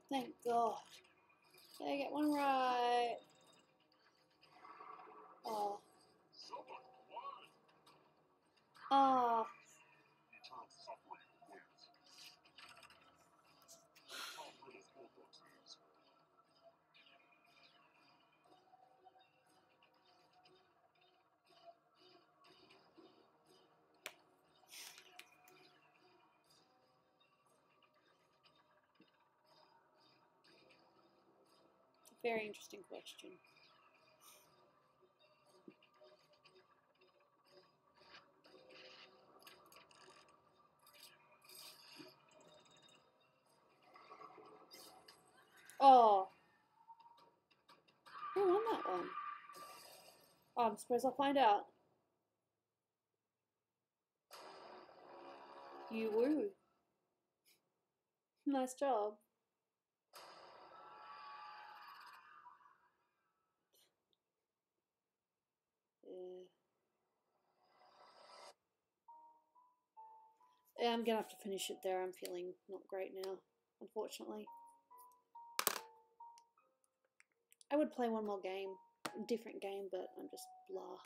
Speaker 1: Thank God. Did I get one right? Oh.
Speaker 2: Someone won.
Speaker 1: Oh.
Speaker 2: Eternal suffering awaits. Tom Riddle's Horcruxes.
Speaker 1: Very interesting question. Oh. Who won that one? Oh, I'm supposed I'll find out. You woo. Nice job. Yeah. Yeah, I'm gonna have to finish it there. I'm feeling not great now, unfortunately. I would play one more game, a different game, but I'm just blah.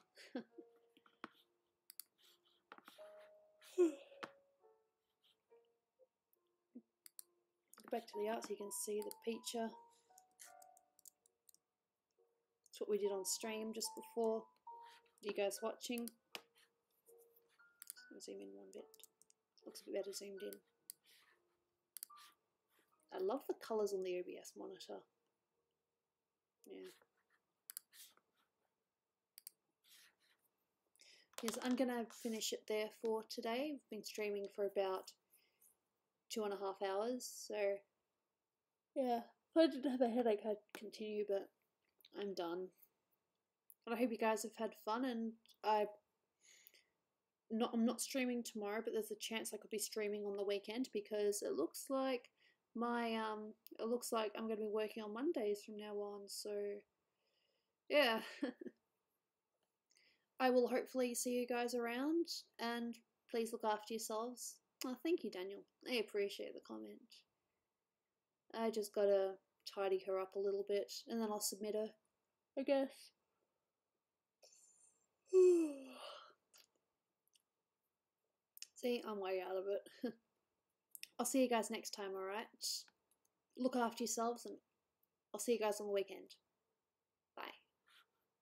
Speaker 1: Go back to the art so you can see the picture. That's what we did on stream just before. You guys watching? I'll zoom in one bit. Looks a bit better zoomed in. I love the colours on the OBS monitor. Yeah. Yes, I'm gonna finish it there for today. I've been streaming for about 2.5 hours, so yeah. If I didn't have a headache, I'd continue, but I'm done. And I hope you guys have had fun, and I'm not streaming tomorrow, but there's a chance I could be streaming on the weekend because it looks like I'm gonna be working on Mondays from now on, so yeah. I will hopefully see you guys around, and please look after yourselves. Oh, thank you, Daniel. I appreciate the comment. I just gotta tidy her up a little bit, and then I'll submit her, I guess. See, I'm way out of it. I'll see you guys next time, alright? Look after yourselves, and I'll see you guys on the weekend.